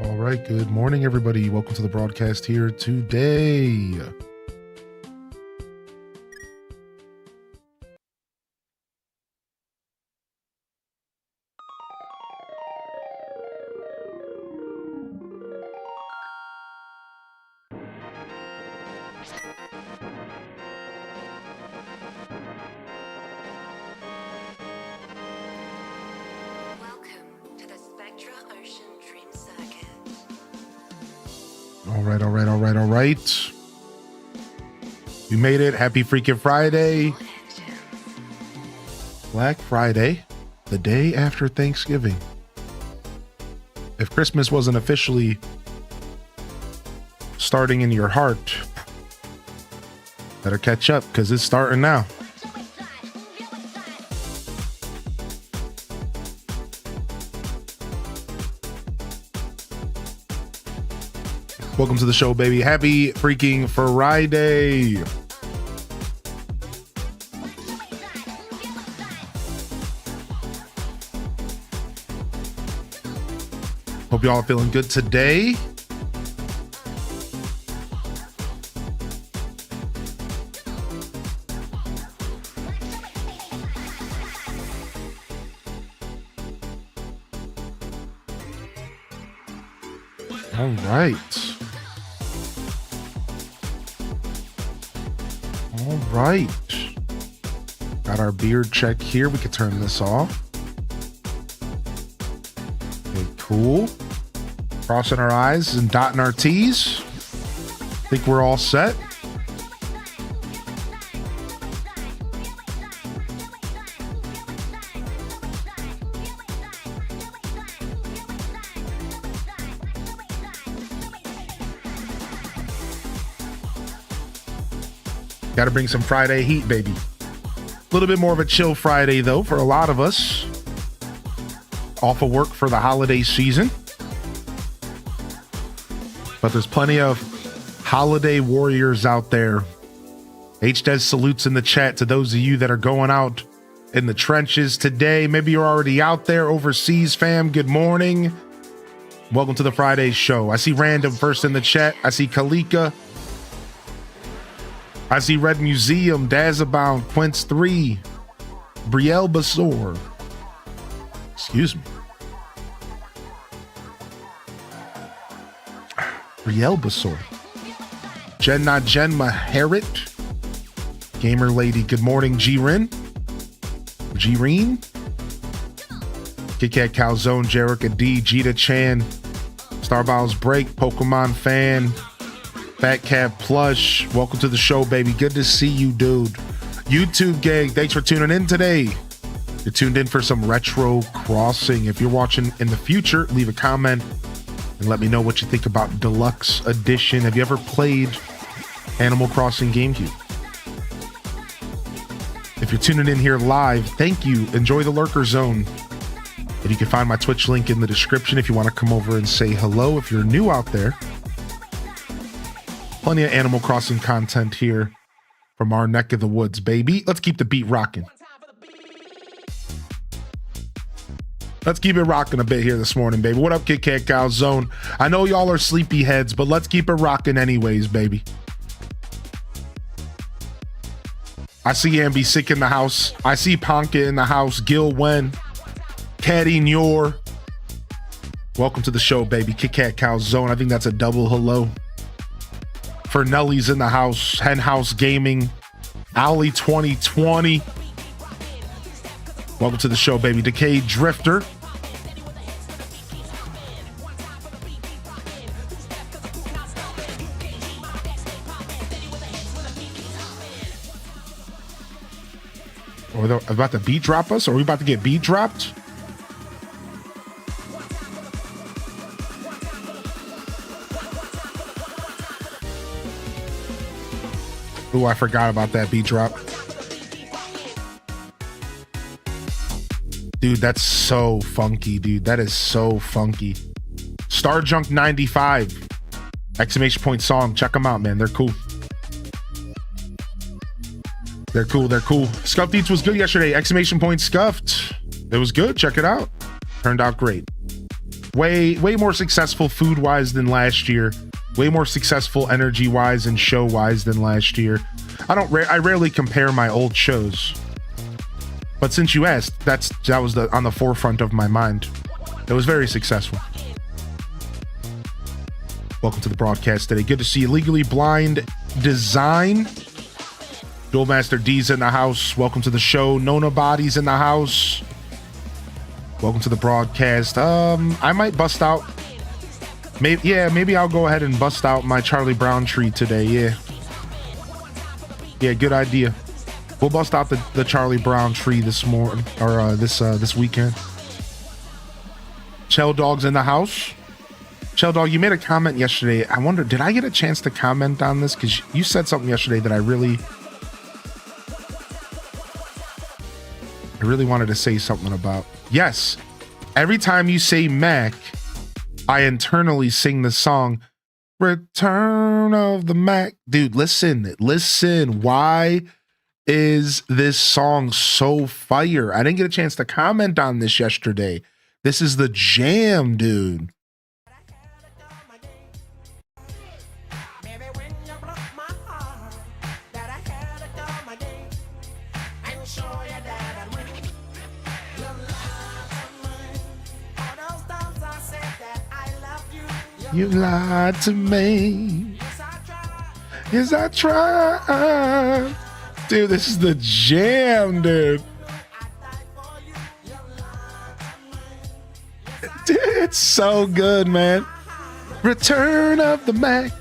All right, good morning, everybody. Welcome to the broadcast here today. All right. We made it. Happy freaking Friday. Black Friday, the day after Thanksgiving. If Christmas wasn't officially starting in your heart, better catch up because it's starting now. Welcome to the show, baby. Happy freaking Friday. Hope y'all are feeling good today. All right. All right. Got our beard check here. We could turn this off. Okay, cool. Crossing our I's and dotting our T's. Think we're all set. Got to bring some Friday heat, baby. A little bit more of a chill Friday, though, for a lot of us. Off of work for the holiday season. But there's plenty of holiday warriors out there. HDES salutes in the chat to those of you that are going out in the trenches today. Maybe you're already out there overseas, fam. Good morning. Welcome to the Friday show. I see Random first in the chat. I see Kalika. I see Red Museum, Dazabound, Quince 3, Brielle Basor. Excuse me. Brielle Basor. Jenna Maharit. Gamer Lady, good morning, G-Rin. G-Reen. Kit Kat Calzone, Jerica D, Jita Chan, Starbows Break, Pokemon Fan, Fat Cat Plush, welcome to the show, baby. Good to see you, dude. YouTube gang, thanks for tuning in today. You're tuned in for some retro crossing. If you're watching in the future, leave a comment and let me know what you think about Deluxe Edition. Have you ever played Animal Crossing GameCube? If you're tuning in here live, thank you. Enjoy the Lurker Zone. And you can find my Twitch link in the description if you want to come over and say hello. If you're new out there, plenty of Animal Crossing content here from our neck of the woods, baby. Let's keep the beat rocking. Let's keep it rocking a bit here this morning, baby. What up, Kit Kat Calzone? I know y'all are sleepy heads, but let's keep it rocking anyways, baby. I see Ambi Sick in the house. I see Ponka in the house. Gil Wen. Caddy Nyor. Welcome to the show, baby. Kit Kat Calzone. I think that's a double hello. Fernelli's in the house. Hen House Gaming. Alley 2020. Welcome to the show, baby. Decayed Drifter. Are they about to beat drop us? Are we about to get beat dropped? Oh, I forgot about that beat drop. Dude, that's so funky, dude. That is so funky. Star Junk 95. Exclamation point song. Check them out, man. They're cool. They're cool. They're cool. Scuffed Eats was good yesterday. Exclamation point Scuffed. It was good. Check it out. Turned out great. Way more successful food-wise than last year. Way more successful energy-wise and show-wise than last year. I rarely compare my old shows. But since you asked, that was on the forefront of my mind. It was very successful. Welcome to the broadcast today. Good to see you. Legally Blind Design. Dual Master D's in the house. Welcome to the show. Nona Body's in the house. Welcome to the broadcast. I might bust out. Maybe I'll go ahead and bust out my Charlie Brown tree today. Yeah, good idea. We'll bust out the Charlie Brown tree this morning or this weekend. Chell Dog's in the house. Chell Dog, you made a comment yesterday. I wonder, did I get a chance to comment on this? Because you said something yesterday that I really wanted to say something about. Yes, every time you say Mac, I internally sing the song Return of the Mac. Dude, listen. Why is this song so fire? I didn't get a chance to comment on this yesterday. This is the jam, dude. You lied to me. Yes, I tried. Dude, this is the jam, dude. Dude, it's so good, man. Return of the Mac.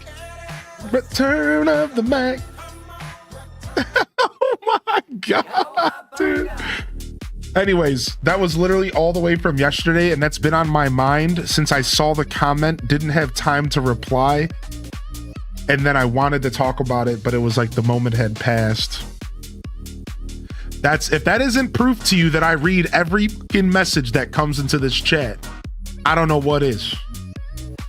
Return of the Mac. Oh my God, dude. Anyways, that was literally all the way from yesterday, and that's been on my mind since I saw the comment, didn't have time to reply, and then I wanted to talk about it, but it was like the moment had passed. If that isn't proof to you that I read every fucking message that comes into this chat, I don't know what is.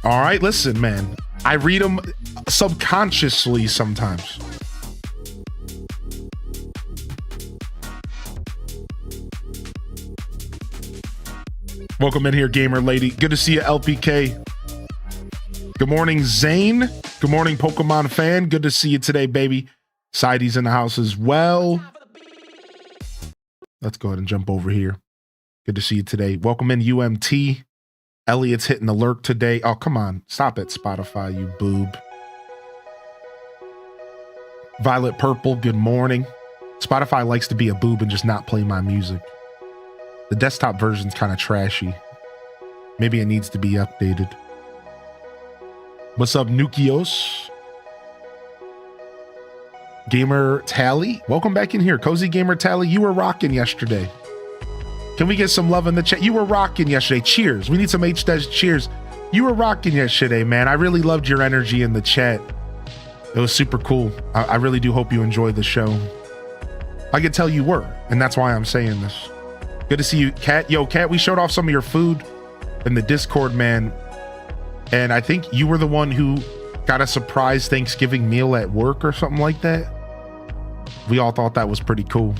All right, listen, man. I read them subconsciously sometimes. Welcome in here, gamer lady. Good to see you, LPK. Good morning, Zane. Good morning, Pokemon fan. Good to see you today, baby. Sidey's in the house as well. Let's go ahead and jump over here. Good to see you today. Welcome in, UMT. Elliot's hitting the lurk today. Oh, come on. Stop it, Spotify, you boob. Violet Purple, good morning. Spotify likes to be a boob and just not play my music. The desktop version's kind of trashy. Maybe it needs to be updated. What's up, Nukios? Gamer Tally, welcome back in here. Cozy Gamer Tally, you were rocking yesterday. Can we get some love in the chat? You were rocking yesterday. Cheers. We need some H-Dash cheers. You were rocking yesterday, man. I really loved your energy in the chat. It was super cool. I really do hope you enjoyed the show. I could tell you were, and that's why I'm saying this. Good to see you, Kat. Yo, Kat, we showed off some of your food in the Discord, man. And I think you were the one who got a surprise Thanksgiving meal at work or something like that. We all thought that was pretty cool.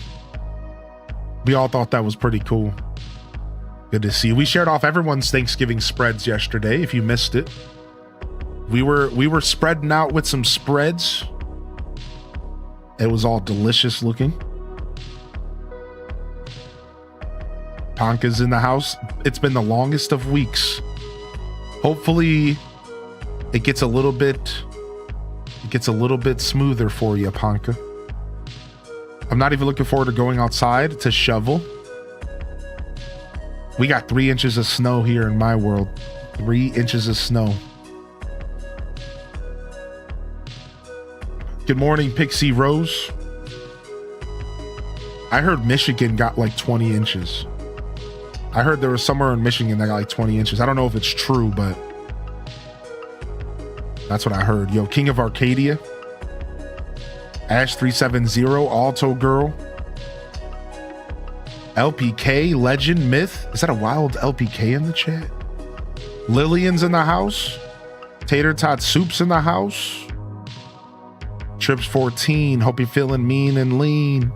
Good to see you. We shared off everyone's Thanksgiving spreads yesterday, if you missed it. We were spreading out with some spreads. It was all delicious looking. Ponka's in the house. It's been the longest of weeks. Hopefully it gets a little bit smoother for you, Ponka. I'm not even looking forward to going outside to shovel. We got 3 inches of snow here in my world. 3 inches of snow. Good morning, Pixie Rose. I heard Michigan got like 20 inches. I heard there was somewhere in Michigan that got like 20 inches. I don't know if it's true, but that's what I heard. Yo, King of Arcadia. Ash370, Alto Girl. LPK, Legend, Myth. Is that a wild LPK in the chat? Lillian's in the house. Tater Tot Soup's in the house. Trips 14. Hope you're feeling mean and lean.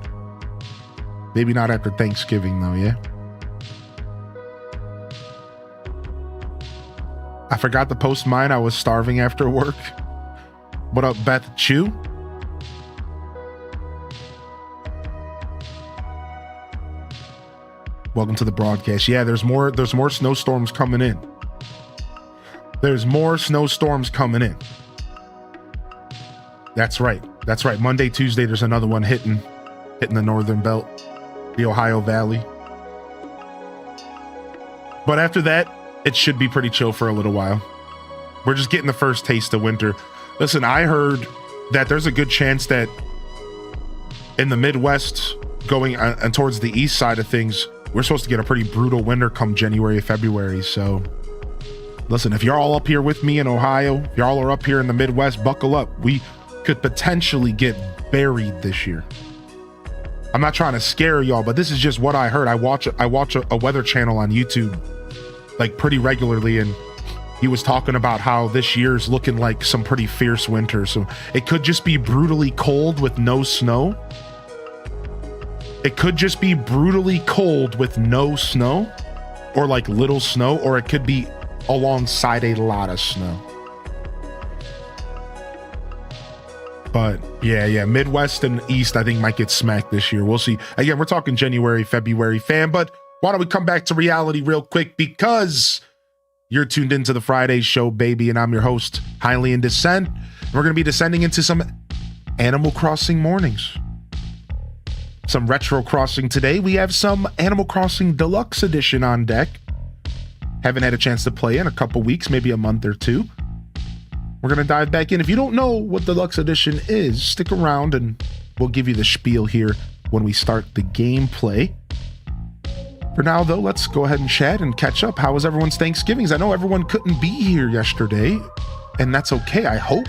Maybe not after Thanksgiving though, yeah? I forgot to post mine. I was starving after work. What up, Beth Chu? Welcome to the broadcast. Yeah, there's more snowstorms coming in. There's more snowstorms coming in. That's right. That's right. Monday, Tuesday, there's another one hitting the northern belt, the Ohio Valley. But after that, it should be pretty chill for a little while. We're just getting the first taste of winter. Listen, I heard that there's a good chance that in the Midwest, going and towards the east side of things, we're supposed to get a pretty brutal winter come January, February. So listen, if you're all up here with me in Ohio, if y'all are up here in the Midwest, buckle up. We could potentially get buried this year. I'm not trying to scare y'all, but this is just what I heard. I watch a weather channel on YouTube like pretty regularly, and he was talking about how this year's looking like some pretty fierce winter. So it could just be brutally cold with no snow. It could just be brutally cold with no snow, or like little snow, or it could be alongside a lot of snow. But yeah, Midwest and East, I think, might get smacked this year. We'll see. Again, we're talking January, February, fam. But why don't we come back to reality real quick? Because you're tuned into the Friday show, baby, and I'm your host, Highly in Descent. We're going to be descending into some Animal Crossing mornings. Some retro crossing today. We have some Animal Crossing Deluxe Edition on deck. Haven't had a chance to play in a couple weeks, maybe a month or two. We're going to dive back in. If you don't know what Deluxe Edition is, stick around and we'll give you the spiel here when we start the gameplay. For now, though, let's go ahead and chat and catch up. How was everyone's Thanksgivings? I know everyone couldn't be here yesterday, and that's okay. I hope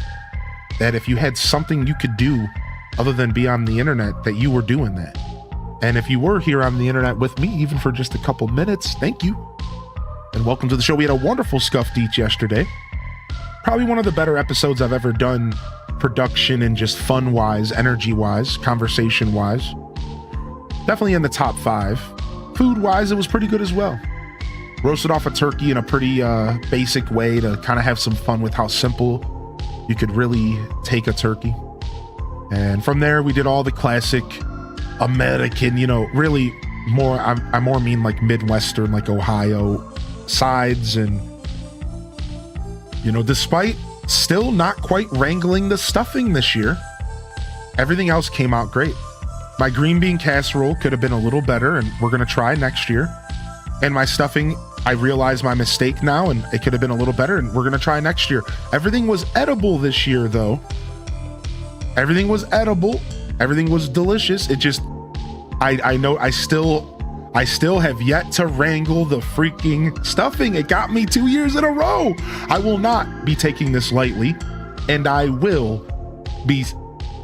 that if you had something you could do other than be on the internet, that you were doing that. And if you were here on the internet with me, even for just a couple minutes, thank you. And welcome to the show. We had a wonderful Scuffed Eats yesterday. Probably one of the better episodes I've ever done, production and just fun-wise, energy-wise, conversation-wise. Definitely in the top 5. Food-wise, it was pretty good as well. Roasted off a turkey in a pretty basic way to kind of have some fun with how simple you could really take a turkey. And from there, we did all the classic American, really more, I more mean like Midwestern, like Ohio sides. And, despite still not quite wrangling the stuffing this year, everything else came out great. My green bean casserole could have been a little better, and we're going to try next year. And my stuffing, I realize my mistake now, and it could have been a little better, and we're going to try next year. Everything was edible this year, though. Everything was edible. Everything was delicious. It just, I know I still have yet to wrangle the freaking stuffing. It got me 2 years in a row. I will not be taking this lightly, and I will be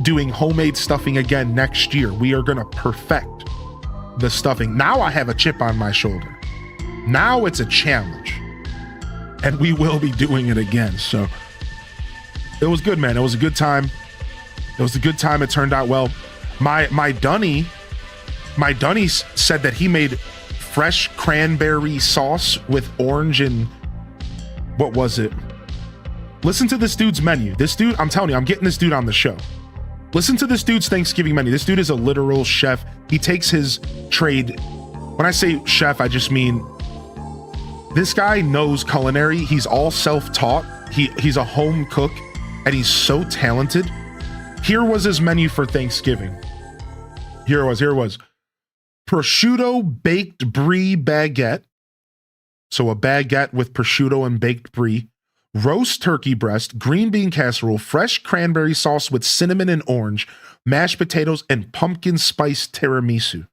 doing homemade stuffing again next year. We are going to perfect the stuffing. Now I have a chip on my shoulder. Now it's a challenge, and we will be doing it again. So it was good, man. It was a good time. It turned out well. My Dunny said that he made fresh cranberry sauce with orange and what was it? Listen to this dude's menu. This dude, I'm telling you, I'm getting this dude on the show. Listen to this dude's Thanksgiving menu. This dude is a literal chef. He takes his trade. When I say chef, I just mean this guy knows culinary. He's all self-taught. He's a home cook, and he's so talented. Here was his menu for Thanksgiving. Here it was. Prosciutto baked brie baguette. So a baguette with prosciutto and baked brie. Roast turkey breast, green bean casserole, fresh cranberry sauce with cinnamon and orange, mashed potatoes, and pumpkin spice tiramisu.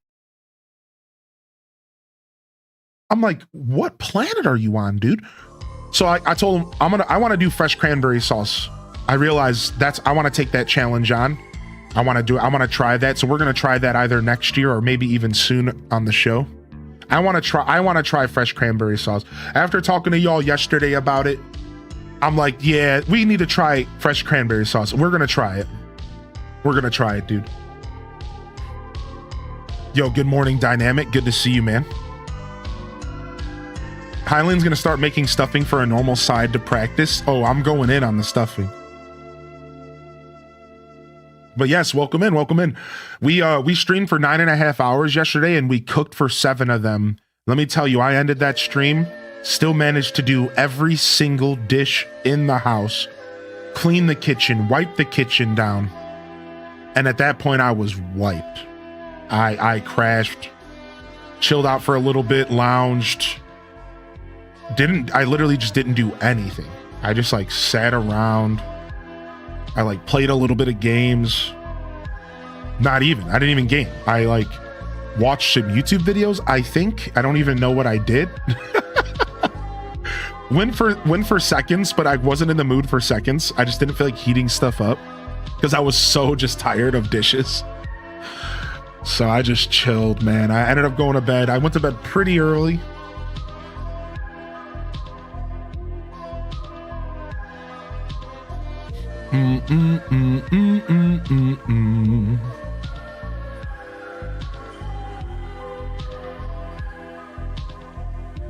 I'm like, what planet are you on, dude? So I told him I want to do fresh cranberry sauce. I realized I want to take that challenge on. I want to try that. So we're going to try that either next year or maybe even soon on the show. I want to try fresh cranberry sauce. After talking to y'all yesterday about it, I'm like, yeah, we need to try fresh cranberry sauce. We're going to try it. We're going to try it, dude. Yo, good morning, Dynamic. Good to see you, man. Hyline's gonna start making stuffing for a normal side to practice. Oh, I'm going in on the stuffing. But yes, welcome in, welcome in. We streamed for 9.5 hours yesterday and we cooked for 7 of them. Let me tell you, I ended that stream, still managed to do every single dish in the house, clean the kitchen, wipe the kitchen down. And at that point I was wiped. I crashed, chilled out for a little bit, lounged. I literally just didn't do anything. I just like sat around. I like played a little bit of games. Not even, I didn't even game. I like watched some YouTube videos, I think. I don't even know what I did. Went for seconds, but I wasn't in the mood for seconds. I just didn't feel like heating stuff up because I was so just tired of dishes. So I just chilled, man. I ended up going to bed. I went to bed pretty early.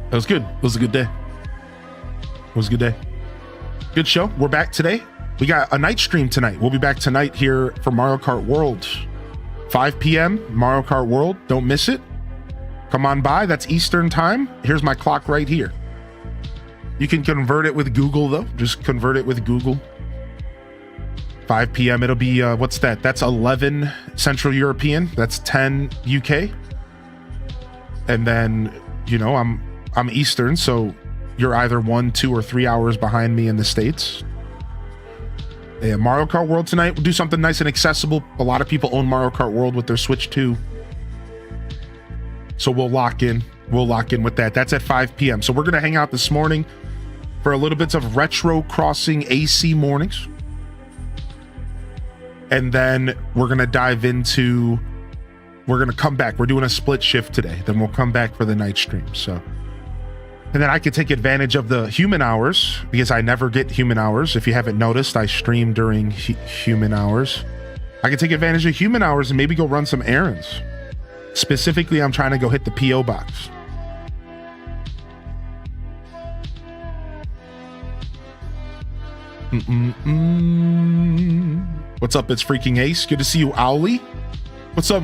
That was good. It was a good day. It was a good day. Good show. We're back today. We got a night stream tonight. We'll be back tonight here for Mario Kart World. 5 p.m. Mario Kart World. Don't miss it. Come on by. That's Eastern time. Here's my clock right here. You can convert it with Google though. Just convert it with Google. 5 p.m. It'll be, what's that? That's 11 Central European. That's 10 UK. And then, you know, I'm Eastern, so you're either 1, 2, or 3 hours behind me in the States. Yeah, Mario Kart World tonight. We'll do something nice and accessible. A lot of people own Mario Kart World with their Switch 2. So we'll lock in. We'll lock in with that. That's at 5 p.m. So we're going to hang out this morning for a little bit of Retro Crossing AC mornings. And then we're going to dive into, we're going to come back. We're doing a split shift today. Then we'll come back for the night stream. So, and then I could take advantage of the human hours because I never get human hours. If you haven't noticed, I stream during human hours. I can take advantage of human hours and maybe go run some errands. Specifically, I'm trying to go hit the P.O. box. What's up? It's freaking Ace. Good to see you, Owly. What's up?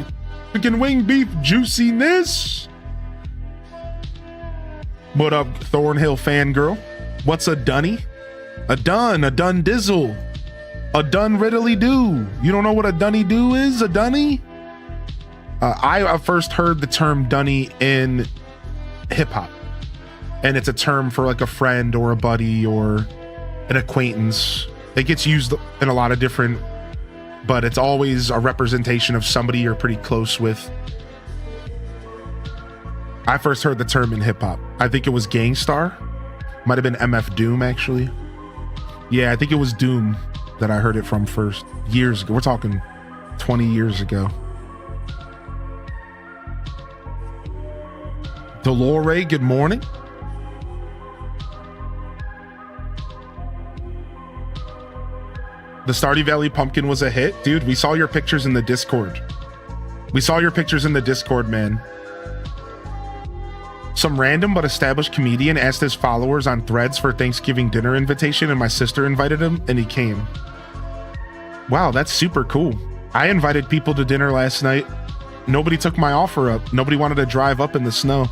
Freaking wing beef juiciness. What up, Thornhill fangirl? What's a dunny? A dun dizzle. A dun riddly do. You don't know what a dunny do is? A dunny? I first heard the term dunny in hip hop. And it's a term for like a friend or a buddy or an acquaintance. It gets used in a lot of different, but it's always a representation of somebody you're pretty close with. I first heard the term in hip hop. I think it was Gangstar. Might have been MF Doom, actually. Yeah, I think it was Doom that I heard it from first. Years ago. We're talking 20 years ago. Dolore, good morning. The Stardew Valley pumpkin was a hit. Dude, we saw your pictures in the Discord. We saw your pictures in the Discord, man. Some random but established comedian asked his followers on Threads for Thanksgiving dinner invitation, and my sister invited him, and he came. Wow, that's super cool. I invited people to dinner last night. Nobody took my offer up. Nobody wanted to drive up in the snow.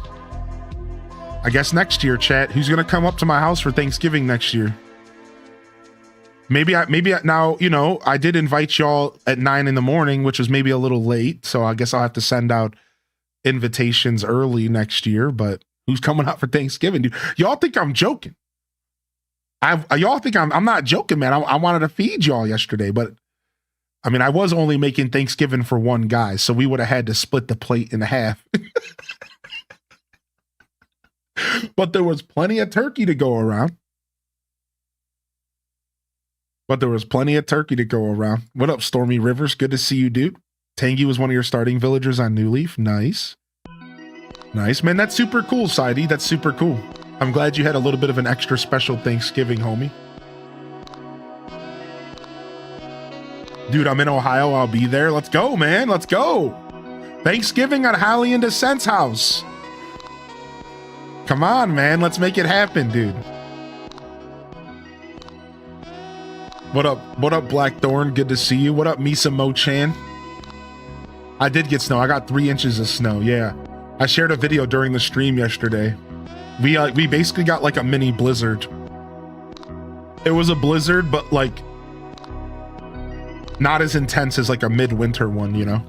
I guess next year, chat. Who's gonna come up to my house for Thanksgiving next year? Maybe now, you know, I did invite y'all at 9 in the morning, which was maybe a little late. So I guess I'll have to send out invitations early next year, but who's coming out for Thanksgiving? Dude, y'all think I'm joking. Y'all think I'm not joking, man. I wanted to feed y'all yesterday, but I mean, I was only making Thanksgiving for one guy, so we would have had to split the plate in half. But there was plenty of turkey to go around. What up, Stormy Rivers? Good to see you, dude. Tangy was one of your starting villagers on New Leaf. Nice. Nice, man. That's super cool, Sidey. That's super cool. I'm glad you had a little bit of an extra special Thanksgiving, homie. Dude, I'm in Ohio. I'll be there. Let's go, man. Let's go. Thanksgiving at Holly and Descent's house. Come on, man. Let's make it happen, dude. What up? What up, Blackthorn? Good to see you. What up, Misa Mo-chan? I did get snow. I got 3 inches of snow. Yeah. I shared a video during the stream yesterday. We basically got like a mini blizzard. It was a blizzard, but like not as intense as like a midwinter one, you know?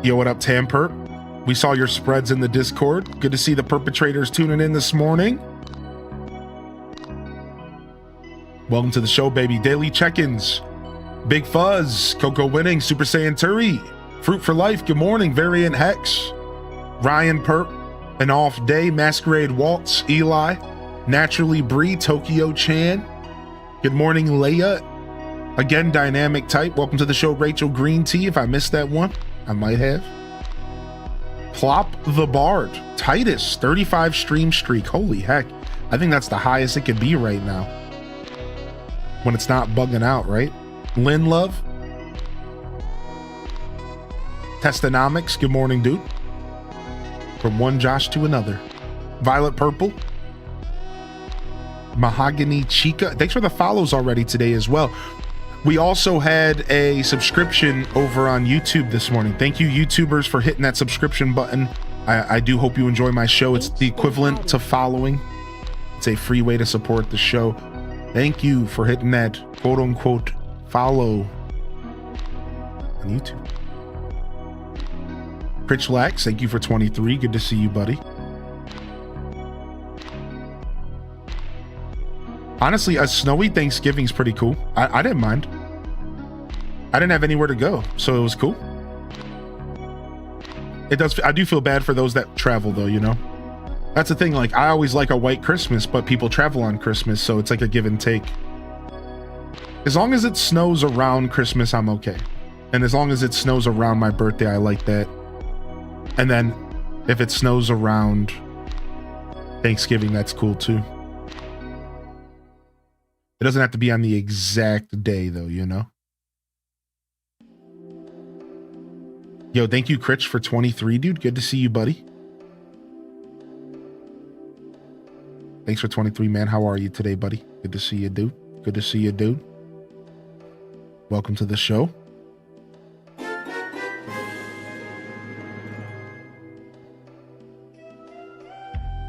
Yo, what up, Tamper? We saw your spreads in the Discord. Good to see the perpetrators tuning in this morning. Welcome to the show, baby. Daily check-ins. Big Fuzz, Coco Winning, Super Saiyan Turi, Fruit for Life, good morning, Variant Hex, Ryan Perp, An Off Day, Masquerade Waltz, Eli, Naturally Bree, Tokyo Chan, good morning, Leia, again, Dynamic Type, welcome to the show, Rachel Green Tea. If I missed that one, I might have. Plop the Bard, Titus, 35 stream streak, holy heck, I think that's the highest it could be right now, when it's not bugging out, right? Lynn Love, Testonomics, good morning, dude. From one Josh to another. Violet Purple, Mahogany Chica, thanks for the follows already today as well. We also had a subscription over on YouTube this morning. Thank you, YouTubers, for hitting that subscription button. I do hope you enjoy my show. It's the equivalent to following. It's a free way to support the show. Thank you for hitting that quote unquote follow on YouTube. Pritch Lax, thank you for 23. Good to see you, buddy. Honestly, a snowy Thanksgiving's pretty cool. I didn't mind. I didn't have anywhere to go, so it was cool. It does. I do feel bad for those that travel, though, you know? That's the thing. Like, I always like a white Christmas, but people travel on Christmas, so it's like a give and take. As long as it snows around Christmas, I'm okay. And as long as it snows around my birthday, I like that. And then if it snows around Thanksgiving, that's cool too. It doesn't have to be on the exact day though, you know? Yo, thank you, Critch, for 23, dude. Good to see you, buddy. Thanks for 23, man. How are you today, buddy? Good to see you, dude. Good to see you, dude. Welcome to the show.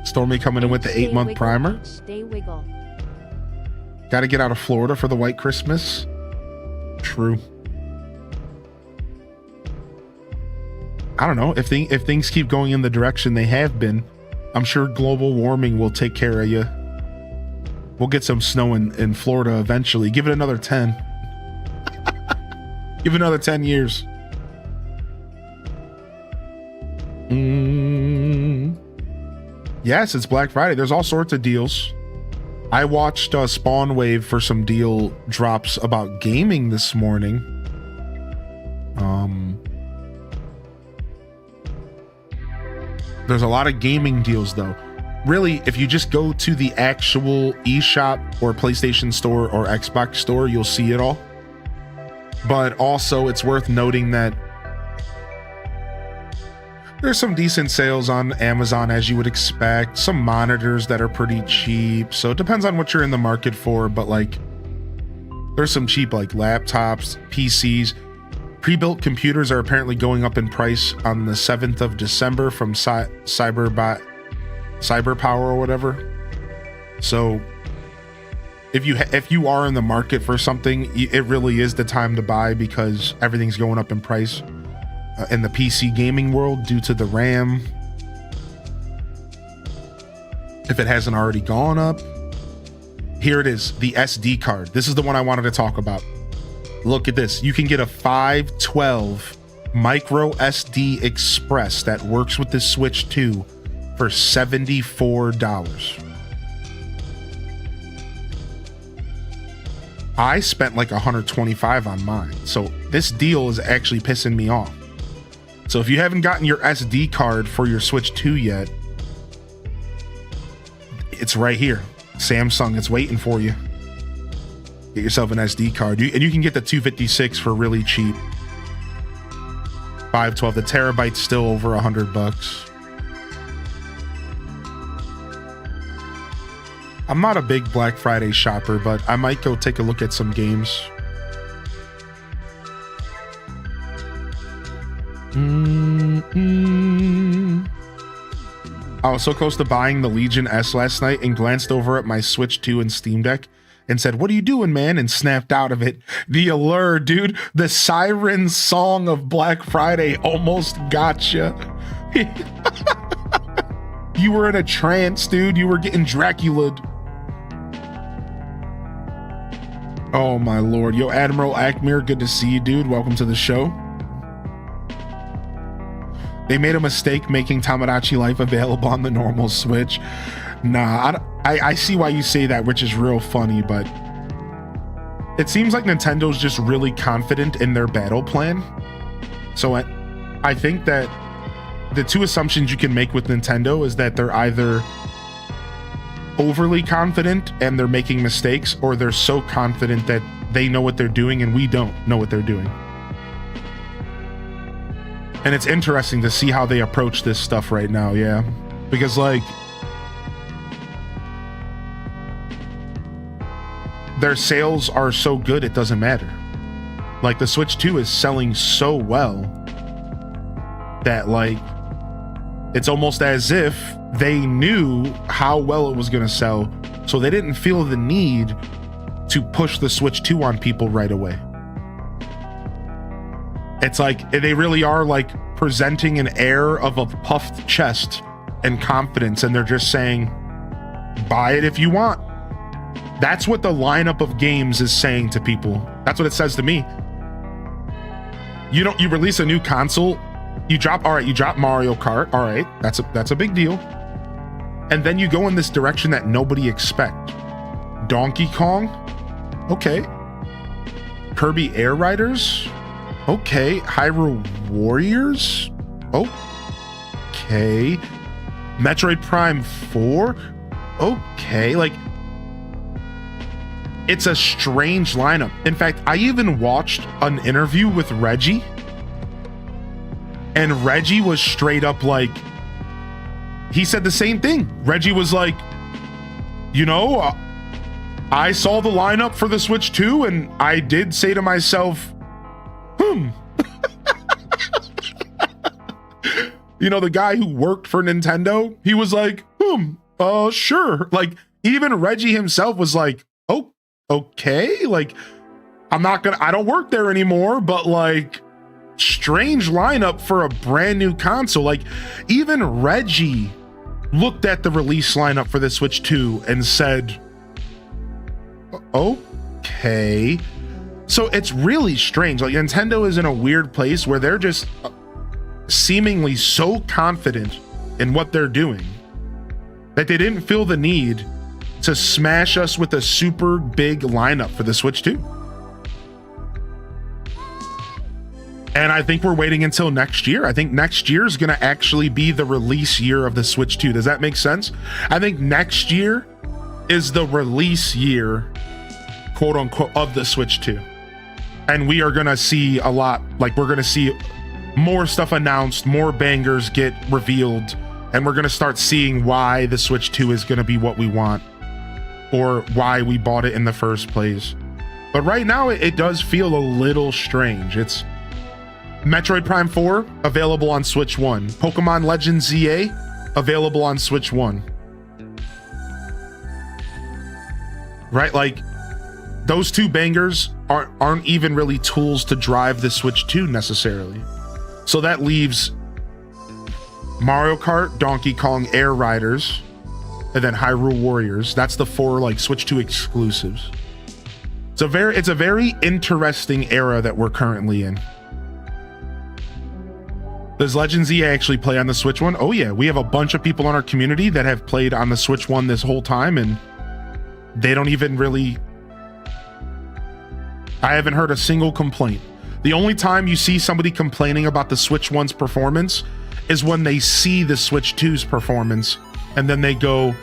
Stormy coming in with the 8-month primer. Got to get out of Florida for the white Christmas. True. I don't know if things keep going in the direction they have been. I'm sure global warming will take care of you. We'll get some snow in Florida eventually. Give it another 10. Give it another 10 years. Yes, it's Black Friday. There's all sorts of deals. I watched Spawn Wave for some deal drops about gaming this morning. There's a lot of gaming deals though. Really, if you just go to the actual eShop or PlayStation Store or Xbox Store, you'll see it all. But also, it's worth noting that there's some decent sales on Amazon, as you would expect. Some monitors that are pretty cheap. So it depends on what you're in the market for. But like, there's some cheap like laptops, PCs. Pre-built computers are apparently going up in price on the 7th of December from Cyberpower or whatever. So if you are in the market for something, it really is the time to buy because everything's going up in price in the PC gaming world due to the RAM. If it hasn't already gone up. Here it is, the SD card. This is the one I wanted to talk about. Look at this. You can get a 512 micro SD Express that works with the Switch 2 for $74. I spent like $125 on mine. So this deal is actually pissing me off. So if you haven't gotten your SD card for your Switch 2 yet, it's right here. Samsung, it's waiting for you. Get yourself an SD card. And you can get the 256 for really cheap. 512. The terabyte's still over $100. I'm not a big Black Friday shopper, but I might go take a look at some games. I was so close to buying the Legion S last night and glanced over at my Switch 2 and Steam Deck and said, "What are you doing, man?" and snapped out of it. The allure, dude. The siren song of Black Friday almost gotcha. You were in a trance, dude. You were getting Dracula'd. Oh my lord. Yo, Admiral Akmir, good to see you, dude. Welcome to the show. They made a mistake making Tamagotchi Life available on the normal Switch. Nah, I see why you say that, which is real funny, but it seems like Nintendo's just really confident in their battle plan. So I think that the two assumptions you can make with Nintendo is that they're either overly confident and they're making mistakes, or they're so confident that they know what they're doing and we don't know what they're doing. And it's interesting to see how they approach this stuff right now, yeah. Because, like, their sales are so good, it doesn't matter. Like, the Switch 2 is selling so well that, like, it's almost as if they knew how well it was going to sell, so they didn't feel the need to push the Switch 2 on people right away. It's like they really are like presenting an air of a puffed chest and confidence, and they're just saying, buy it if you want. That's what the lineup of games is saying to people. That's what it says to me. You release a new console, you drop Mario Kart, all right, that's a big deal. And then you go in this direction that nobody expect. Donkey Kong, okay. Kirby Air Riders, okay. Hyrule Warriors, okay. Metroid Prime 4, okay. Like, it's a strange lineup. In fact, I even watched an interview with Reggie, and Reggie was straight up like, he said the same thing. Reggie was like, I saw the lineup for the Switch 2 and I did say to myself, the guy who worked for Nintendo, he was like, sure. Like, even Reggie himself was like, oh, okay. Like, I don't work there anymore, but like, strange lineup for a brand new console. Like, even Reggie looked at the release lineup for the Switch 2 and said, okay. So it's really strange. Like, Nintendo is in a weird place where they're just seemingly so confident in what they're doing that they didn't feel the need to smash us with a super big lineup for the Switch 2. And I think we're waiting until next year. I think next year is going to actually be the release year of the Switch 2. Does that make sense? I think next year is the release year, quote unquote, of the Switch 2. And we are going to see a lot, like, we're going to see more stuff announced, more bangers get revealed, and we're going to start seeing why the Switch 2 is going to be what we want, or why we bought it in the first place. But right now, it does feel a little strange. It's Metroid Prime 4, available on Switch 1. Pokemon Legends ZA, available on Switch 1. Right? Like, those two bangers aren't even really tools to drive the Switch 2 necessarily. So that leaves Mario Kart, Donkey Kong, Air Riders, and then Hyrule Warriors. That's the 4 like Switch 2 exclusives. It's a very interesting era that we're currently in. Does Legends EA actually play on the Switch 1? Oh yeah, we have a bunch of people in our community that have played on the Switch 1 this whole time, and they don't even really... I haven't heard a single complaint. The only time you see somebody complaining about the Switch 1's performance is when they see the Switch 2's performance, and then they go,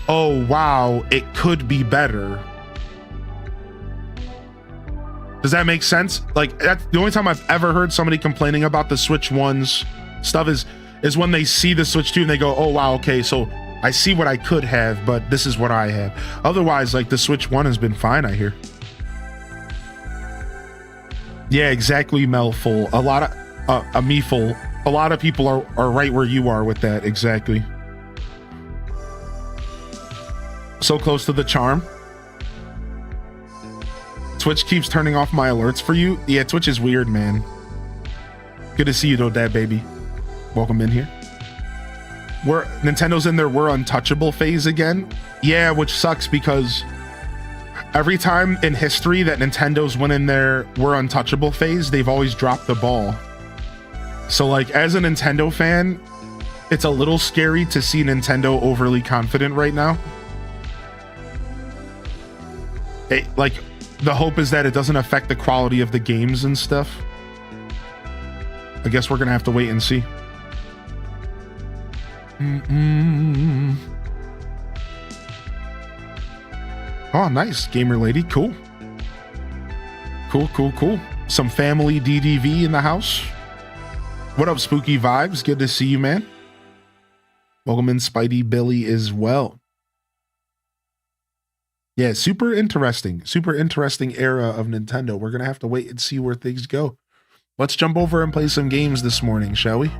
oh, wow, it could be better. Does that make sense? Like, that's the only time I've ever heard somebody complaining about the Switch 1's stuff is when they see the Switch 2 and they go, oh, wow, okay, so I see what I could have, but this is what I have. Otherwise, like, the Switch 1 has been fine, I hear. Yeah, exactly, Melful. A lot of, Amiful. A lot of people are right where you are with that, exactly. So close to the charm. Twitch keeps turning off my alerts for you. Yeah, Twitch is weird, man. Good to see you, though, Dad Baby. Welcome in here. Nintendo's in their we're untouchable phase again. Yeah, which sucks because every time in history that Nintendo's went in their we're untouchable phase, they've always dropped the ball. So, like, as a Nintendo fan, it's a little scary to see Nintendo overly confident right now. Like, the hope is that it doesn't affect the quality of the games and stuff. I guess we're gonna have to wait and see. Oh, nice, gamer lady. Cool. Cool. Some family DDV in the house. What up, Spooky Vibes? Good to see you, man. Welcome in, Spidey Billy, as well. Yeah, super interesting era of Nintendo. We're gonna have to wait and see where things go. Let's jump over and play some games this morning, shall we?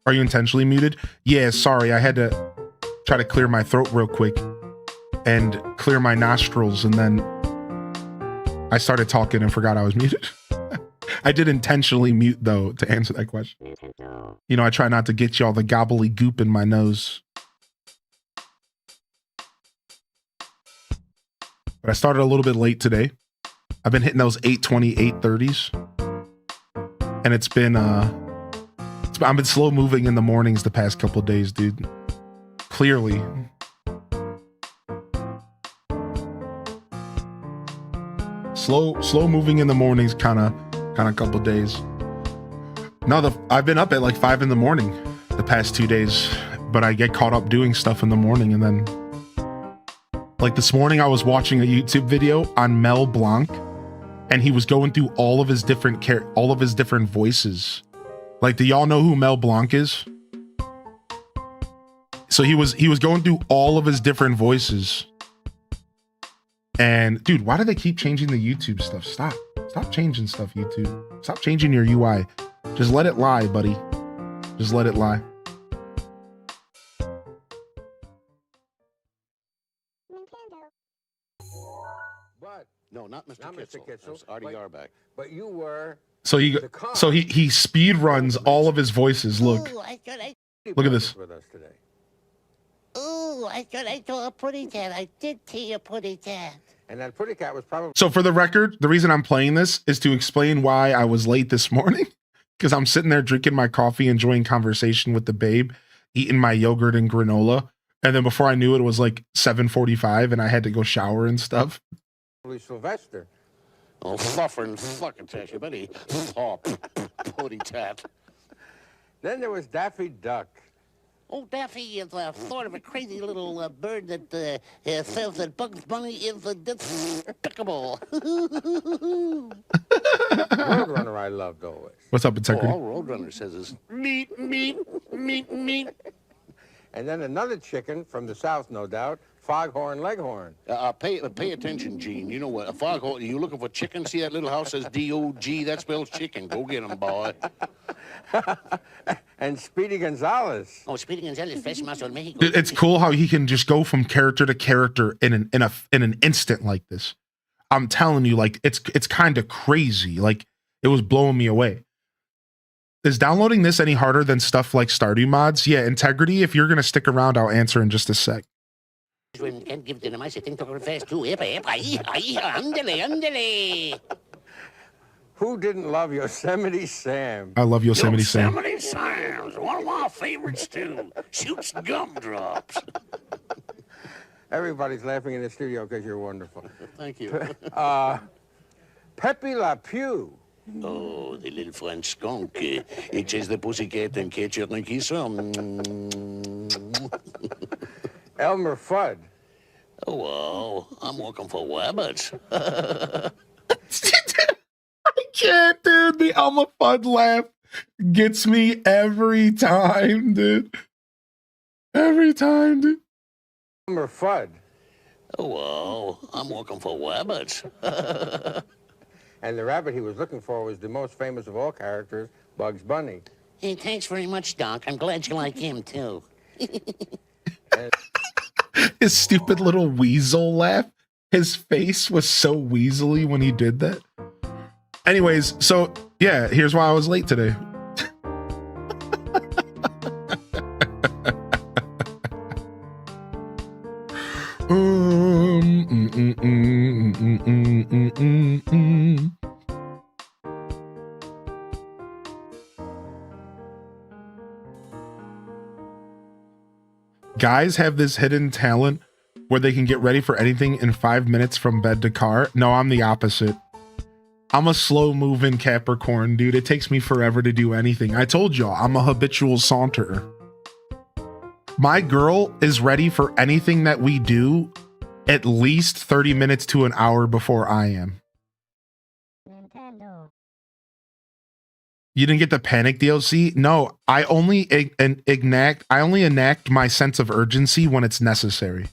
Are you intentionally muted? Yeah, sorry. I had to try to clear my throat real quick and clear my nostrils, and then I started talking and forgot I was muted. I did intentionally mute, though, to answer that question. You know, I try not to get you all the gobbledygook in my nose. But I started a little bit late today. I've been hitting those 8:20, 8:30s. And it's been, I've been slow moving in the mornings the past couple of days, dude. Clearly. Slow moving in the mornings, kind of couple days. No, I've been up at like 5 in the morning the past 2 days, but I get caught up doing stuff in the morning, and then, like this morning, I was watching a YouTube video on Mel Blanc, and he was going through all of his different voices. Like, do y'all know who Mel Blanc is? So he was going through all of his different voices. And dude, why do they keep changing the YouTube stuff? Stop changing stuff, YouTube. Stop changing your UI. Just let it lie, buddy. Just let it lie. No, not Mr. Kitzel. Artie Yarbach. But you were. So he speed runs all of his voices. Look. Ooh, Look at this. With us today. Ooh, I thought I saw a pretty cat. I did see a pretty cat. And that pretty cat was probably. So for the record, the reason I'm playing this is to explain why I was late this morning. Because I'm sitting there drinking my coffee, enjoying conversation with the babe, eating my yogurt and granola. And then before I knew it, it was like 7:45 and I had to go shower and stuff. Sylvester. Oh, suffering succotash, you buddy. Oh, putty tat. Then there was Daffy Duck. Oh, Daffy is sort of a crazy little bird that says that Bugs Bunny is despicable. Roadrunner I loved always. What's up, Integrity? All Roadrunner says is meat, meat, meat, meat. And then another chicken from the South, no doubt, Foghorn Leghorn. Pay attention, Gene. You know what? A foghorn, you looking for chicken? See that little house says D-O-G? That spells chicken. Go get 'em, boy. And Speedy Gonzales. Oh, Speedy Gonzales, fresh muscle Mexico. It's cool how he can just go from character to character in an instant like this. I'm telling you, like, it's kind of crazy. Like, it was blowing me away. Is downloading this any harder than stuff like Stardew mods? Yeah, Integrity, if you're going to stick around, I'll answer in just a sec. Can't give to the mice, I think talking fast too. Andale. Who didn't love Yosemite Sam? I love Yosemite Sam. Yosemite Sam's one of my favorites, too. Shoots gumdrops. Everybody's laughing in the studio because you're wonderful. Thank you. Pepe Le Pew. Oh, the little French skunk. He chased the pussycat and catch it and kiss her. Elmer Fudd. Oh, well, I'm working for Wabbits. I can't, dude. The Elmer Fudd laugh gets me every time, dude. Every time, dude. Elmer Fudd. Oh, well, I'm working for Wabbits. And the rabbit he was looking for was the most famous of all characters, Bugs Bunny. Hey, thanks very much, Doc. I'm glad you like him, too. His stupid little weasel laugh. His face was so weaselly when he did that. Anyways, so yeah, here's why I was late today. Guys have this hidden talent where they can get ready for anything in 5 minutes from bed to car. No, I'm the opposite. I'm a slow moving Capricorn, dude. It takes me forever to do anything. I told y'all, I'm a habitual saunterer. My girl is ready for anything that we do at least 30 minutes to an hour before I am. Nintendo. You didn't get the Panic DLC? No, I only enact my sense of urgency when it's necessary.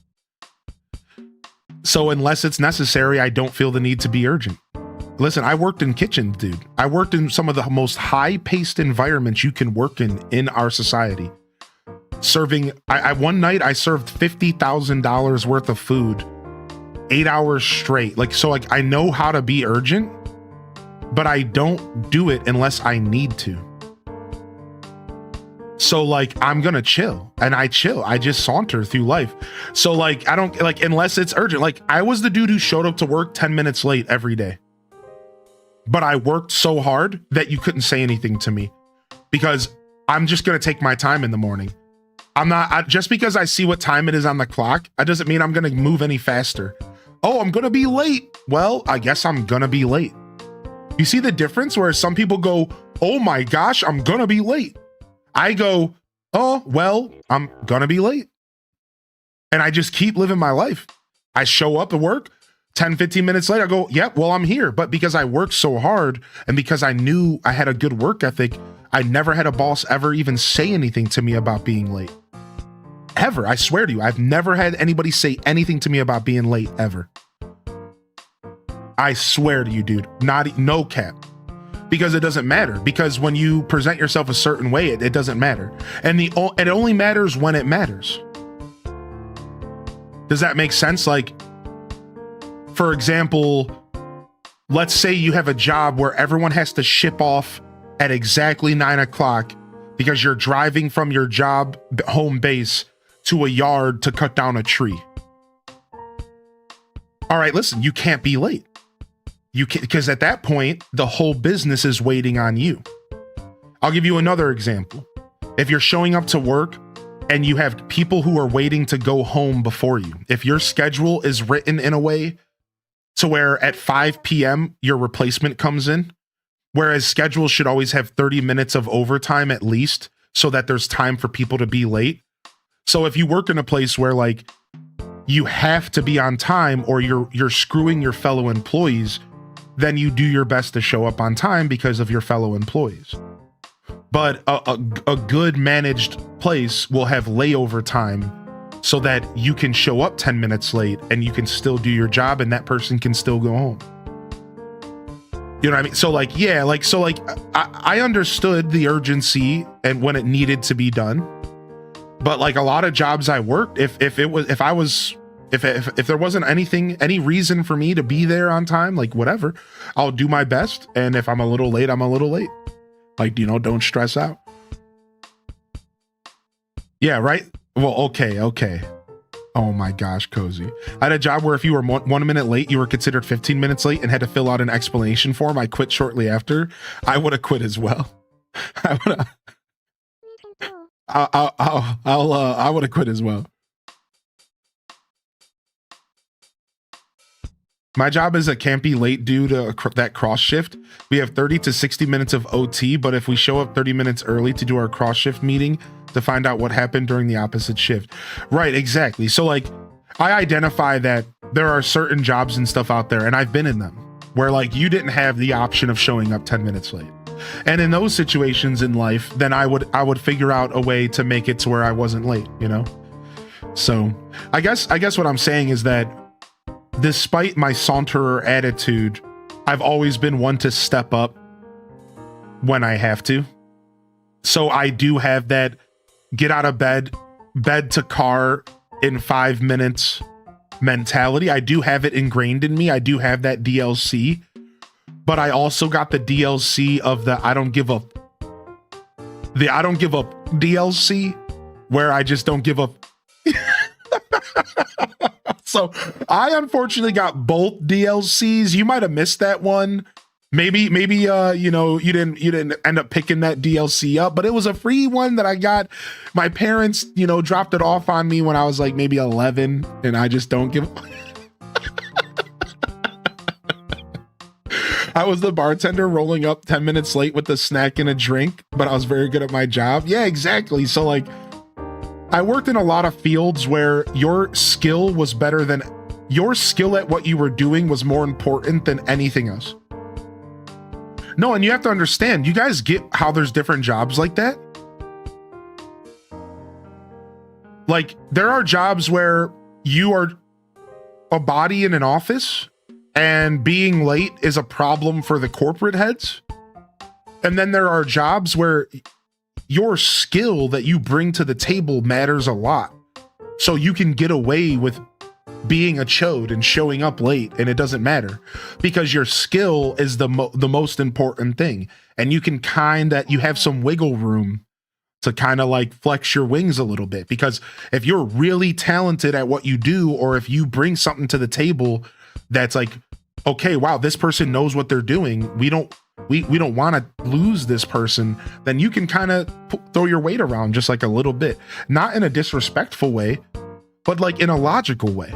So unless it's necessary, I don't feel the need to be urgent. Listen, I worked in kitchens, dude. I worked in some of the most high-paced environments you can work in our society. Serving, one night I served $50,000 worth of food, 8 hours straight. Like, so like I know how to be urgent, but I don't do it unless I need to. So like, I'm gonna chill, and I chill. I just saunter through life. So like, I don't like, unless it's urgent. Like, I was the dude who showed up to work 10 minutes late every day. But I worked so hard that you couldn't say anything to me because I'm just gonna take my time in the morning. Just because I see what time it is on the clock, that doesn't mean I'm gonna move any faster. Oh, I'm gonna be late. Well, I guess I'm gonna be late. You see the difference where some people go, oh my gosh, I'm gonna be late. I go, oh, well, I'm gonna be late. And I just keep living my life. I show up at work, 10, 15 minutes later, I go, yep, well, I'm here. But because I worked so hard and because I knew I had a good work ethic, I never had a boss ever even say anything to me about being late. Ever. I swear to you, I've never had anybody say anything to me about being late, ever. I swear to you, dude, no cap. Because it doesn't matter. Because when you present yourself a certain way, it doesn't matter. And it only matters when it matters. Does that make sense? Like, for example, let's say you have a job where everyone has to ship off at exactly 9 o'clock because you're driving from your job home base to a yard to cut down a tree. All right, listen, you can't be late. You can't, because at that point, the whole business is waiting on you. I'll give you another example. If you're showing up to work and you have people who are waiting to go home before you, if your schedule is written in a way to where at 5 p.m. your replacement comes in, whereas schedules should always have 30 minutes of overtime at least so that there's time for people to be late. So if you work in a place where like you have to be on time or you're screwing your fellow employees, then you do your best to show up on time because of your fellow employees. But a good managed place will have layover time so that you can show up 10 minutes late and you can still do your job and that person can still go home. You know what I mean? So like, yeah, like, so like I understood the urgency and when it needed to be done. But like a lot of jobs I worked, if I was if there wasn't any reason for me to be there on time, like whatever, I'll do my best. And if I'm a little late, I'm a little late. Like, you know, don't stress out. Yeah, right. Well, okay. Oh my gosh, Cozy. I had a job where if you were 1 minute late, you were considered 15 minutes late and had to fill out an explanation form. I quit shortly after. I would have quit as well. I would have. I would have quit as well. My job is a can't be late due to that cross shift. We have 30 to 60 minutes of OT, but if we show up 30 minutes early to do our cross shift meeting to find out what happened during the opposite shift. Right, exactly. So like, I identify that there are certain jobs and stuff out there, and I've been in them, where like you didn't have the option of showing up 10 minutes late. And in those situations in life, then I would figure out a way to make it to where I wasn't late, you know? So I guess what I'm saying is that despite my saunterer attitude, I've always been one to step up when I have to. So I do have that get out of bed to car in 5 minutes mentality. I do have it ingrained in me. I do have that DLC, but I also got the DLC of the I don't give up DLC, where I just don't give up. So I unfortunately got both DLCs. You might have missed that one. Maybe you know, you didn't end up picking that DLC up, but it was a free one that I got. My parents, you know, dropped it off on me when I was like maybe 11, and I just don't give. I was the bartender rolling up 10 minutes late with a snack and a drink, but I was very good at my job. Yeah, exactly. So like, I worked in a lot of fields where your skill at what you were doing was more important than anything else. No, and you have to understand, you guys get how there's different jobs like that? Like, there are jobs where you are a body in an office and being late is a problem for the corporate heads. And then there are jobs where your skill that you bring to the table matters a lot. So you can get away with being a chode and showing up late, and it doesn't matter because your skill is the most important thing. And you have some wiggle room to kind of like flex your wings a little bit, because if you're really talented at what you do, or if you bring something to the table that's like, okay, wow, this person knows what they're doing, we don't want to lose this person, then you can kind of throw your weight around just like a little bit, not in a disrespectful way, but like in a logical way,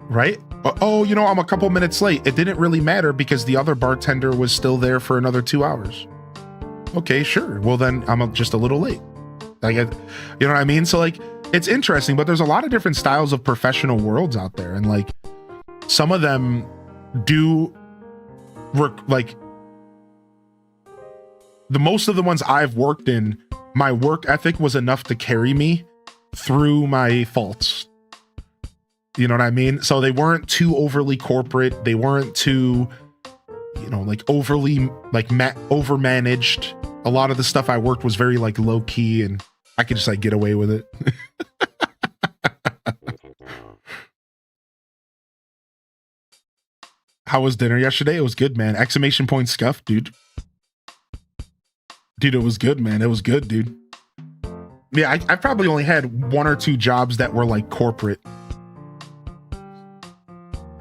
right? Oh, you know, I'm a couple minutes late. It didn't really matter because the other bartender was still there for another 2 hours. Okay, sure. Well, then I'm just a little late. You know what I mean? So like, it's interesting, but there's a lot of different styles of professional worlds out there. And like, some of them do work, like the most of the ones I've worked in, my work ethic was enough to carry me through my faults. You know what I mean? So they weren't too overly corporate. They weren't too, you know, like overly like overmanaged. A lot of the stuff I worked was very like low key, and I could just like get away with it. How was dinner yesterday? It was good, man. Exclamation point scuff, dude. Dude, it was good, man. It was good, dude. Yeah, I probably only had 1 or 2 jobs that were like corporate.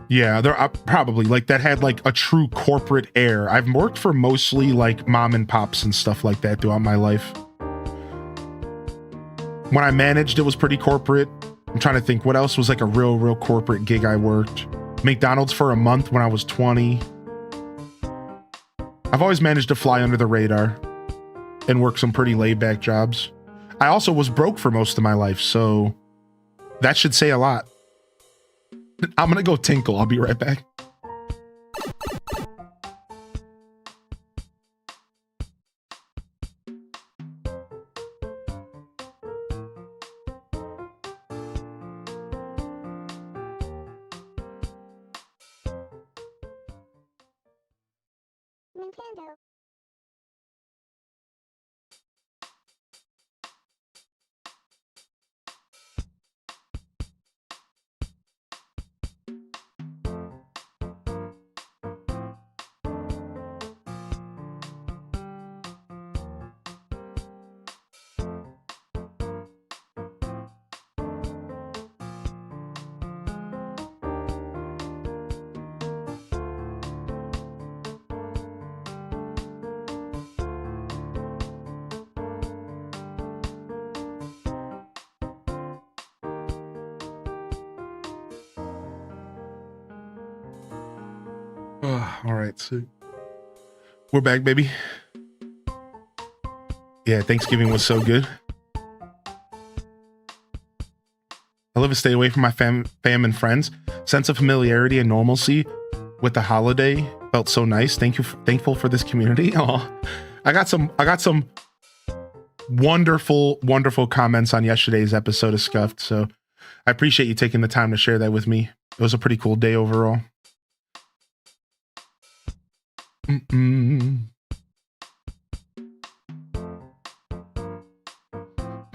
Yeah, they're probably like that had like a true corporate air. I've worked for mostly like mom and pops and stuff like that throughout my life. When I managed, it was pretty corporate. I'm trying to think what else was like a real corporate gig I worked. McDonald's for a month when I was 20. I've always managed to fly under the radar and work some pretty laid back jobs. I also was broke for most of my life, so that should say a lot. I'm gonna go tinkle. I'll be right back. Nintendo. All right, so we're back, baby. Yeah, Thanksgiving was so good. I live and stay away from my fam and friends. Sense of familiarity and normalcy with the holiday felt so nice. Thankful for this community. Oh, I got some wonderful comments on yesterday's episode of Scuffed. So I appreciate you taking the time to share that with me. It was a pretty cool day overall.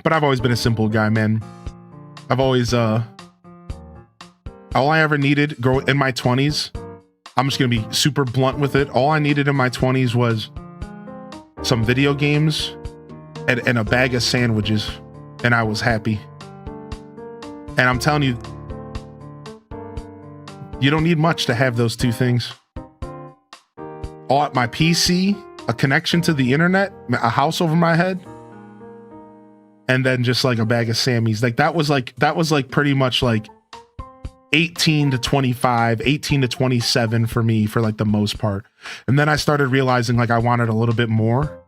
But I've always been a simple guy, man. I've always, all I ever needed in my 20s, I'm just going to be super blunt with it. All I needed in my 20s was some video games and a bag of sandwiches, and I was happy. And I'm telling you, you don't need much to have those two things. All my PC, a connection to the internet, a house over my head, and then just like a bag of Sammys. That was pretty much like 18 to 25, 18 to 27 for me for like the most part. And then I started realizing like I wanted a little bit more.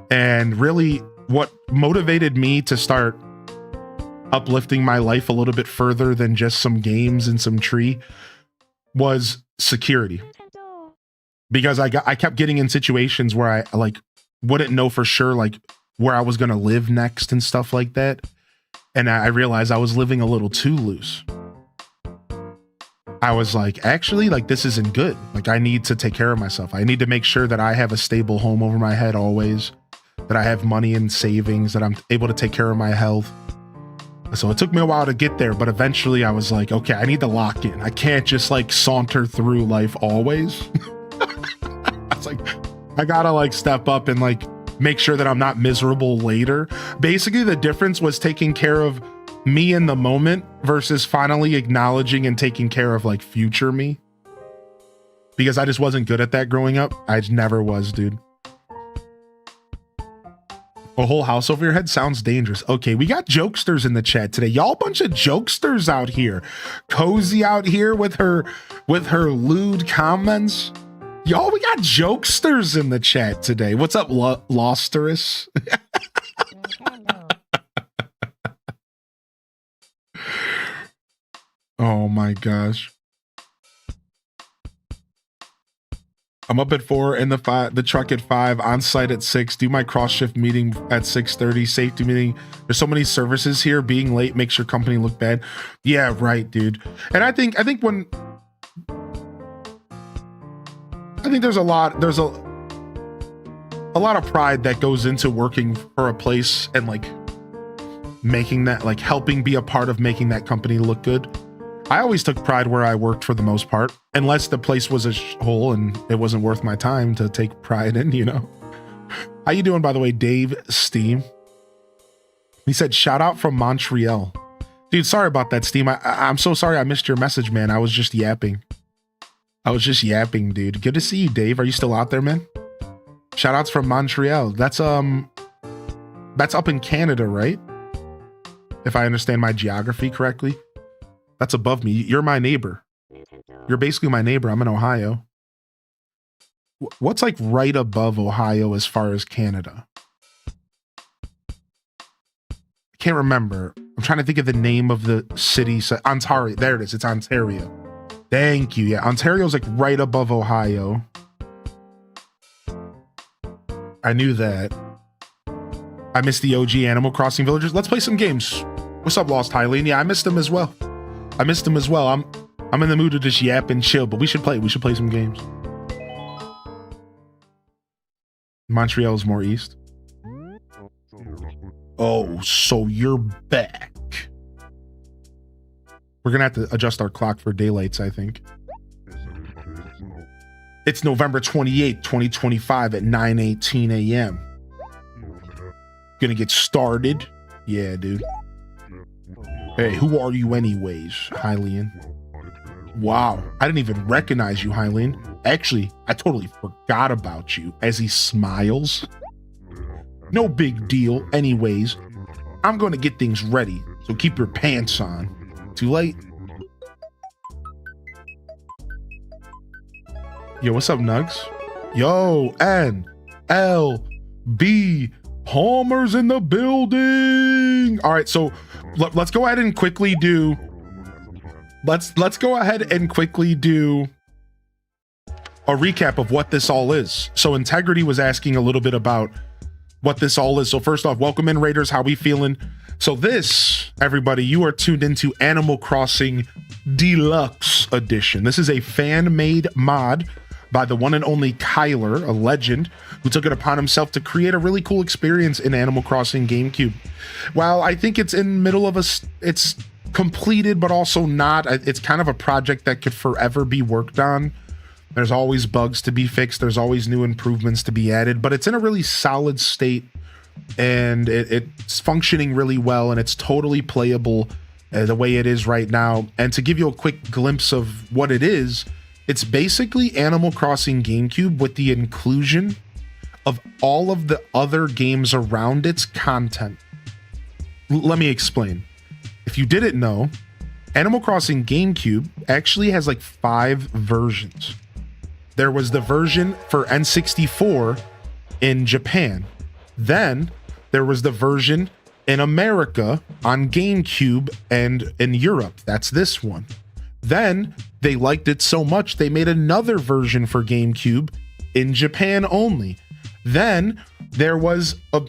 And really what motivated me to start uplifting my life a little bit further than just some games and some tree was security. Because I kept getting in situations where I like wouldn't know for sure like where I was going to live next and stuff like that. And I realized I was living a little too loose. I was like, actually, like, this isn't good. Like, I need to take care of myself. I need to make sure that I have a stable home over my head always, that I have money and savings, that I'm able to take care of my health. So it took me a while to get there, but eventually I was like, okay, I need to lock in. I can't just like saunter through life always. I was like, I gotta like step up and like make sure that I'm not miserable later. Basically, the difference was taking care of me in the moment versus finally acknowledging and taking care of like future me. Because I just wasn't good at that growing up. I never was, dude. A whole house over your head sounds dangerous. Okay, we got jokesters in the chat today. Y'all a bunch of jokesters out here. Cozy out here with her lewd comments. Y'all, we got jokesters in the chat today. What's up, Losterus? Oh my gosh. I'm up at 4 in the truck at 5, on site at 6, do my cross shift meeting at 6:30, safety meeting. There's so many services here. Being late makes your company look bad. Yeah, right, dude. And I think there's a lot of pride that goes into working for a place and like making that, like helping be a part of making that company look good. I always took pride where I worked for the most part, unless the place was a hole and it wasn't worth my time to take pride in, you know. How you doing, by the way, Dave Steam? He said, shout out from Montreal. Dude, sorry about that, Steam. I'm so sorry I missed your message, man. I was just yapping. Dude. Good to see you, Dave. Are you still out there, man? Shout outs from Montreal. That's up in Canada, right? If I understand my geography correctly. That's above me. You're my neighbor. You're basically my neighbor. I'm in Ohio. What's like right above Ohio as far as Canada? I can't remember. I'm trying to think of the name of the city. Ontario. There it is. It's Ontario. Thank you. Yeah, Ontario's like right above Ohio. I knew that. I missed the OG Animal Crossing villagers. Let's play some games. What's up, Lost Hylian? Yeah, I missed them as well. I'm in the mood to just yap and chill, but we should play some games. Montreal's more east. Oh, so you're back. We're gonna have to adjust our clock for daylights, I think. It's November 28th, 2025 at 9:18 a.m. Gonna get started. Yeah, dude. Hey, who are you anyways, Hylian? Wow, I didn't even recognize you, Hylian. Actually, I totally forgot about you, as he smiles. No big deal. Anyways, I'm gonna get things ready, so keep your pants on. Too late? Yo, what's up, Nugs? Yo, NLB Palmer's in the building. All right, so let's go ahead and quickly do. Let's go ahead and quickly do a recap of what this all is. So Integrity was asking a little bit about what this all is. So first off, welcome in, Raiders. How we feeling? So this, everybody, you are tuned into Animal Crossing Deluxe Edition. This is a fan-made mod by the one and only Kyler, a legend, who took it upon himself to create a really cool experience in Animal Crossing GameCube. While I think it's in middle of it's completed, but also not. It's kind of a project that could forever be worked on. There's always bugs to be fixed. There's always new improvements to be added, but it's in a really solid state and it's functioning really well, and it's totally playable the way it is right now. And to give you a quick glimpse of what it is, it's basically Animal Crossing GameCube with the inclusion of all of the other games around its content. Let me explain. If you didn't know, Animal Crossing GameCube actually has like 5 versions. There was the version for N64 in Japan. Then there was the version in America on GameCube and in Europe. That's this one. Then they liked it so much they made another version for GameCube in Japan only. Then there was a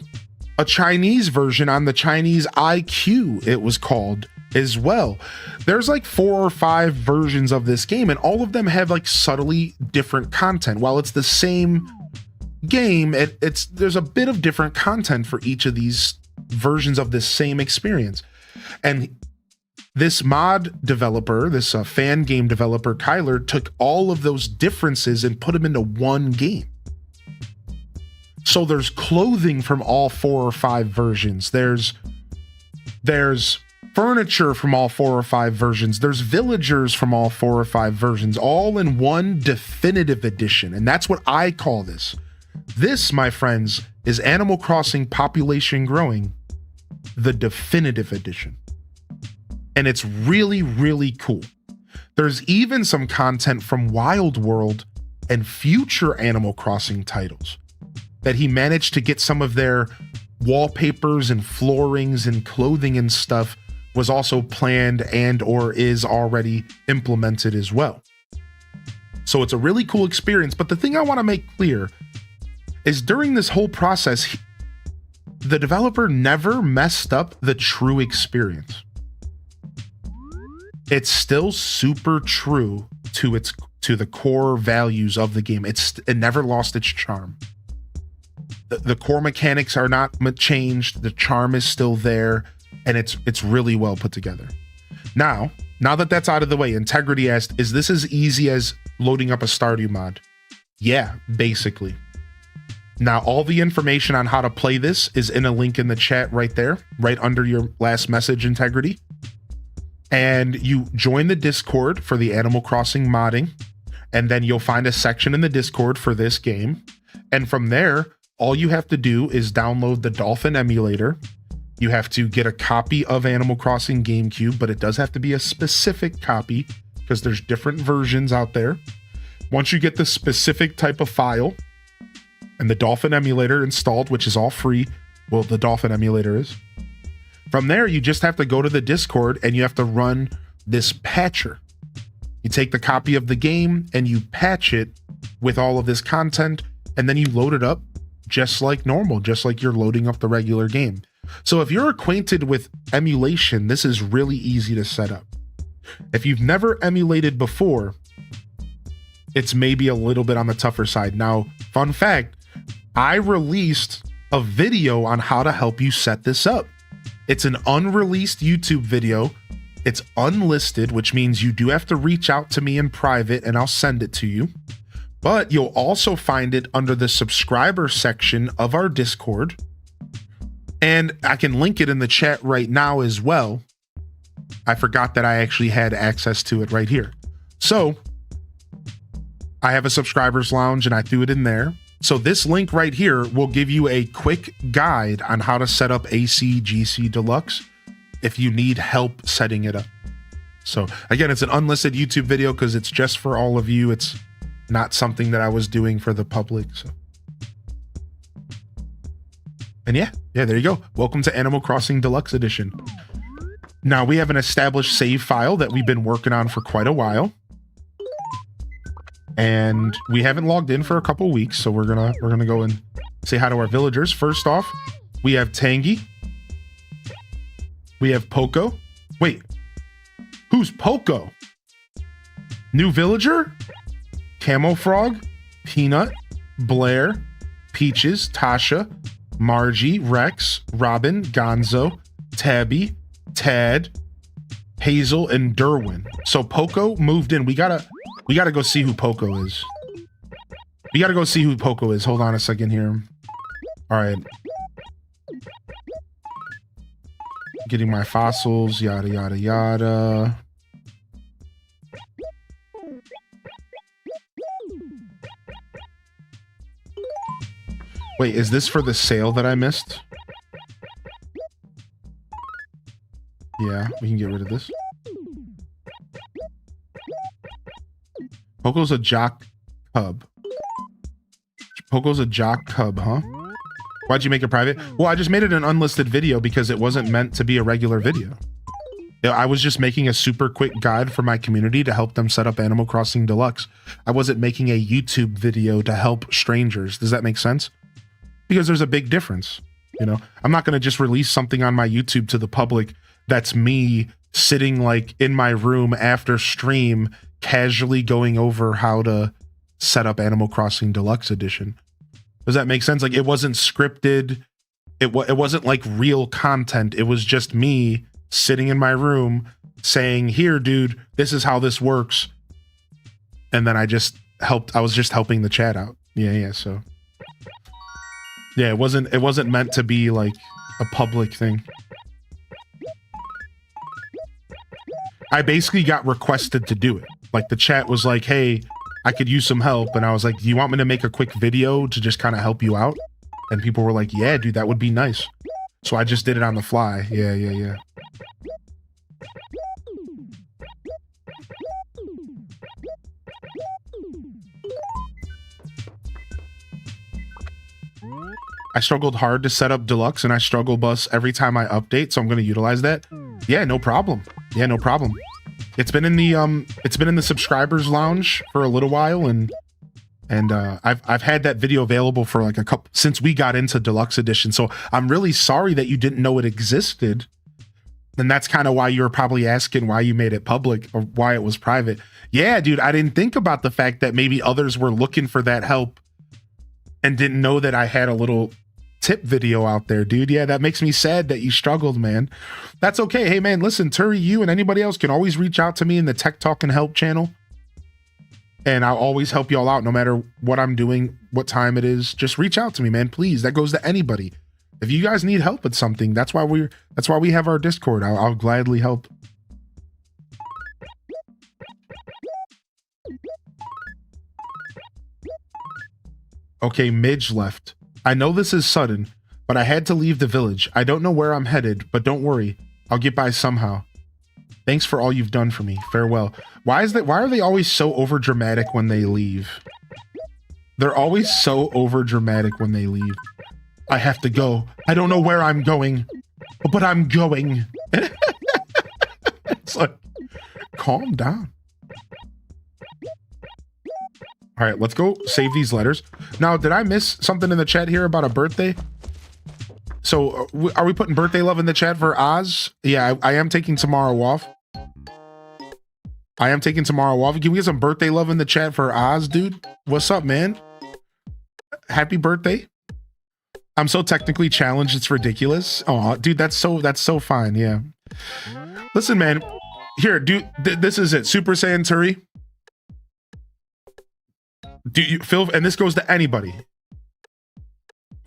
Chinese version on the Chinese IQ, it was called, as well. There's like 4 or 5 versions of this game, and all of them have like subtly different content. While it's the same game, there's a bit of different content for each of these versions of this same experience. And this mod developer, this fan game developer, Kyler, took all of those differences and put them into one game. So there's clothing from all 4 or 5 versions. There's furniture from all 4 or 5 versions. There's villagers from all 4 or 5 versions, all in one definitive edition. And that's what I call this. This, my friends, is Animal Crossing Population Growing, the definitive edition. And it's really, really cool. There's even some content from Wild World and future Animal Crossing titles that he managed to get. Some of their wallpapers and floorings and clothing and stuff was also planned and or is already implemented as well. So it's a really cool experience. But the thing I want to make clear is during this whole process, the developer never messed up the true experience. It's still super true to the core values of the game. It never lost its charm. The core mechanics are not changed. The charm is still there, and it's really well put together. Now that that's out of the way, Integrity asked, is this as easy as loading up a Stardew mod? Yeah, basically. Now, all the information on how to play this is in a link in the chat right there, right under your last message, Integrity. And you join the Discord for the Animal Crossing modding, and then you'll find a section in the Discord for this game. And from there, all you have to do is download the Dolphin emulator. You have to get a copy of Animal Crossing GameCube, but it does have to be a specific copy because there's different versions out there. Once you get the specific type of file and the Dolphin emulator installed, which is all free, well, the Dolphin emulator is. From there, you just have to go to the Discord and you have to run this patcher. You take the copy of the game and you patch it with all of this content, and then you load it up just like normal, just like you're loading up the regular game. So if you're acquainted with emulation, this is really easy to set up. If you've never emulated before, it's maybe a little bit on the tougher side. Now, fun fact, I released a video on how to help you set this up. It's an unreleased YouTube video. It's unlisted, which means you do have to reach out to me in private and I'll send it to you. But you'll also find it under the subscriber section of our Discord. And I can link it in the chat right now as well. I forgot that I actually had access to it right here. So I have a subscribers lounge and I threw it in there. So this link right here will give you a quick guide on how to set up ACGC Deluxe if you need help setting it up. So again, it's an unlisted YouTube video because it's just for all of you. It's not something that I was doing for the public. So. And yeah, there you go. Welcome to Animal Crossing Deluxe Edition. Now we have an established save file that we've been working on for quite a while. And we haven't logged in for a couple weeks, so we're gonna go and say hi to our villagers. First off, we have Tangy. We have Poco. Wait, who's Poco? New villager? Camo Frog, Peanut, Blair, Peaches, Tasha, Margie, Rex, Robin, Gonzo, Tabby, Tad, Hazel, and Derwin. So Poco moved in. We gotta go see who Poco is. We gotta go see who Poco is. Hold on a second here. All right. Getting my fossils, yada, yada, yada. Wait, is this for the sale that I missed? Yeah, we can get rid of this. Poco's a jock cub. Poco's a jock cub, huh? Why'd you make it private? Well, I just made it an unlisted video because it wasn't meant to be a regular video. I was just making a super quick guide for my community to help them set up Animal Crossing Deluxe. I wasn't making a YouTube video to help strangers. Does that make sense? Because there's a big difference. You know, I'm not going to just release something on my YouTube to the public that's me sitting like in my room after stream, casually going over how to set up Animal Crossing Deluxe Edition. Does that make sense? Like, it wasn't scripted. It wasn't like real content. It was just me sitting in my room saying, here, dude, this is how this works. And then I was just helping the chat out. Yeah. So yeah, it wasn't meant to be like a public thing. I basically got requested to do it. Like, the chat was like, hey, I could use some help. And I was like, do you want me to make a quick video to just kind of help you out? And people were like, yeah, dude, that would be nice. So I just did it on the fly. Yeah. I struggled hard to set up Deluxe, and I struggle bus every time I update, so I'm going to utilize that. Yeah, no problem. It's been in the subscribers lounge for a little while, and I've had that video available for like a couple since we got into Deluxe Edition. So I'm really sorry that you didn't know it existed, and that's kind of why you were probably asking why you made it public or why it was private. Yeah, dude, I didn't think about the fact that maybe others were looking for that help and didn't know that I had a little tip video out there, dude. Yeah, that makes me sad that you struggled, man. That's okay. Hey, man, listen, Turi, you and anybody else can always reach out to me in the Tech Talk and Help channel. And I'll always help y'all out no matter what I'm doing, what time it is. Just reach out to me, man, please. That goes to anybody. If you guys need help with something, that's why we have our Discord. I'll gladly help. Okay, Midge left. I know this is sudden, but I had to leave the village. I don't know where I'm headed, but don't worry. I'll get by somehow. Thanks for all you've done for me. Farewell. Why are they always so over dramatic when they leave? They're always so over dramatic when they leave. I have to go. I don't know where I'm going, but I'm going. It's like, calm down. All right, let's go save these letters. Now, did I miss something in the chat here about a birthday? So are we putting birthday love in the chat for Oz? Yeah, I am taking tomorrow off. Can we get some birthday love in the chat for Oz, dude? What's up, man? Happy birthday. I'm so technically challenged, it's ridiculous. Oh, dude, that's so fine. Yeah. Listen, man. Here, dude, this is it. Super Saiyan Turi. Do you feel, and this goes to anybody,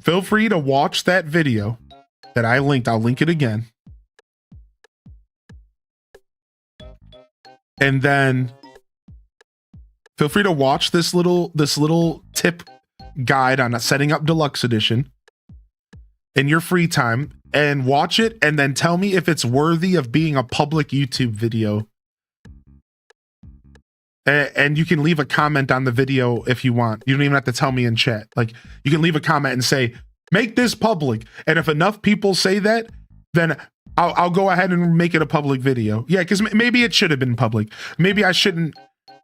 feel free to watch that video that I linked. I'll link it again. And then feel free to watch this little tip guide on setting up Deluxe Edition in your free time, and watch it and then tell me if it's worthy of being a public YouTube video. And you can leave a comment on the video if you want. You don't even have to tell me in chat. Like, you can leave a comment and say, make this public. And if enough people say that, then I'll go ahead and make it a public video. Yeah, because maybe it should have been public. Maybe I shouldn't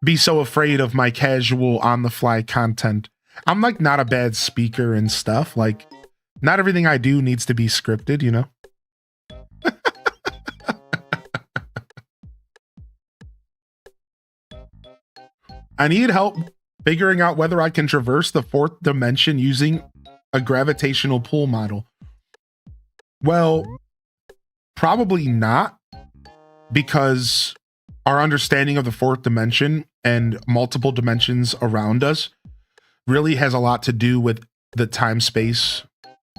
be so afraid of my casual on-the-fly content. I'm like not a bad speaker and stuff. Like, not everything I do needs to be scripted, you know? I need help figuring out whether I can traverse the fourth dimension using a gravitational pull model. Well, probably not, because our understanding of the fourth dimension and multiple dimensions around us really has a lot to do with the time-space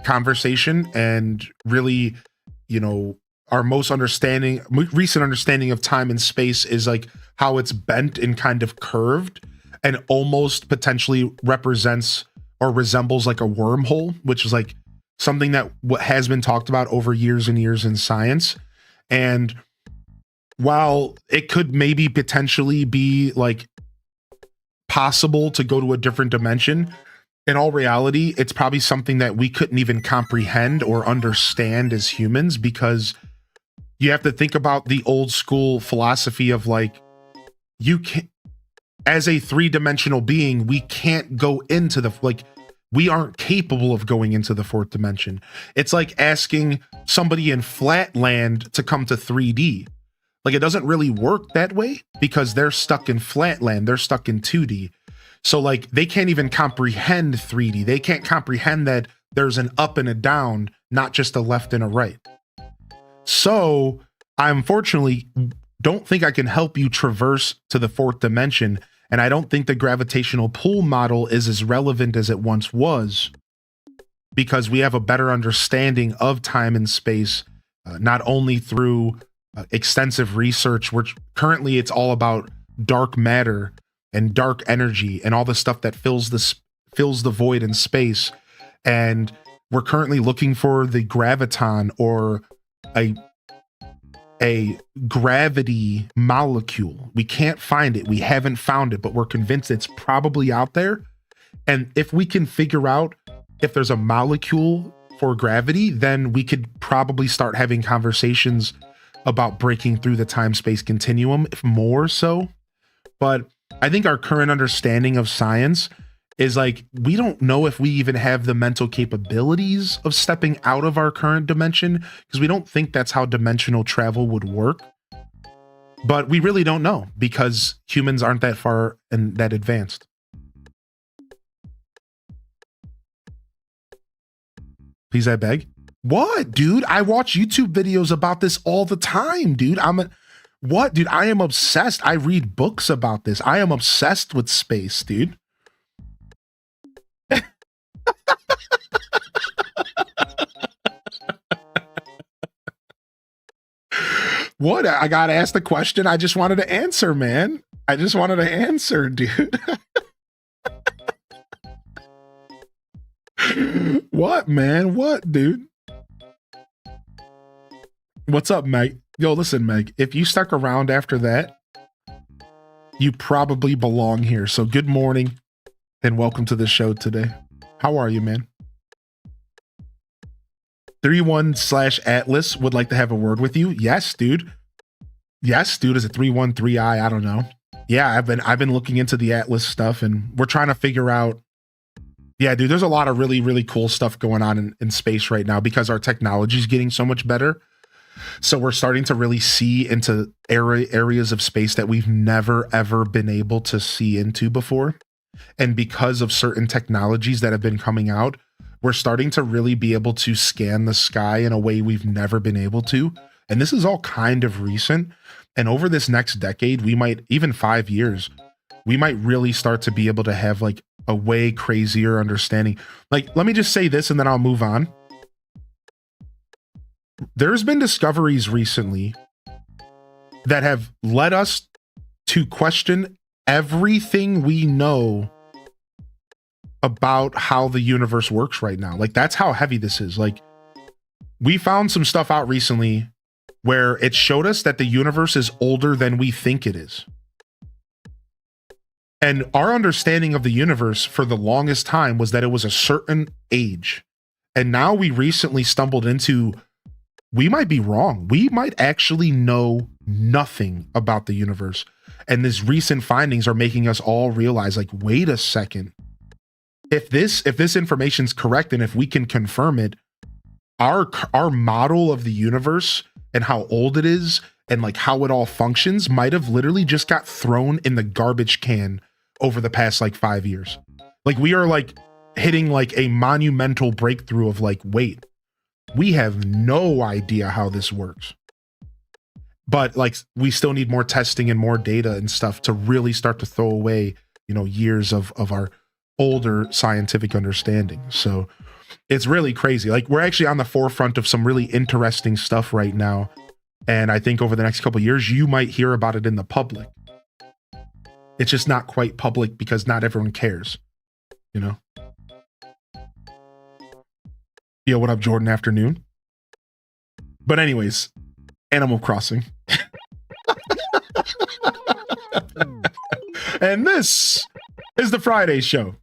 conversation, and really, you know, our most recent understanding of time and space is like how it's bent and kind of curved and almost potentially represents or resembles like a wormhole, which is like something that has been talked about over years and years in science. And while it could maybe potentially be like possible to go to a different dimension, in all reality, it's probably something that we couldn't even comprehend or understand as humans, because you have to think about the old school philosophy of like, you can't, as a three-dimensional being, we can't go into the, like, we aren't capable of going into the fourth dimension. It's like asking somebody in Flatland to come to 3D. Like, it doesn't really work that way because they're stuck in Flatland. They're stuck in 2D. So like, they can't even comprehend 3D. They can't comprehend that there's an up and a down, not just a left and a right. So I unfortunately don't think I can help you traverse to the fourth dimension. And I don't think the gravitational pull model is as relevant as it once was, because we have a better understanding of time and space, not only through extensive research, which currently it's all about dark matter and dark energy and all the stuff that fills the void in space. And we're currently looking for the graviton, or a gravity molecule. We can't find it. We haven't found it, but we're convinced it's probably out there. And if we can figure out if there's a molecule for gravity, then we could probably start having conversations about breaking through the time-space continuum, if more so. But I think our current understanding of science is like, we don't know if we even have the mental capabilities of stepping out of our current dimension, because we don't think that's how dimensional travel would work. But we really don't know, because humans aren't that far and that advanced. Please, I beg. What, dude? I watch YouTube videos about this all the time, dude. What, dude? I am obsessed. I read books about this. I am obsessed with space, dude. What? I got asked the question. I just wanted to answer, man. I just wanted to answer, dude. What, man? What, dude? What's up, Meg? Yo, listen, Meg, if you stuck around after that, you probably belong here. So good morning and welcome to the show today. How are you, man? 31/Atlas would like to have a word with you. Yes, dude. Yes, dude. Is it 313I? I don't know. Yeah, I've been looking into the Atlas stuff, and we're trying to figure out. Yeah, dude, there's a lot of really, really cool stuff going on in space right now, because our technology is getting so much better. So we're starting to really see into areas of space that we've never, ever been able to see into before. And because of certain technologies that have been coming out, we're starting to really be able to scan the sky in a way we've never been able to. And this is all kind of recent. And over this next decade, we might, even 5 years, we might really start to be able to have like a way crazier understanding. Like, let me just say this and then I'll move on. There's been discoveries recently that have led us to question everything we know about how the universe works right now. Like, that's how heavy this is. Like, we found some stuff out recently where it showed us that the universe is older than we think it is. And our understanding of the universe for the longest time was that it was a certain age. And now we recently stumbled into, we might be wrong. We might actually know nothing about the universe. And these recent findings are making us all realize, like, wait a second. If this information is correct, and if we can confirm it, our model of the universe and how old it is and like how it all functions might have literally just got thrown in the garbage can over the past like 5 years. Like, we are like hitting like a monumental breakthrough of like, wait, we have no idea how this works. But like, we still need more testing and more data and stuff to really start to throw away, you know, years of our older scientific understanding. So it's really crazy. Like, we're actually on the forefront of some really interesting stuff right now. And I think over the next couple of years, you might hear about it in the public. It's just not quite public because not everyone cares, you know? Yo, what up, Jordan Afternoon? But anyways, Animal Crossing. And this is the Friday show.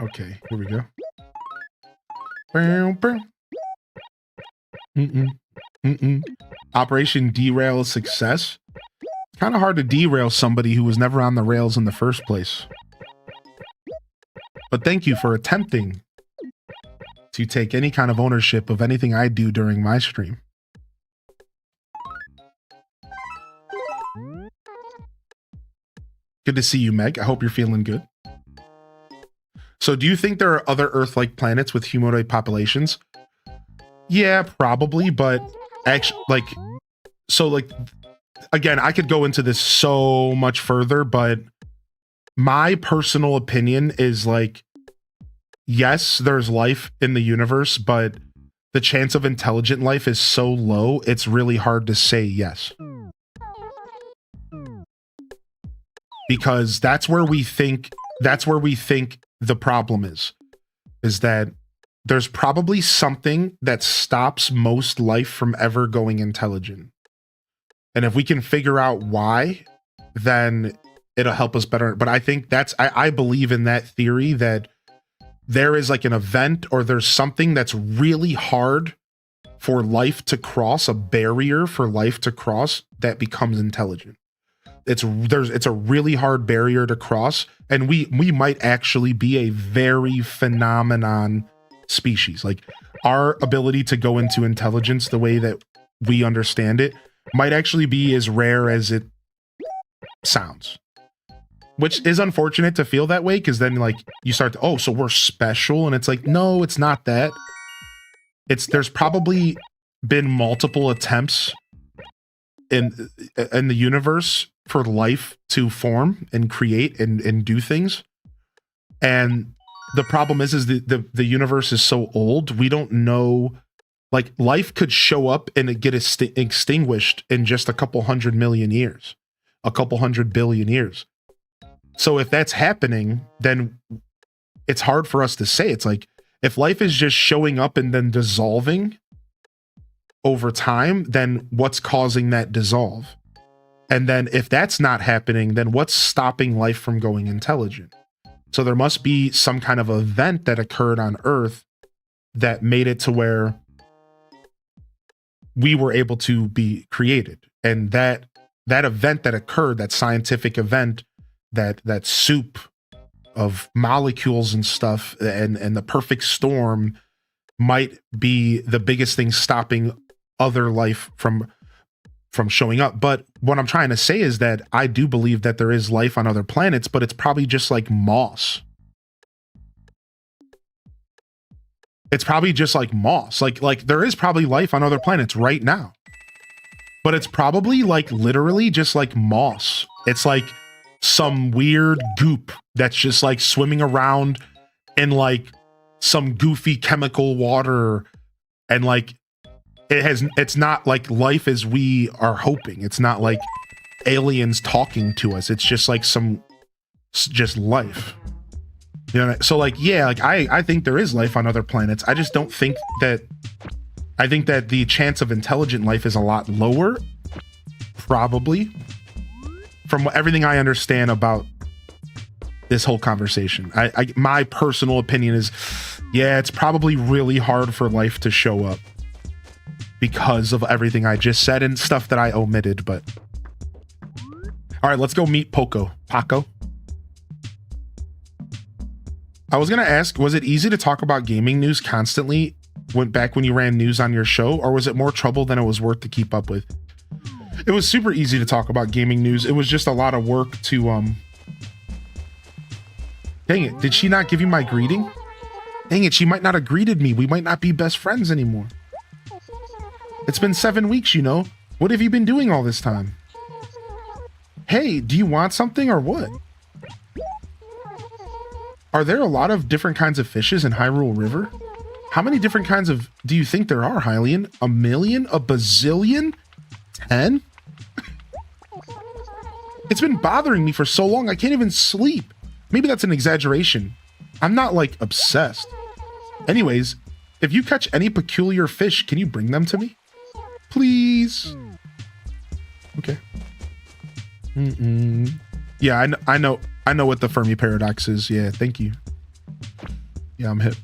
Okay, here we go. Operation Derail success. It's kind of hard to derail somebody who was never on the rails in the first place. But thank you for attempting to take any kind of ownership of anything I do during my stream. Good to see you, Meg. I hope you're feeling good. So do you think there are other Earth-like planets with humanoid populations? Yeah, probably, but actually, like, so like, again, I could go into this so much further, but my personal opinion is like, yes, there's life in the universe, but the chance of intelligent life is so low, it's really hard to say yes. Because that's where we think the problem is that there's probably something that stops most life from ever going intelligent. And if we can figure out why, then it'll help us better. But I think I believe in that theory that there is like an event or there's something that's really hard for life to cross, a barrier for life to cross that becomes intelligent. It's a really hard barrier to cross, and we might actually be a very phenomenon species. Like, our ability to go into intelligence the way that we understand it might actually be as rare as it sounds, which is unfortunate to feel that way, because then like you start to, oh, so we're special, and it's like, no, it's not that. There's probably been multiple attempts in the universe for life to form and create and do things. And the problem is the universe is so old, we don't know, like, life could show up and get extinguished in just a couple 100 million years, a couple 100 billion years. So if that's happening, then it's hard for us to say. It's like, if life is just showing up and then dissolving over time, then what's causing that dissolve? And then if that's not happening, then what's stopping life from going intelligent? So there must be some kind of event that occurred on Earth that made it to where we were able to be created. And that event that occurred, that scientific event, that soup of molecules and stuff, and the perfect storm might be the biggest thing stopping other life from showing up. But what I'm trying to say is that I do believe that there is life on other planets, but it's probably just like moss. It's probably just like moss. Like there is probably life on other planets right now, but it's probably like literally just like moss. It's like some weird goop that's just like swimming around in like some goofy chemical water, and like it's not like life as we are hoping. It's not like aliens talking to us. It's just like just life. You know, so like, yeah, like I think there is life on other planets. I just don't think that, I think that the chance of intelligent life is a lot lower, probably, from everything I understand about this whole conversation. My personal opinion is, yeah, it's probably really hard for life to show up because of everything I just said and stuff that I omitted, but all right, let's go meet Paco. I was going to ask, was it easy to talk about gaming news constantly when you ran news on your show, or was it more trouble than it was worth to keep up with? It was super easy to talk about gaming news. It was just a lot of work to, dang it, did she not give you my greeting? Dang it, she might not have greeted me. We might not be best friends anymore. It's been 7 weeks, you know. What have you been doing all this time? Hey, do you want something or what? Are there a lot of different kinds of fishes in Hyrule River? How many different kinds of do you think there are, Hylian? A million? A bazillion? 10? It's been bothering me for so long, I can't even sleep. Maybe that's an exaggeration. I'm not, like, obsessed. Anyways, if you catch any peculiar fish, can you bring them to me? Please? Okay. Yeah, I know what the Fermi paradox is. Yeah, thank you. Yeah, I'm hip.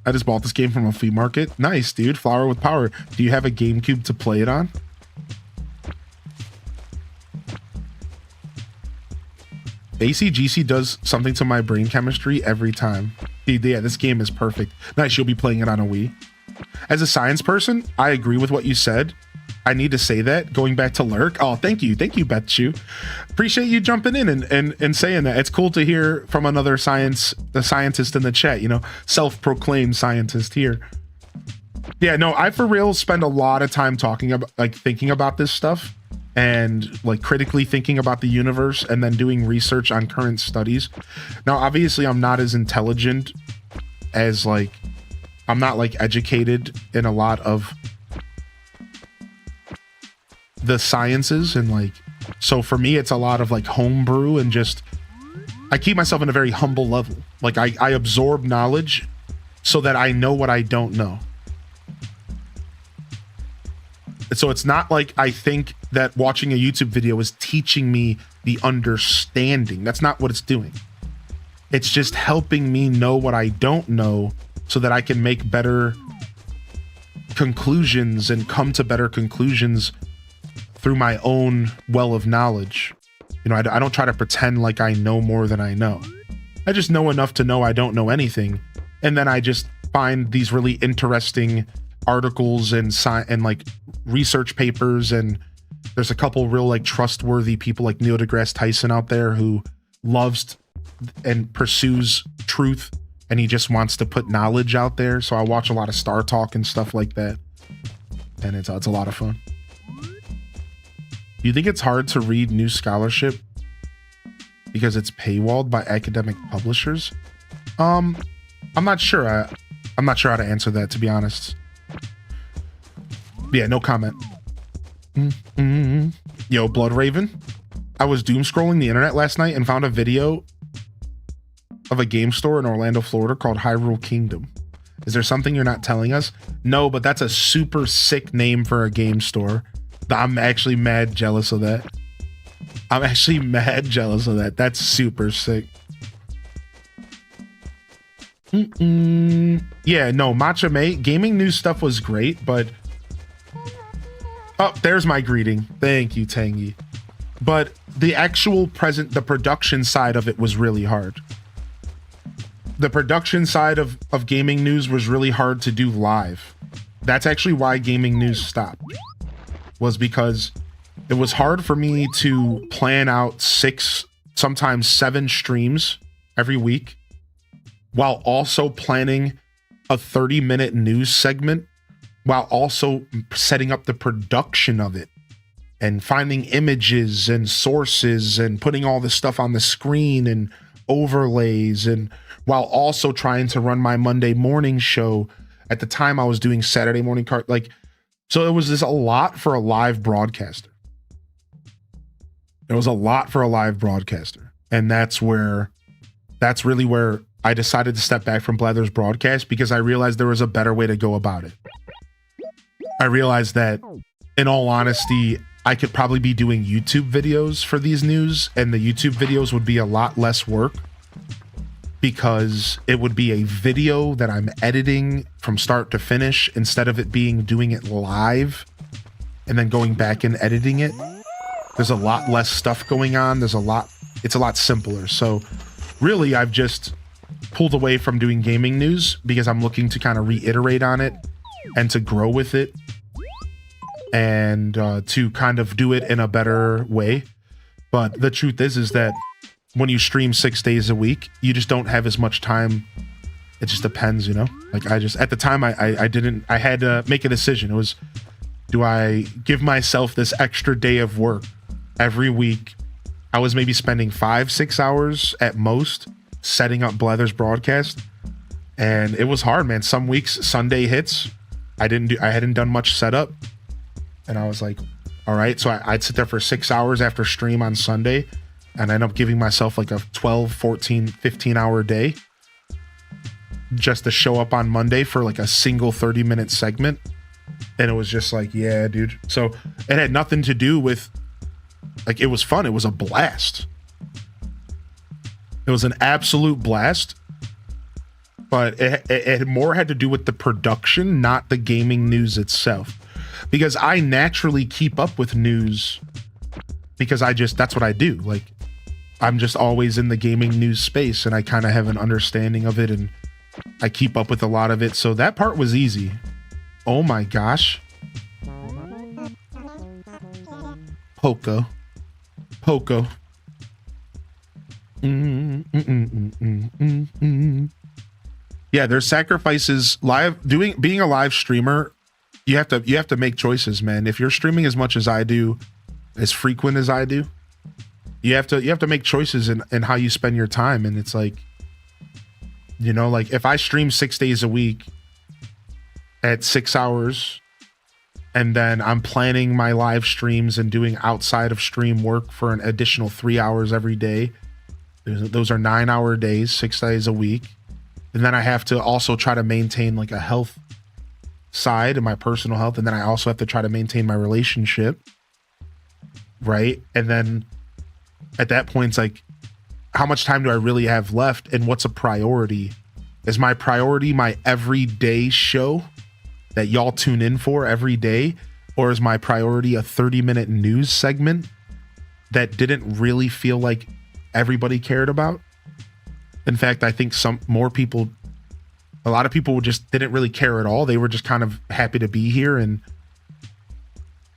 I just bought this game from a flea market. Nice, dude. Flower with power. Do you have a GameCube to play it on? ACGC does something to my brain chemistry every time. Yeah, this game is perfect. Nice, you'll be playing it on a Wii. As a science person, I agree with what you said. I need to say that, going back to Lurk. Oh, thank you, Beth Chu. Appreciate you jumping in and saying that. It's cool to hear from another scientist in the chat, you know, self-proclaimed scientist here. Yeah, no, I for real spend a lot of time talking about, like, thinking about this stuff and like critically thinking about the universe and then doing research on current studies. Now, obviously I'm not as intelligent as, like, I'm not like educated in a lot of the sciences, and like, so for me it's a lot of like homebrew and just, I keep myself in a very humble level. Like I absorb knowledge so that I know what I don't know. So it's not like I think that watching a YouTube video is teaching me the understanding. That's not what it's doing. It's just helping me know what I don't know so that I can make better conclusions and come to better conclusions through my own well of knowledge. You know, I don't try to pretend like I know more than I know. I just know enough to know I don't know anything. And then I just find these really interesting articles and like research papers, and there's a couple real like trustworthy people like Neil deGrasse Tyson out there who loves and pursues truth, and he just wants to put knowledge out there. So I watch a lot of Star Talk and stuff like that, and it's a lot of fun. Do you think it's hard to read new scholarship because it's paywalled by academic publishers? I'm not sure. I'm not sure how to answer that, to be honest. Yeah, no comment. Yo, Blood Raven. I was doom scrolling the internet last night and found a video of a game store in Orlando, Florida called Hyrule Kingdom. Is there something you're not telling us? No, but that's a super sick name for a game store. I'm actually mad jealous of that. That's super sick. Yeah, no, Matcha May, gaming news stuff was great, but oh, there's my greeting. Thank you, Tangy. But the actual the production side of it was really hard. The production side of gaming news was really hard to do live. That's actually why gaming news stopped. Was because it was hard for me to plan out 6, sometimes 7 streams every week, while also planning a 30-minute news segment, while also setting up the production of it and finding images and sources and putting all this stuff on the screen and overlays, and while also trying to run my Monday morning show. At the time I was doing Saturday morning so it was a lot for a live broadcaster. It was a lot for a live broadcaster. And that's really where I decided to step back from Blather's broadcast, because I realized there was a better way to go about it. I realized that, in all honesty, I could probably be doing YouTube videos for these news, and the YouTube videos would be a lot less work because it would be a video that I'm editing from start to finish instead of it being doing it live and then going back and editing it. There's a lot less stuff going on. It's a lot simpler. So really, I've just pulled away from doing gaming news because I'm looking to kind of reiterate on it and to grow with it and to kind of do it in a better way. But the truth is that when you stream 6 days a week, you just don't have as much time. It just depends, you know? Like at the time I had to make a decision. It was, do I give myself this extra day of work every week? I was maybe spending 5-6 hours at most setting up Blather's broadcast, and it was hard, man. Some weeks Sunday hits, I hadn't done much setup, and I was like, all right. So I'd sit there for 6 hours after stream on Sunday, and I end up giving myself like a 12, 14, 15 hour day just to show up on Monday for like a single 30-minute segment. And it was just like, yeah, dude. So it had nothing to do with, like, it was fun. It was a blast. It was an absolute blast. But it more had to do with the production, not the gaming news itself. Because I naturally keep up with news because that's what I do. Like, I'm just always in the gaming news space, and I kind of have an understanding of it, and I keep up with a lot of it. So that part was easy. Oh my gosh. Poco. Yeah, there's sacrifices. Being a live streamer, you have to make choices, man. If you're streaming as much as I do, as frequent as I do, you have to make choices in how you spend your time. And it's like, you know, like if I stream 6 days a week at 6 hours, and then I'm planning my live streams and doing outside of stream work for an additional 3 hours every day, those are 9-hour days, 6 days a week. And then I have to also try to maintain like a health side and my personal health. And then I also have to try to maintain my relationship. Right. And then at that point, it's like, how much time do I really have left? And what's a priority? Is my priority my everyday show that y'all tune in for every day? Or is my priority a 30-minute news segment that didn't really feel like everybody cared about? In fact, I think a lot of people just didn't really care at all. They were just kind of happy to be here, and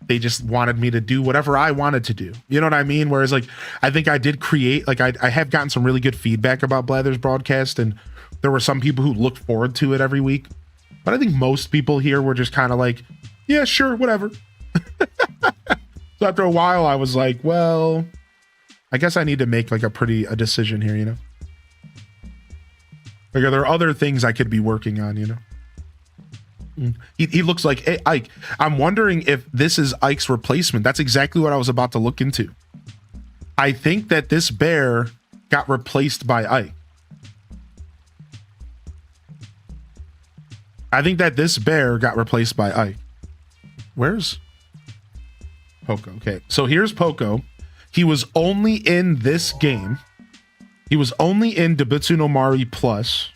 they just wanted me to do whatever I wanted to do. You know what I mean? Whereas, like, I think I did create, like, I have gotten some really good feedback about Blather's broadcast, and there were some people who looked forward to it every week. But I think most people here were just kind of like, yeah, sure, whatever. So after a while, I was like, well, I guess I need to make like a decision here, you know? Like, are there other things I could be working on, you know? He looks like Ike. I'm wondering if this is Ike's replacement. That's exactly what I was about to look into. I think that this bear got replaced by Ike. Where's Poco? Okay, so here's Poco. He was only in this game. He was only in Debutsu no Mari Plus.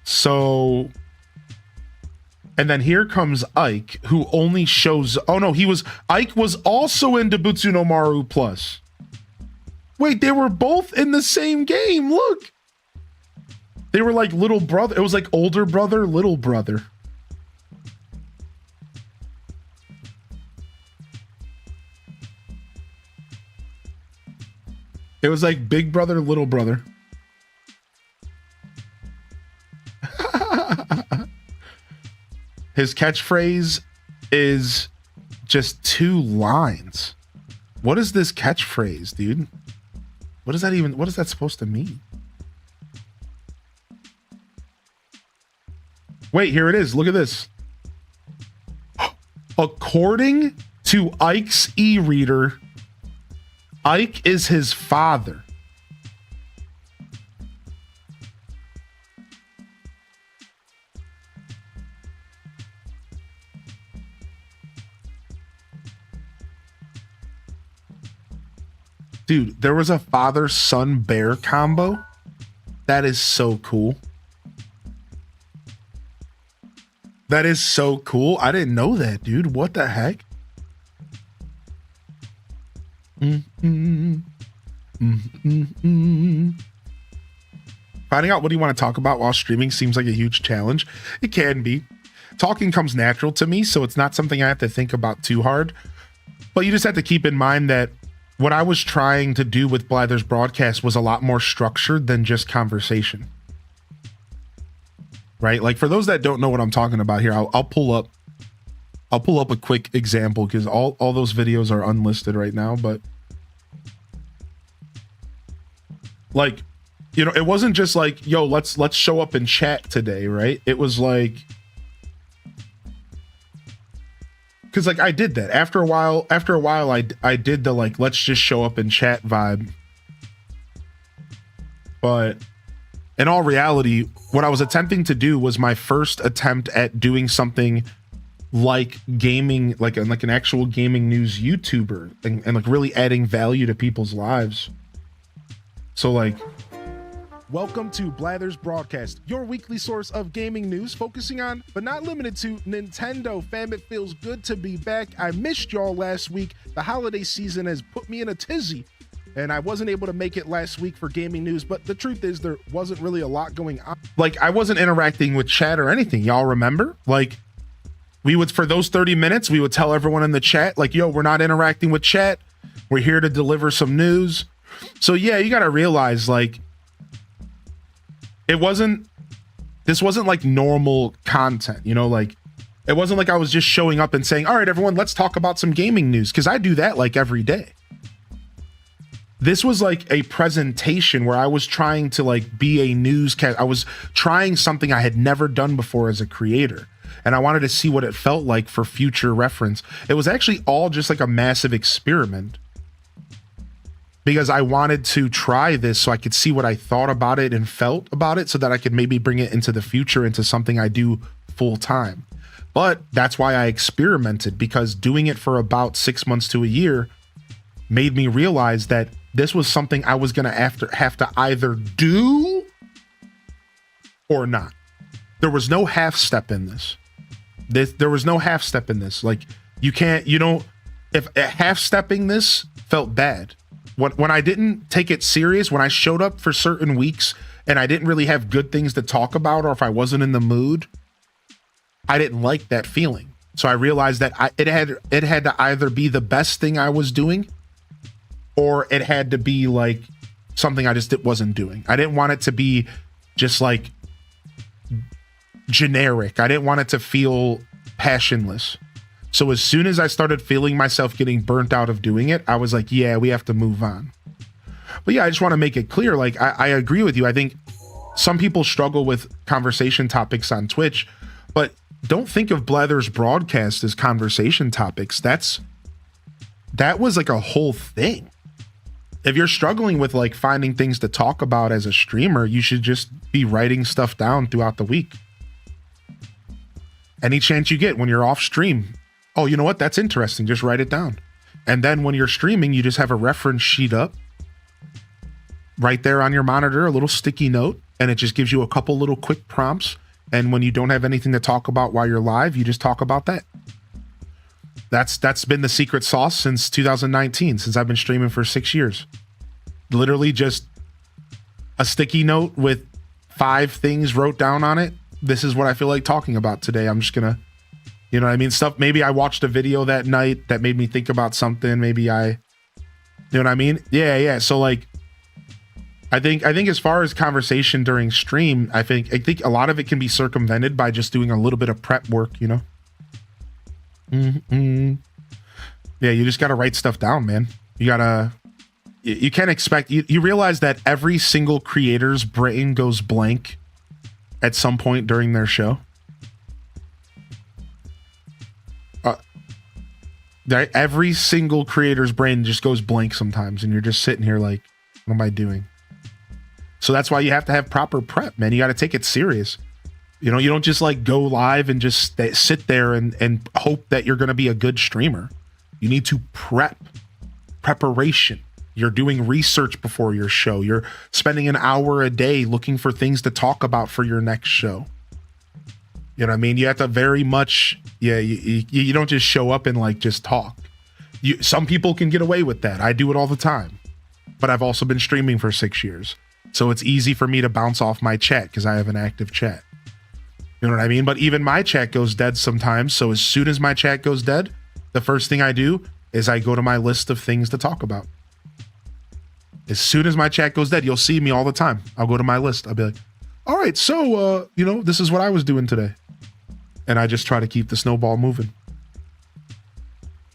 So, and then here comes Ike, who only shows, oh no, Ike was also in Debutsu no Maru Plus. Wait, they were both in the same game, look. They were like little brother, it was like older brother, little brother. It was like big brother, little brother. His catchphrase is just 2 lines. What is this catchphrase, dude? What is that supposed to mean? Wait, here it is. Look at this. According to Ike's e-reader. Ike is his father. Dude, there was a father-son bear combo. That is so cool. That is so cool. I didn't know that, dude. What the heck? Finding out what you want to talk about while streaming seems like a huge challenge. It can be. Talking comes natural to me, so it's not something I have to think about too hard. But you just have to keep in mind that what I was trying to do with Blather's broadcast was a lot more structured than just conversation. Right? Like, for those that don't know what I'm talking about here, I'll pull up a quick example because all those videos are unlisted right now, but like, you know, it wasn't just like, yo, let's show up and chat today, right? It was like, because like I did that after a while I did the like, let's just show up and chat vibe. But in all reality, what I was attempting to do was my first attempt at doing something like gaming, like an actual gaming news YouTuber, and like really adding value to people's lives. So like, welcome to Blather's Broadcast, your weekly source of gaming news, focusing on, but not limited to, Nintendo. Fam, it feels good to be back. I missed y'all last week. The holiday season has put me in a tizzy, and I wasn't able to make it last week for gaming news, but the truth is there wasn't really a lot going on. Like, I wasn't interacting with chat or anything. Y'all remember? Like, we would, for those 30 minutes, we would tell everyone in the chat, like, yo, we're not interacting with chat. We're here to deliver some news. So yeah, you got to realize, like, this wasn't like normal content, you know, like it wasn't like I was just showing up and saying, all right, everyone, let's talk about some gaming news. Cause I do that like every day. This was like a presentation where I was trying to like be a newscast. I was trying something I had never done before as a creator. And I wanted to see what it felt like for future reference. It was actually all just like a massive experiment, because I wanted to try this so I could see what I thought about it and felt about it, so that I could maybe bring it into the future into something I do full time. But that's why I experimented, because doing it for about 6 months to a year made me realize that this was something I was going to have to either do or not. There was no half step in this. There was no half step in this. Like, if half stepping this felt bad. When I didn't take it serious, when I showed up for certain weeks and I didn't really have good things to talk about, or if I wasn't in the mood, I didn't like that feeling. So I realized that it had to either be the best thing I was doing, or it had to be like something I just wasn't doing. I didn't want it to be just like generic. I didn't want it to feel passionless. So as soon as I started feeling myself getting burnt out of doing it, I was like, yeah, we have to move on. But yeah, I just want to make it clear. Like, I agree with you. I think some people struggle with conversation topics on Twitch, but don't think of Blather's broadcast as conversation topics. That was like a whole thing. If you're struggling with like finding things to talk about as a streamer, you should just be writing stuff down throughout the week. Any chance you get when you're off stream, oh, you know what? That's interesting. Just write it down. And then when you're streaming, you just have a reference sheet up right there on your monitor, a little sticky note, and it just gives you a couple little quick prompts. And when you don't have anything to talk about while you're live, you just talk about that. That's been the secret sauce since 2019, since I've been streaming for 6 years. Literally just a sticky note with 5 things wrote down on it. This is what I feel like talking about today. I'm just gonna, you know what I mean? Stuff, maybe I watched a video that night that made me think about something. Maybe you know what I mean? Yeah. So like, I think as far as conversation during stream, I think a lot of it can be circumvented by just doing a little bit of prep work, you know? Yeah, you just got to write stuff down, man. You can't expect, you realize that every single creator's brain goes blank at some point during their show. Every single creator's brain just goes blank sometimes, and you're just sitting here like, what am I doing? So that's why you have to have proper prep, man. You got to take it serious. You know, you don't just like go live and just sit there and hope that you're going to be a good streamer. You need to preparation. You're doing research before your show. You're spending an hour a day looking for things to talk about for your next show. You know what I mean? You have to very much, you don't just show up and like just talk. Some people can get away with that. I do it all the time. But I've also been streaming for 6 years. So it's easy for me to bounce off my chat because I have an active chat. You know what I mean? But even my chat goes dead sometimes. So as soon as my chat goes dead, the first thing I do is I go to my list of things to talk about. As soon as my chat goes dead, you'll see me all the time. I'll go to my list. I'll be like, all right, so, this is what I was doing today. And I just try to keep the snowball moving.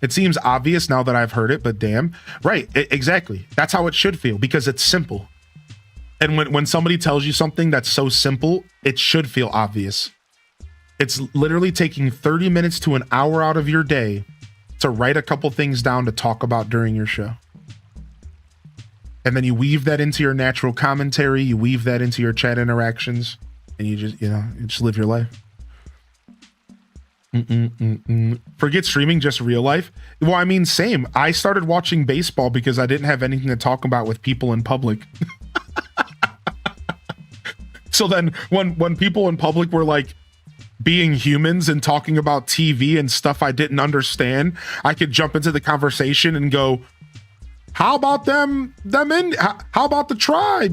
It seems obvious now that I've heard it, but damn. Right, exactly. That's how it should feel because it's simple. And when somebody tells you something that's so simple, it should feel obvious. It's literally taking 30 minutes to an hour out of your day to write a couple things down to talk about during your show. And then you weave that into your natural commentary, you weave that into your chat interactions, and you just live your life. Forget streaming, just real life. Well, I mean, same. I started watching baseball because I didn't have anything to talk about with people in public. So then when people in public were like being humans and talking about TV and stuff I didn't understand, I could jump into the conversation and go, how about how about the tribe?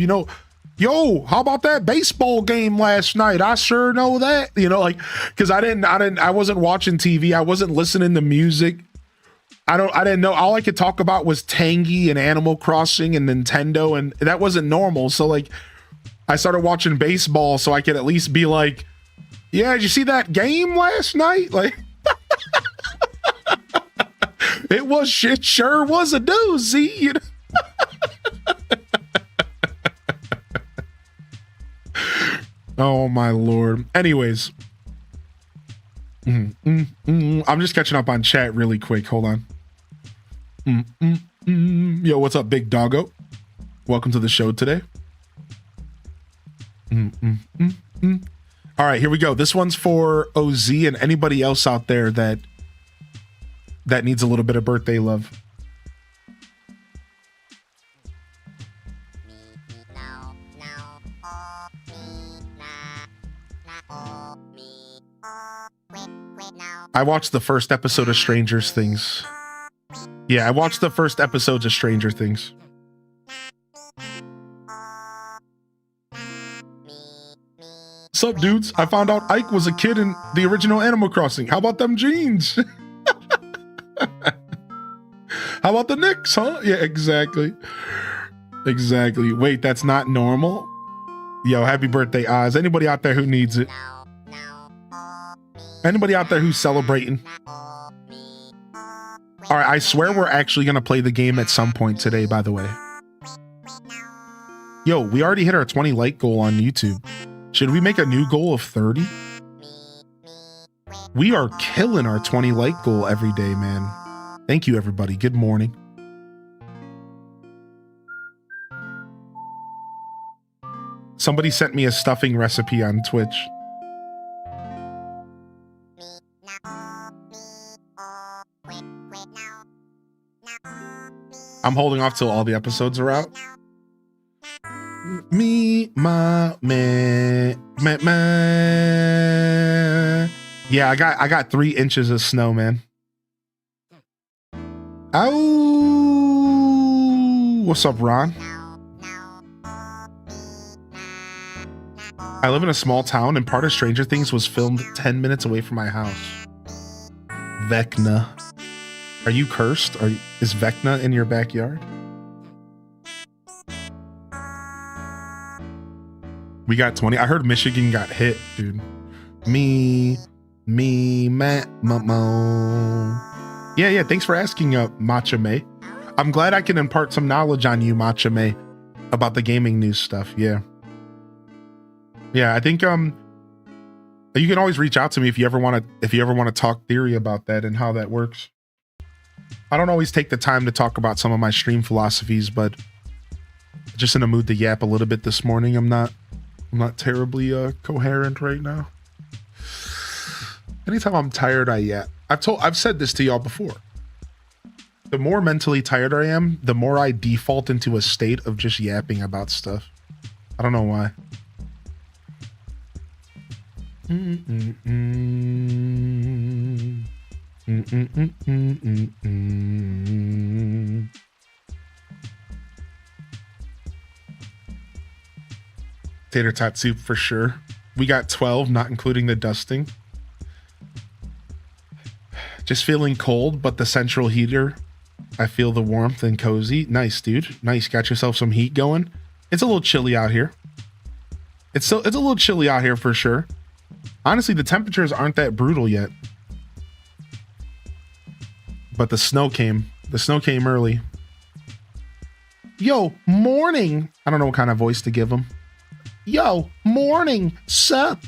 How about that baseball game last night? I sure know that, because I wasn't watching TV. I wasn't listening to music. I didn't know. All I could talk about was Tangy and Animal Crossing and Nintendo. And that wasn't normal. So like I started watching baseball so I could at least be like, yeah, did you see that game last night? Like, it sure was a doozy. Oh my Lord. Anyways. I'm just catching up on chat really quick. Hold on. Yo, what's up, big doggo? Welcome to the show today. All right, here we go. This one's for OZ and anybody else out there that needs a little bit of birthday love. I watched the first episode of Stranger Things. Yeah, I watched the first episodes of Stranger Things. Sup, dudes? I found out Ike was a kid in the original Animal Crossing. How about them jeans? How about the Knicks, huh? Yeah, exactly. Exactly. Wait, that's not normal? Yo, happy birthday, Oz. Anybody out there who needs it? Anybody out there who's celebrating? All right, I swear we're actually going to play the game at some point today, by the way. Yo, we already hit our 20 like goal on YouTube. Should we make a new goal of 30? We are killing our 20 like goal every day, man. Thank you, everybody. Good morning. Somebody sent me a stuffing recipe on Twitch. I'm holding off till all the episodes are out. Me, my, man. Yeah, I got 3 inches of snow, man. Ow! What's up, Ron? I live in a small town and part of Stranger Things was filmed 10 minutes away from my house. Vecna. Are you cursed? Is Vecna in your backyard? We got 20. I heard Michigan got hit, dude. Me, Matt, Mo. Yeah. Thanks for asking, Matcha May. I'm glad I can impart some knowledge on you, Matcha May, about the gaming news stuff. Yeah. I think you can always reach out to me if you ever want to talk theory about that and how that works. I don't always take the time to talk about some of my stream philosophies, but just in a mood to yap a little bit this morning. I'm not terribly coherent right now. Anytime I'm tired, I yap. I've said this to y'all before. The more mentally tired I am, the more I default into a state of just yapping about stuff. I don't know why. Tater tot soup for sure. We got 12, not including the dusting. Just feeling cold, but the central heater, I feel the warmth and cozy. Nice, dude. Nice. Got yourself some heat going. It's a little chilly out here. It's a little chilly out here for sure. Honestly, the temperatures aren't that brutal yet. But the snow came. The snow came early. Yo, morning. I don't know what kind of voice to give him. Yo, morning. Sup?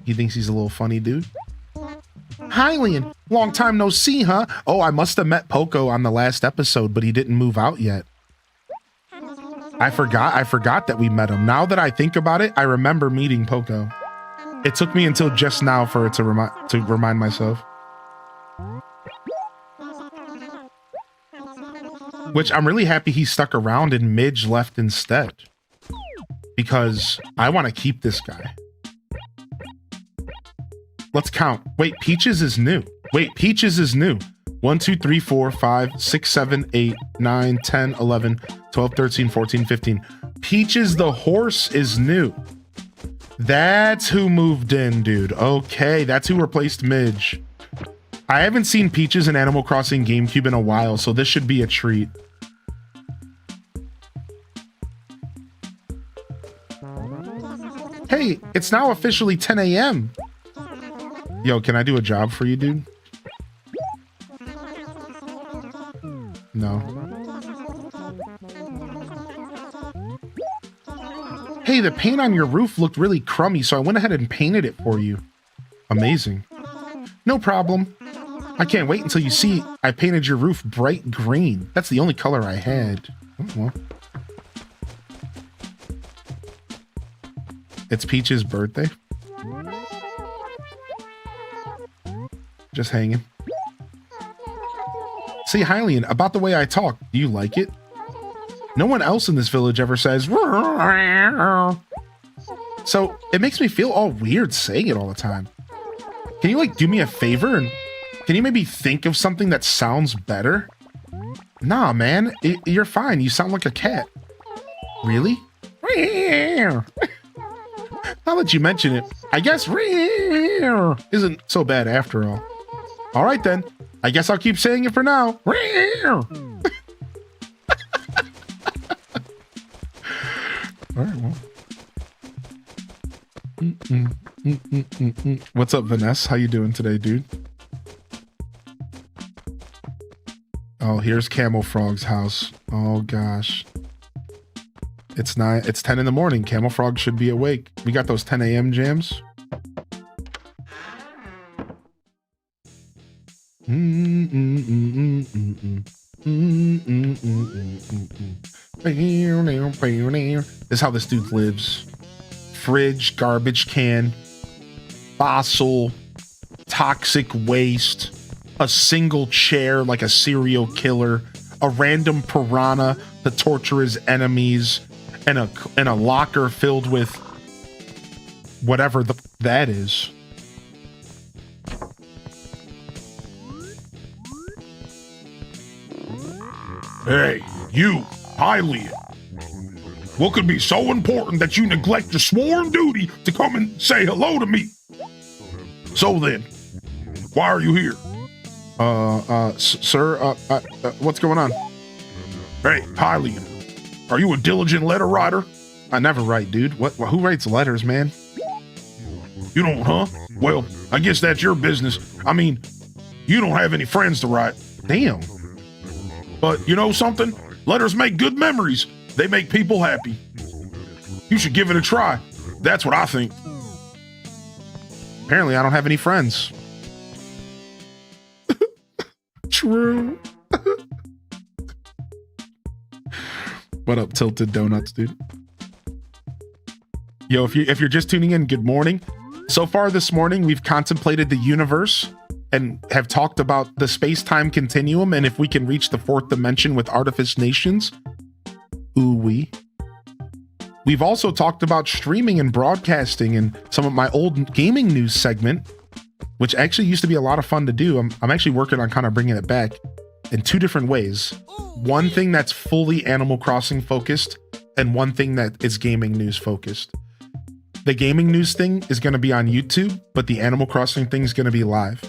He thinks he's a little funny dude. Hylian, long time no see, huh? Oh, I must have met Poco on the last episode, but he didn't move out yet. I forgot that we met him. Now that I think about it, I remember meeting Poco. It took me until just now for it to remind myself. Which I'm really happy he stuck around and Midge left instead. Because I want to keep this guy. Let's count. Wait, Peaches is new. 1, 2, 3, 4, 5, 6, 7, 8, 9, 10, 11, 12, 13, 14, 15. Peaches the horse is new. That's who moved in, dude. Okay, that's who replaced Midge. I haven't seen Peaches in Animal Crossing GameCube in a while, so this should be a treat. Hey, it's now officially 10 a.m. Yo, can I do a job for you, dude? No. Hey, the paint on your roof looked really crummy, so I went ahead and painted it for you. Amazing. No problem. I can't wait until you see I painted your roof bright green. That's the only color I had. Oh, well. It's Peach's birthday. Just hanging. Say, Hylian, about the way I talk, do you like it? No one else in this village ever says, so it makes me feel all weird saying it all the time. Can you do me a favor and can you maybe think of something that sounds better? Nah, man, you're fine. You sound like a cat. Really? Now that you mention it, I guess isn't so bad after all. All right, then. I guess I'll keep saying it for now. All right, well. What's up, Vanessa? How you doing today, dude? Oh, here's Camel Frog's house. Oh, gosh. It's 10 in the morning. Camel Frog should be awake. We got those 10 a.m. jams. This is how this dude lives. Fridge, garbage can, fossil, toxic waste, a single chair like a serial killer, a random piranha to torture his enemies, and a locker filled with whatever that is. Hey, you, Hylian. What could be so important that you neglect your sworn duty to come and say hello to me? So then, why are you here? Sir, what's going on? Hey, Hylian, are you a diligent letter writer? I never write, dude. Who writes letters, man? You don't, huh? Well, I guess that's your business. I mean, you don't have any friends to write. Damn. But you know something? Letters make good memories. They make people happy. You should give it a try. That's what I think. Apparently, I don't have any friends. true. What up, Tilted Donuts, dude? Yo, if you're just tuning in, good morning. So far this morning, we've contemplated the universe and have talked about the space-time continuum and if we can reach the fourth dimension with Artifice Nations. Ooh-wee. We've also talked about streaming and broadcasting and some of my old gaming news segment, which actually used to be a lot of fun to do. I'm actually working on kind of bringing it back in two different ways. One thing that's fully Animal Crossing focused and one thing that is gaming news focused. The gaming news thing is going to be on YouTube, but the Animal Crossing thing is going to be live.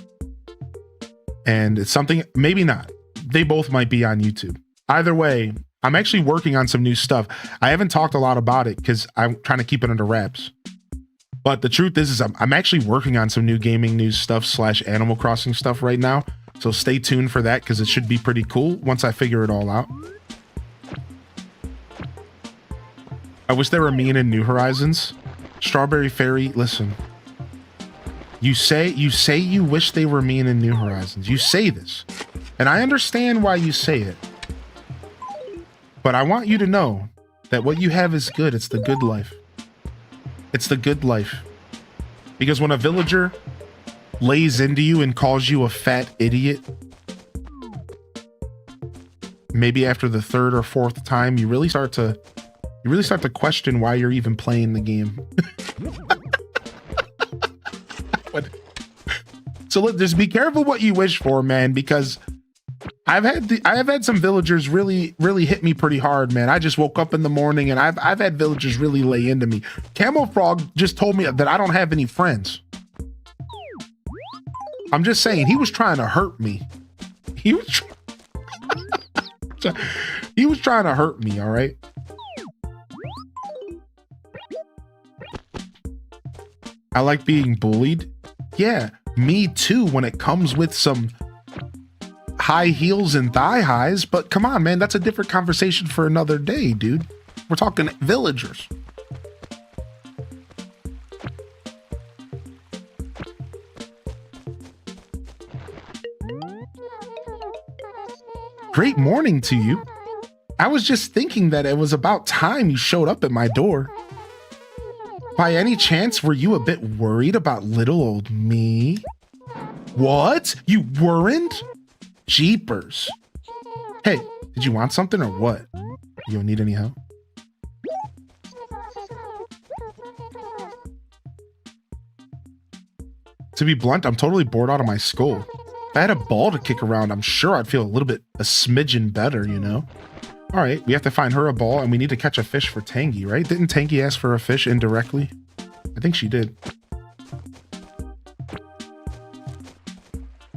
And it's something, maybe not. They both might be on YouTube. Either way, I'm actually working on some new stuff. I haven't talked a lot about it because I'm trying to keep it under wraps. But the truth is I'm actually working on some new gaming news stuff / Animal Crossing stuff right now. So stay tuned for that because it should be pretty cool once I figure it all out. I wish they were mean in New Horizons. Strawberry Fairy, listen. You say you wish they were mean in New Horizons. You say this. And I understand why you say it. But I want you to know that what you have is good. It's the good life. It's the good life. Because when a villager lays into you and calls you a fat idiot, maybe after the third or fourth time, you really start to question why you're even playing the game. So just be careful what you wish for, man, because I have had some villagers really hit me pretty hard, man. I just woke up in the morning and I've had villagers really lay into me. Camel Frog just told me that I don't have any friends. I'm just saying, he was trying to hurt me. He was trying to hurt me, all right? I like being bullied. Yeah, me too when it comes with some high heels and thigh highs, but come on, man, that's a different conversation for another day, dude. We're talking villagers. Great morning to you. I was just thinking that it was about time you showed up at my door. By any chance, were you a bit worried about little old me? What? You weren't? Jeepers. Hey, did you want something or what? You don't need any help? To be blunt, I'm totally bored out of my skull. If I had a ball to kick around, I'm sure I'd feel a smidgen better, you know? All right, we have to find her a ball and we need to catch a fish for Tangy, right? Didn't Tangy ask for a fish indirectly? I think she did.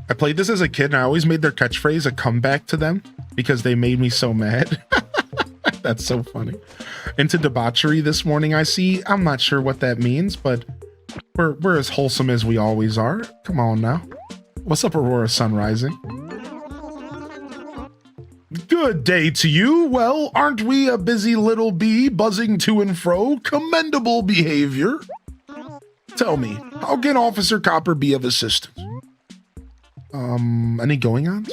I played this as a kid and I always made their catchphrase a comeback to them because they made me so mad. That's so funny. Into debauchery this morning, I see. I'm not sure what that means, but we're as wholesome as we always are. Come on now. What's up, Aurora Sunrising? Good day to you. Well, aren't we a busy little bee buzzing to and fro? Commendable behavior. Tell me, how can Officer Copper be of assistance? Any going-ons?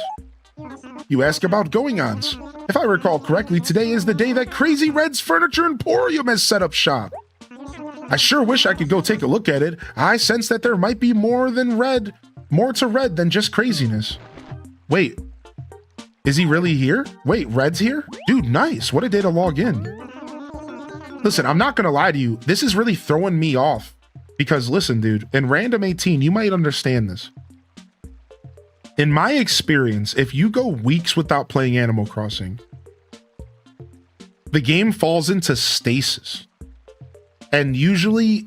You ask about going-ons. If I recall correctly, today is the day that Crazy Red's Furniture Emporium has set up shop. I sure wish I could go take a look at it. I sense that there might be more to Red than just craziness. Wait. Is he really here? Wait, Red's here? Dude, nice. What a day to log in. Listen, I'm not gonna lie to you. This is really throwing me off. Because listen, dude, in Random 18, you might understand this. In my experience, if you go weeks without playing Animal Crossing, the game falls into stasis. And usually,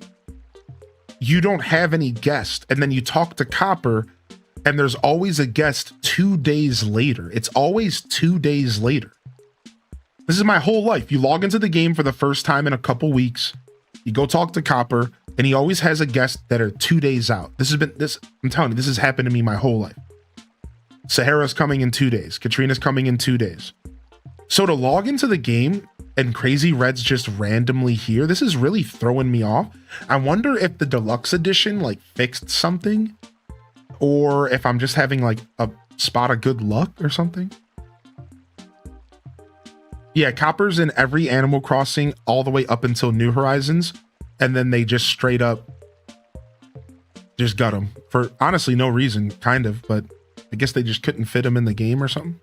you don't have any guest. And then you talk to Copper, and there's always a guest 2 days later. It's always 2 days later. This is my whole life. You log into the game for the first time in a couple weeks. You go talk to Copper, and he always has a guest that are 2 days out. I'm telling you, this has happened to me my whole life. Sahara's coming in 2 days. Katrina's coming in 2 days. So to log into the game and Crazy Red's just randomly here, this is really throwing me off. I wonder if the deluxe edition like fixed something, or if I'm just having like a spot of good luck or something. Yeah, Copper's in every Animal Crossing all the way up until New Horizons, and then they just straight up just got him for honestly no reason, kind of, but I guess they just couldn't fit him in the game or something.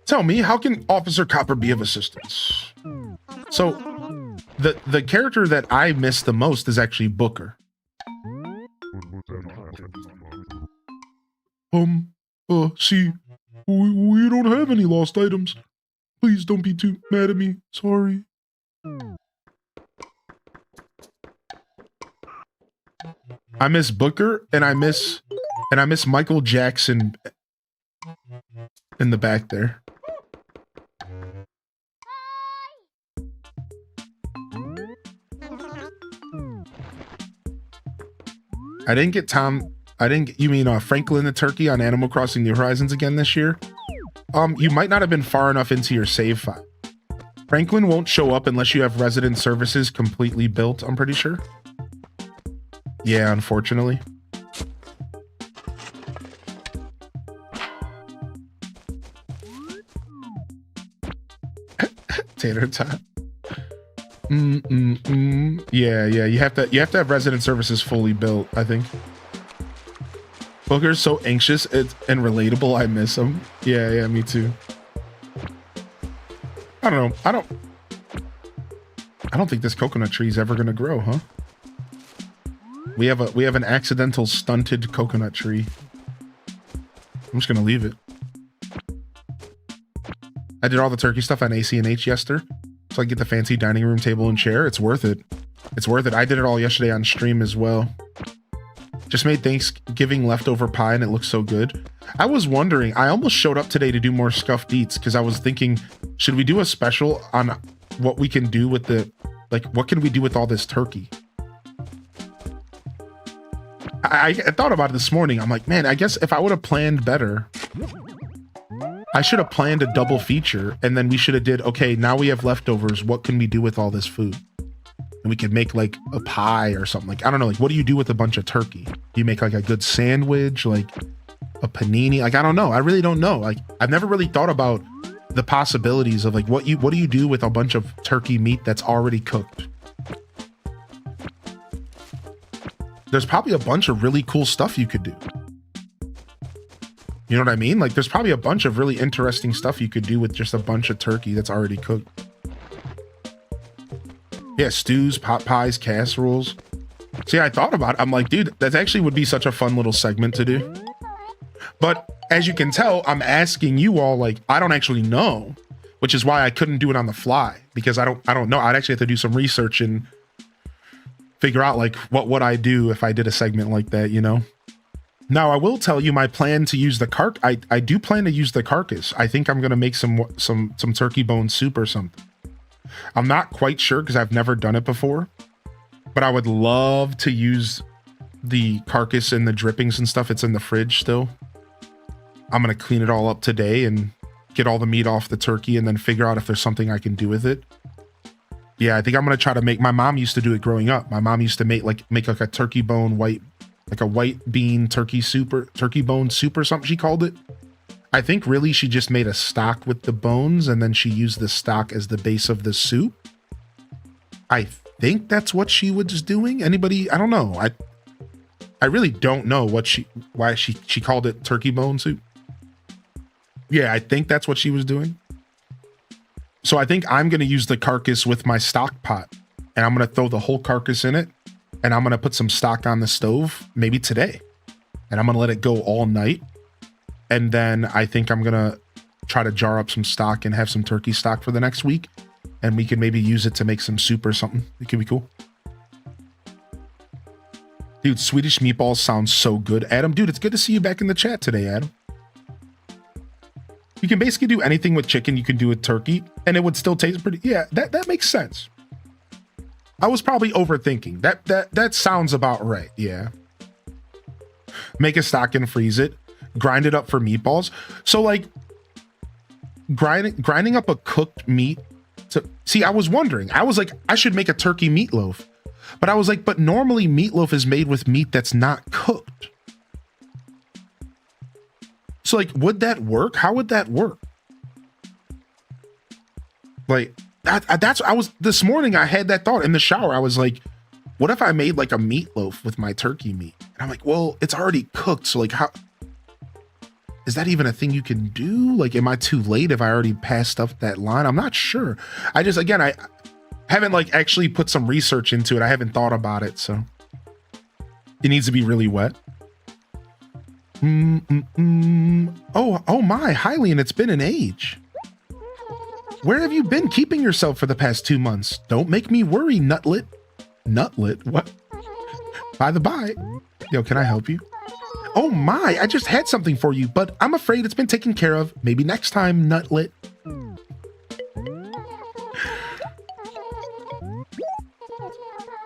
Tell me, how can Officer Copper be of assistance? So, the character that I miss the most is actually Booker. See, we don't have any lost items. Please don't be too mad at me. Sorry. I miss Booker and I miss Michael Jackson in the back there. I didn't get you mean Franklin the turkey on Animal Crossing New Horizons again this year? You might not have been far enough into your save file. Franklin won't show up unless you have resident services completely built, I'm pretty sure. Yeah, unfortunately. Tater tot. Yeah, you have to have resident services fully built, I think. Booker's so anxious and relatable. I miss him. Yeah, me too. I don't know. I don't think this coconut tree is ever gonna grow, huh? We have an accidental stunted coconut tree. I'm just gonna leave it. I did all the turkey stuff on AC&H yesterday, so I get the fancy dining room table and chair. It's worth it. It's worth it. I did it all yesterday on stream as well. Just made Thanksgiving leftover pie and it looks so good. I was wondering, I almost showed up today to do more scuffed eats because I was thinking, should we do a special on what we can do with what can we do with all this turkey? I thought about it this morning. I'm like, man, I guess if I would have planned better, I should have planned a double feature and then we should have did, okay, now we have leftovers. What can we do with all this food? And we could make like a pie or something. Like, I don't know, like what do you do with a bunch of turkey? Do you make like a good sandwich, like a panini? Like, I don't know. I really don't know. Like, I've never really thought about the possibilities of like what do you do with a bunch of turkey meat that's already cooked? There's probably a bunch of really cool stuff you could do. You know what I mean? Like, there's probably a bunch of really interesting stuff you could do with just a bunch of turkey that's already cooked. Yeah, stews, pot pies, casseroles. See, I thought about it. I'm like, dude, that actually would be such a fun little segment to do. But as you can tell, I'm asking you all, like, I don't actually know, which is why I couldn't do it on the fly, because I don't know. I'd actually have to do some research and figure out like what would I do if I did a segment like that, you know? Now, I will tell you my plan to use the I do plan to use the carcass. I think I'm going to make some turkey bone soup or something. I'm not quite sure because I've never done it before, but I would love to use the carcass and the drippings and stuff. It's in the fridge still. I'm going to clean it all up today and get all the meat off the turkey and then figure out if there's something I can do with it. Yeah, I think I'm going to try to make, my mom used to do it growing up. My mom used to make a turkey bone white bean turkey soup or turkey bone soup or something she called it. I think really she just made a stock with the bones and then she used the stock as the base of the soup. I think that's what she was doing. Anybody? I don't know. I really don't know why she called it turkey bone soup. Yeah, I think that's what she was doing. So I think I'm going to use the carcass with my stock pot and I'm going to throw the whole carcass in it and I'm going to put some stock on the stove maybe today and I'm going to let it go all night. And then I think I'm going to try to jar up some stock and have some turkey stock for the next week. And we can maybe use it to make some soup or something. It could be cool. Dude, Swedish meatballs sounds so good. Adam, dude, it's good to see you back in the chat today, Adam. You can basically do anything with chicken you can do with turkey. And it would still taste pretty... Yeah, that makes sense. I was probably overthinking. That sounds about right, yeah. Make a stock and freeze it. Grind it up for meatballs. So like grinding up a cooked meat to see, I was wondering, I was like, I should make a turkey meatloaf. But I was like, but normally meatloaf is made with meat that's not cooked. So like, would that work? How would that work? Like this morning I had that thought in the shower. I was like, what if I made like a meatloaf with my turkey meat? And I'm like, well, it's already cooked. So like, how is that even a thing you can do? Like, am I too late if I already passed up that line? I'm not sure. I haven't like actually put some research into it. I haven't thought about it. So it needs to be really wet. Oh my, Hylian, it's been an age. Where have you been keeping yourself for the past 2 months? Don't make me worry, Nutlet. Nutlet? What? By the by. Yo, can I help you? Oh my, I just had something for you, but I'm afraid it's been taken care of. Maybe next time, Nutlet.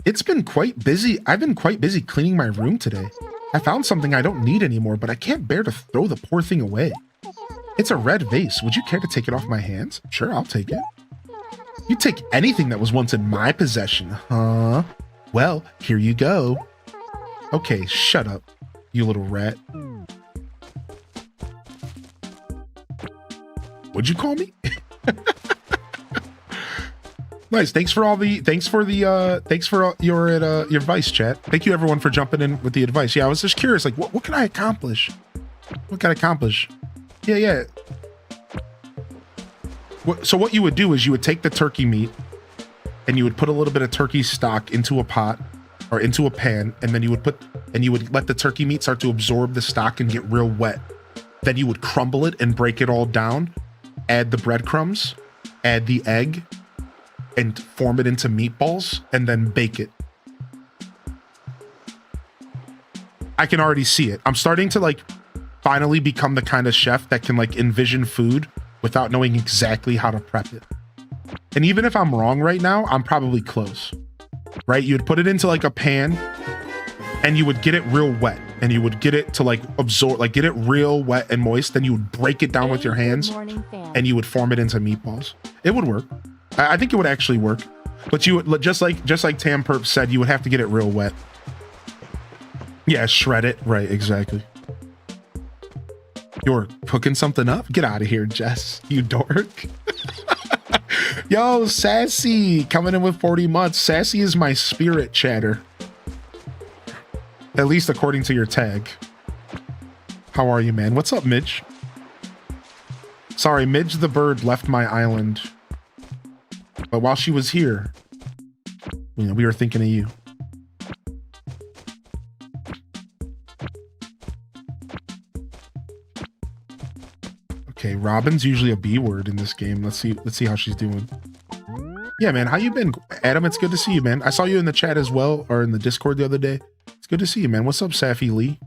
It's been quite busy. I've been quite busy cleaning my room today. I found something I don't need anymore, but I can't bear to throw the poor thing away. It's a red vase. Would you care to take it off my hands? Sure, I'll take it. You take anything that was once in my possession, huh? Well, here you go. Okay, shut up, you little rat. What'd you call me? Nice. Thanks for your advice, chat. Thank you everyone for jumping in with the advice. Yeah, I was just curious, like, what can I accomplish? What can I accomplish? Yeah. So what you would do is you would take the turkey meat and you would put a little bit of turkey stock into a pot or into a pan, and then you would let the turkey meat start to absorb the stock and get real wet. Then you would crumble it and break it all down, add the breadcrumbs, add the egg, and form it into meatballs, and then bake it. I can already see it. I'm starting to like finally become the kind of chef that can like envision food without knowing exactly how to prep it. And even if I'm wrong right now, I'm probably close, right? You would put it into like a pan and you would get it real wet, and you would get it to like absorb, like get it real wet and moist. Then you would break it down with your hands and you would form it into meatballs. It would work. I think it would actually work, but you would just like Tam Perp said, you would have to get it real wet. Yeah, shred it. Right, exactly. You're cooking something up? Get out of here, Jess, you dork. Yo, Sassy coming in with 40 months. Sassy is my spirit chatter. At least according to your tag. How are you, man? What's up, Midge? Sorry, Midge the bird left my island. But while she was here, you know, we were thinking of you. Okay, Robin's usually a B word in this game. Let's see how she's doing. Yeah, man, how you been? Adam, it's good to see you, man. I saw you in the chat as well, or in the Discord the other day. It's good to see you, man. What's up, Safi Lee?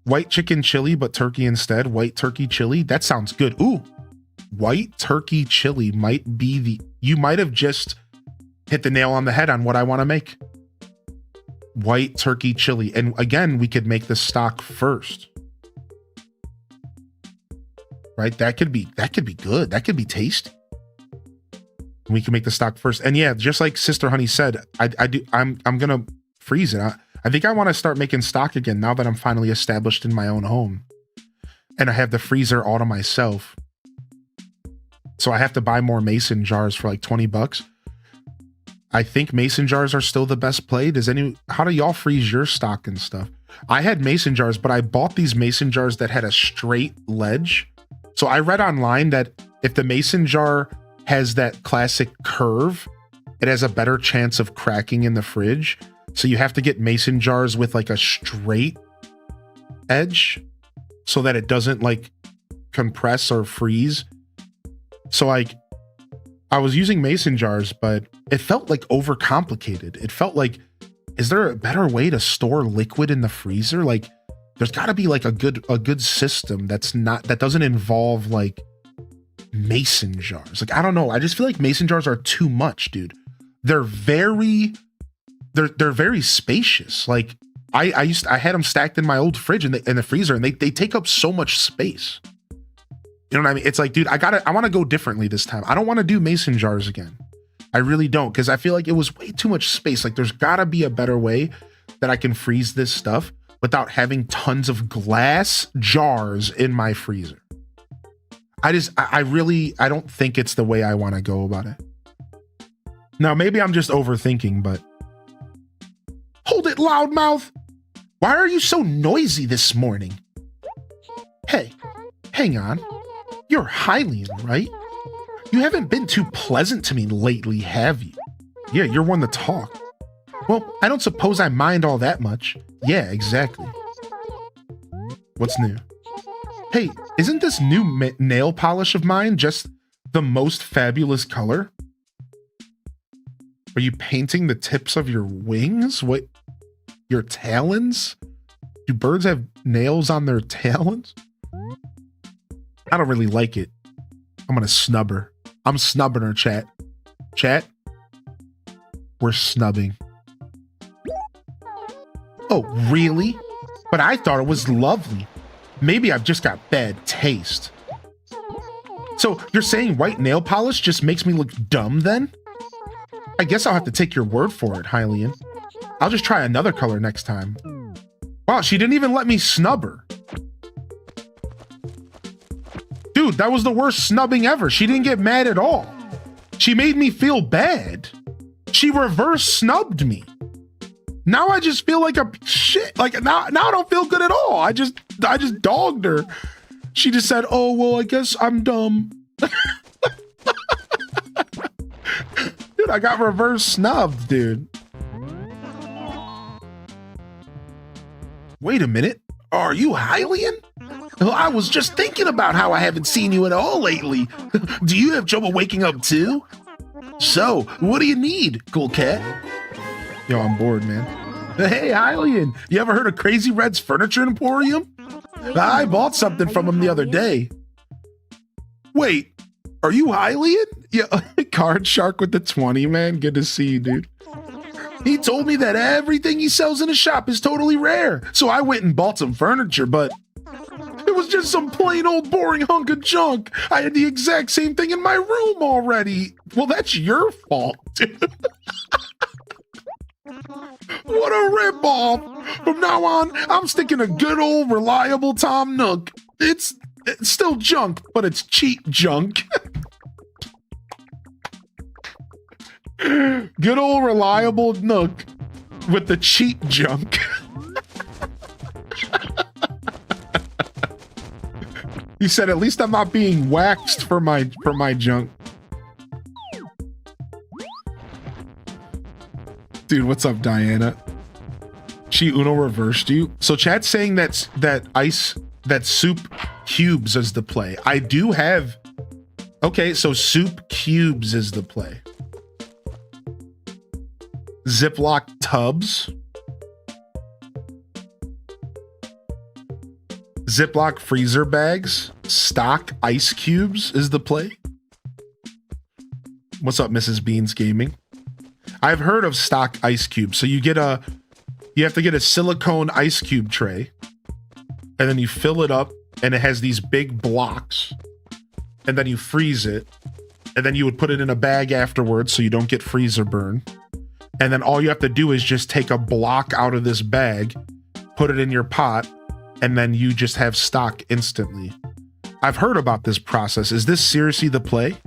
White chicken chili, but turkey instead. White turkey chili. That sounds good. Ooh. White turkey chili might be you might have just hit the nail on the head on what I want to make. White turkey chili. And again, we could make the stock first. Right? That could be good. That could be tasty. We can make the stock first. And yeah, just like Sister Honey said, I'm gonna freeze it. I think I want to start making stock again now that I'm finally established in my own home. And I have the freezer all to myself. So I have to buy more mason jars for like 20 bucks. I think mason jars are still the best play. How do y'all freeze your stock and stuff? I had mason jars, but I bought these mason jars that had a straight ledge. So I read online that if the mason jar has that classic curve, it has a better chance of cracking in the fridge. So you have to get mason jars with like a straight edge so that it doesn't like compress or freeze. So like I was using mason jars, but it felt like overcomplicated. It felt like, is there a better way to store liquid in the freezer? Like there's gotta be like a good system that doesn't involve like mason jars. Like, I don't know. I just feel like mason jars are too much, dude. They're very spacious. Like I had them stacked in my old fridge in the freezer, and they take up so much space. You know what I mean? It's like, dude, I want to go differently this time. I don't want to do mason jars again. I really don't, because I feel like it was way too much space. Like there's gotta be a better way that I can freeze this stuff without having tons of glass jars in my freezer. I don't think it's the way I want to go about it. Now, maybe I'm just overthinking, but hold it, loudmouth. Why are you so noisy this morning? Hey, hang on. You're Hylian, right? You haven't been too pleasant to me lately, have you? Yeah, you're one to talk. Well, I don't suppose I mind all that much. Yeah, exactly. What's new? Hey, isn't this new nail polish of mine just the most fabulous color? Are you painting the tips of your wings? What? Your talons? Do birds have nails on their talons? I don't really like it. I'm gonna snub her. I'm snubbing her, chat. Chat? We're snubbing. Oh, really? But I thought it was lovely. Maybe I've just got bad taste. So you're saying white nail polish just makes me look dumb then? I guess I'll have to take your word for it, Hylian. I'll just try another color next time. Wow, she didn't even let me snub her. Dude, that was the worst snubbing ever. She didn't get mad at all. She made me feel bad. She reverse snubbed me. Now I just feel like a shit. Like now I don't feel good at all. I just dogged her. She just said, "Oh, well, I guess I'm dumb." Dude, I got reverse snubbed, dude. Wait a minute. Are you Hylian? Well, I was just thinking about how I haven't seen you at all lately. Do you have trouble waking up too? So, what do you need, cool cat? Yo, I'm bored, man. Hey, Hylian, you ever heard of Crazy Red's Furniture Emporium? I bought something from him the other day. Wait, are you Hylian? Yeah, Card Shark with the 20, man. Good to see you, dude. He told me that everything he sells in his shop is totally rare. So I went and bought some furniture, but it was just some plain old boring hunk of junk. I had the exact same thing in my room already. Well, that's your fault, dude. What a ripoff. From now on, I'm sticking to good old reliable Tom Nook. It's still junk, but it's cheap junk. Good old reliable Nook with the cheap junk. He said, at least I'm not being waxed for my junk. Dude, what's up, Diana? She Uno reversed you. So chat's saying that soup cubes is the play. I do have. Okay, so soup cubes is the play. Ziploc tubs. Ziploc freezer bags. Stock ice cubes is the play. What's up, Mrs. Beans Gaming? I've heard of stock ice cubes. So you have to get a silicone ice cube tray, and then you fill it up, and it has these big blocks, and then you freeze it, and then you would put it in a bag afterwards so you don't get freezer burn. And then all you have to do is just take a block out of this bag, put it in your pot, and then you just have stock instantly. I've heard about this process. Is this seriously the play?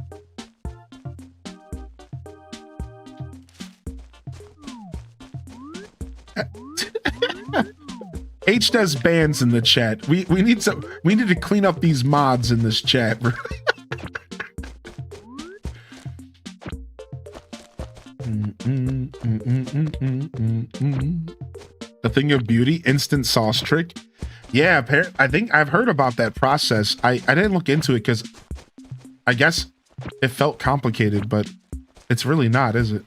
H does bands in the chat. We need to clean up these mods in this chat. A thing of beauty, instant sauce trick. Yeah, I think I've heard about that process. I didn't look into it because I guess it felt complicated, but it's really not, is it?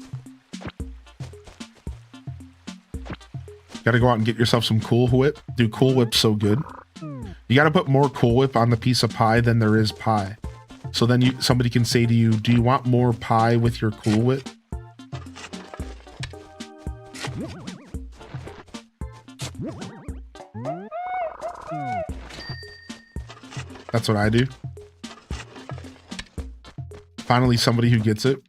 Gotta go out and get yourself some Cool Whip. Dude, Cool Whip's so good. You gotta put more Cool Whip on the piece of pie than there is pie. So then somebody can say to you, do you want more pie with your Cool Whip? That's what I do. Finally, somebody who gets it.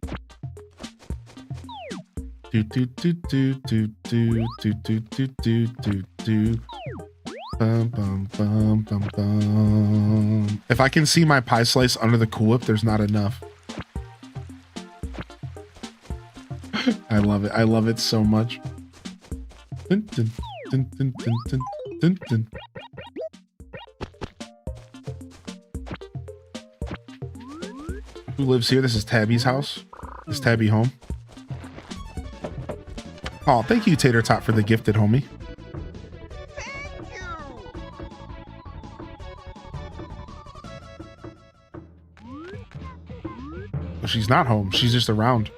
Do do do do do do do do do do do do. Bum, bum, bum, bum, bum. If I can see my pie slice under the Cool Whip, there's not enough. I love it. I love it so much. Dun, dun, dun, dun, dun, dun, dun, dun. Who lives here? This is Tabby's house. Is Tabby home? Oh, thank you, Tater Tot, for the gifted, homie. Well, she's not home. She's just around.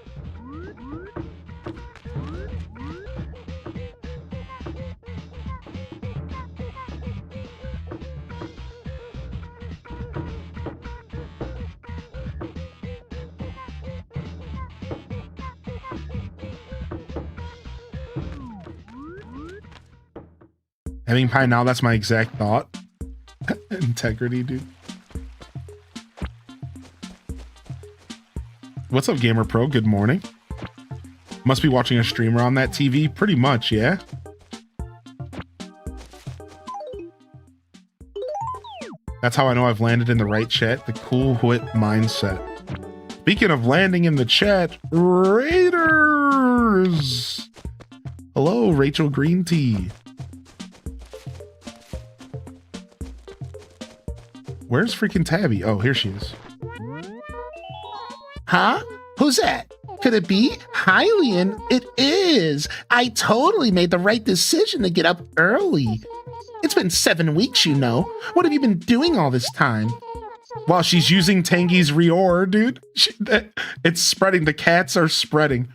Having pie now, that's my exact thought. Integrity, dude. What's up, Gamer Pro? Good morning. Must be watching a streamer on that TV. Pretty much, yeah. That's how I know I've landed in the right chat. The Cool Whip mindset. Speaking of landing in the chat, Raiders! Hello, Rachel Green Tea. Where's freaking Tabby? Oh, here she is. Huh? Who's that? Could it be Hylian? It is. I totally made the right decision to get up early. It's been 7 weeks, you know. What have you been doing all this time? Well, she's using Tangy's Reor, dude. It's spreading. The cats are spreading.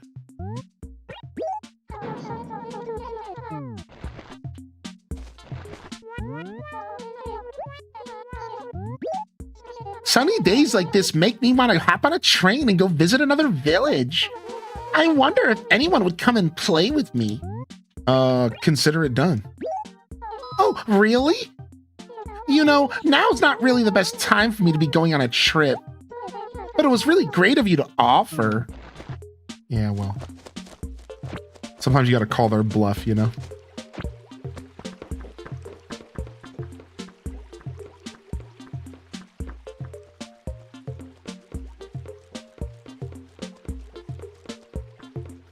Sunny days like this make me want to hop on a train and go visit another village. I wonder if anyone would come and play with me. Consider it done. Oh, really? You know, now's not really the best time for me to be going on a trip. But it was really great of you to offer. Yeah, well. Sometimes you gotta call their bluff, you know?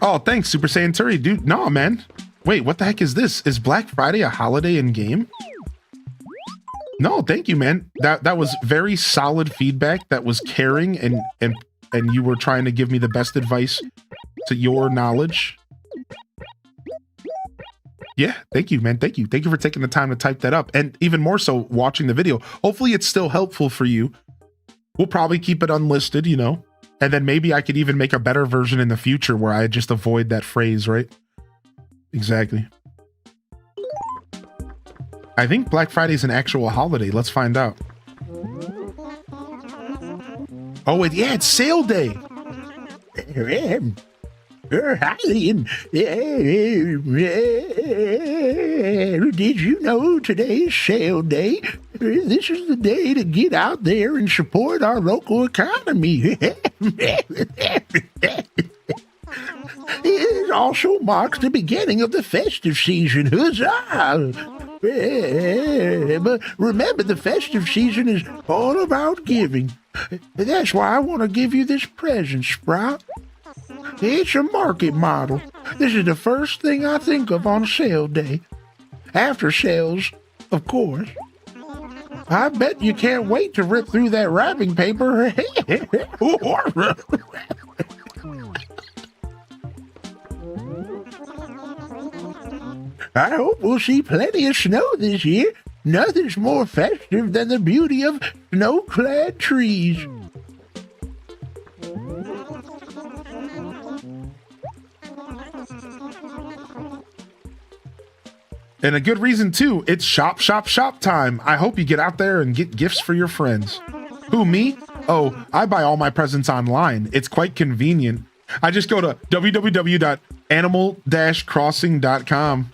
Oh, thanks, Super Saiyan Turi. Dude, no, man. Wait, what the heck is this? Is Black Friday a holiday in game? No, thank you, man. That was very solid feedback. That was caring, and you were trying to give me the best advice to your knowledge. Yeah, thank you, man. Thank you. Thank you for taking the time to type that up. And even more so, watching the video. Hopefully it's still helpful for you. We'll probably keep it unlisted, you know? And then maybe I could even make a better version in the future where I just avoid that phrase, right? Exactly. I think Black Friday is an actual holiday. Let's find out. Oh, wait, yeah, it's sale day. Did you know today's sale day? This is the day to get out there and support our local economy. It also marks the beginning of the festive season. Huzzah! But remember, the festive season is all about giving. That's why I want to give you this present, Sprout. It's a market model. This is the first thing I think of on sale day. After sales, of course. I bet you can't wait to rip through that wrapping paper. I hope we'll see plenty of snow this year. Nothing's more festive than the beauty of snow-clad trees. And a good reason too. It's shop time. I hope you get out there and get gifts for your friends. Who, me? Oh, I buy all my presents online. It's quite convenient. I just go to www.animal-crossing.com.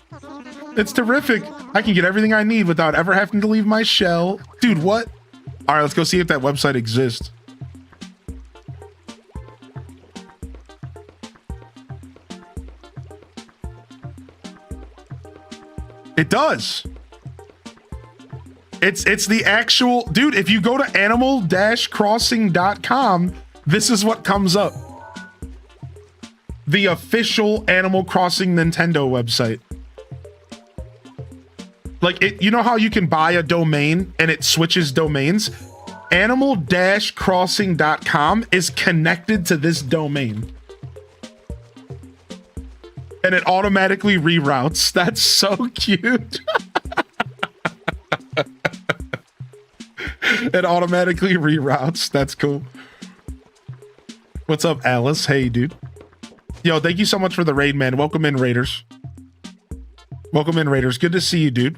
It's terrific. I can get everything I need without ever having to leave my shell. Dude, what? All right, let's go see if that website exists. It does. It's the actual dude. If you go to animal-crossing.com, this is what comes up. The official Animal Crossing Nintendo website. Like, you know how you can buy a domain and it switches domains? Animal-crossing.com is connected to this domain. And it automatically reroutes. That's so cute. It automatically reroutes. That's cool. What's up, Alice? Hey, dude. Yo, thank you so much for the raid, man. Welcome in, Raiders. Welcome in, Raiders. Good to see you, dude.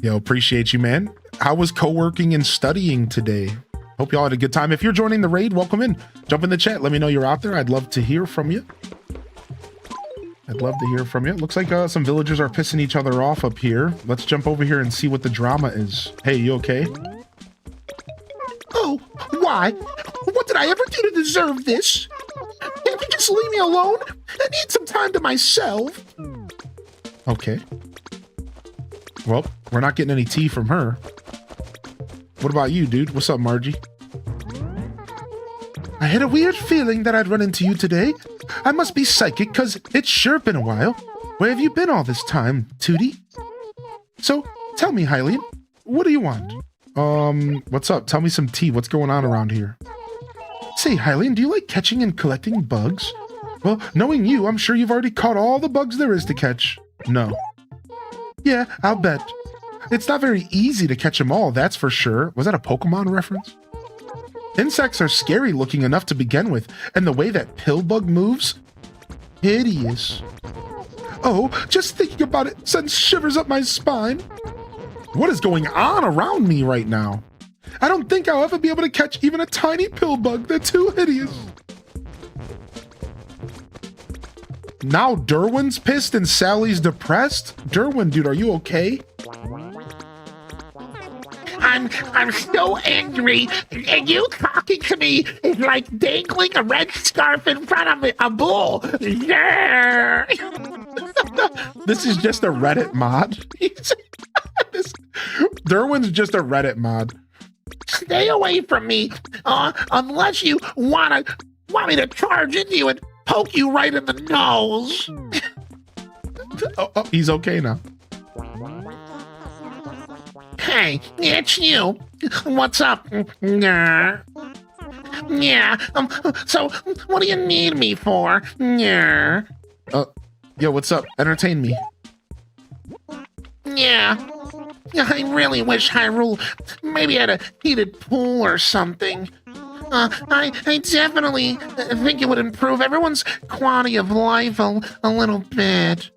Yo, appreciate you, man. How was co-working and studying today? Hope y'all had a good time. If you're joining the raid, welcome in. Jump in the chat. Let me know you're out there. I'd love to hear from you. I'd love to hear from you. Looks like some villagers are pissing each other off up here. Let's jump over here and see what the drama is. Hey, you okay? Oh, why? What did I ever do to deserve this? Can't you just leave me alone? I need some time to myself. Okay. Well, we're not getting any tea from her. What about you, dude? What's up, Margie? I had a weird feeling that I'd run into you today. I must be psychic, because it's sure been a while. Where have you been all this time, Tootie? So, tell me, Hylian, what do you want? What's up? Tell me some tea. What's going on around here? Say, Hylian, do you like catching and collecting bugs? Well, knowing you, I'm sure you've already caught all the bugs there is to catch. No. Yeah, I'll bet. It's not very easy to catch them all, that's for sure. Was that a Pokemon reference? Insects are scary looking enough to begin with, and the way that pillbug moves, hideous. Oh, just thinking about it sends shivers up my spine. What is going on around me right now? I don't think I'll ever be able to catch even a tiny pillbug. They're too hideous. Now Derwin's pissed and Sally's depressed? Derwin, dude, are you okay? I'm so angry, and you talking to me is like dangling a red scarf in front of a bull. Yeah. This is just a Reddit mod. Derwin's just a Reddit mod. Stay away from me, unless you want me to charge into you and poke you right in the nose. Oh, he's okay now. Hey, it's you. What's up? Yeah. So what do you need me for? Yeah. Yo, what's up? Entertain me. Yeah. I really wish Hyrule maybe had a heated pool or something. I definitely think it would improve everyone's quality of life a little bit.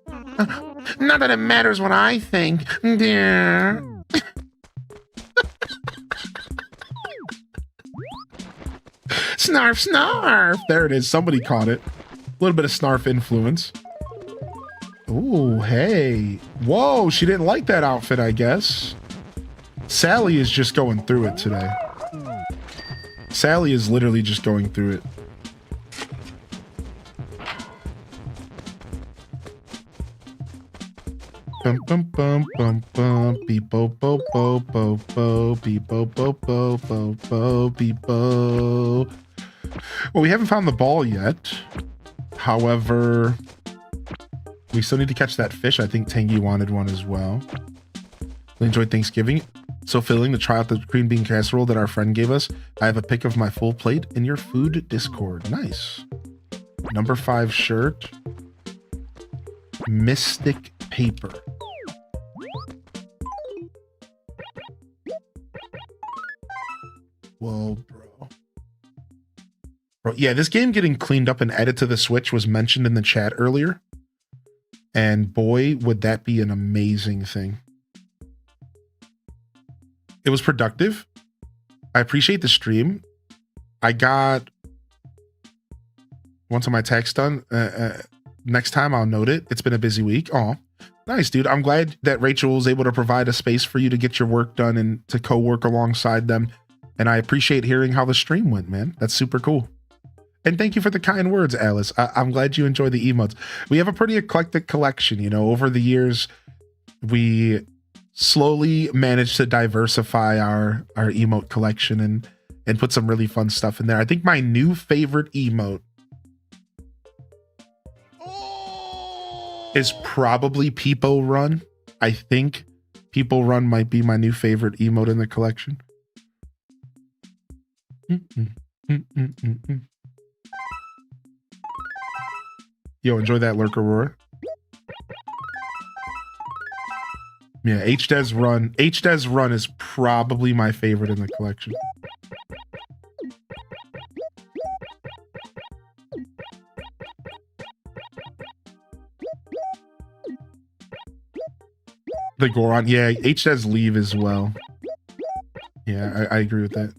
Not that it matters what I think. Yeah. Snarf, snarf. There it is. Somebody caught it. A little bit of snarf influence. Ooh, hey. Whoa, she didn't like that outfit, I guess. Sally is just going through it today. Sally is literally just going through it. Bum bum bum bum bum beep bo bo bo bo bo beep bo bo bo bo bo beep bo. Well, we haven't found the ball yet. However, we still need to catch that fish. I think Tangy wanted one as well. We enjoyed Thanksgiving. So filling to try out the green bean casserole that our friend gave us. I have a pic of my full plate in your food Discord. Nice. Number 5 shirt. Mystic paper. Whoa, bro. Bro, yeah, this game getting cleaned up and added to the Switch was mentioned in the chat earlier. And boy, would that be an amazing thing. It was productive. I appreciate the stream. I got once of my text done. Next time I'll note it. It's been a busy week. Oh, nice, dude. I'm glad that Rachel was able to provide a space for you to get your work done and to co-work alongside them. And I appreciate hearing how the stream went, man. That's super cool. And thank you for the kind words, Alice. I'm glad you enjoy the emotes. We have a pretty eclectic collection, you know, over the years. we slowly managed to diversify our emote collection and put some really fun stuff in there. I think my new favorite emote is probably Peepo Run. I think Peepo Run might be my new favorite emote in the collection. Yo, enjoy that lurker roar. Yeah, HDES Run is probably my favorite in the collection. The Goron, yeah, HDES Leave as well. Yeah, I agree with that.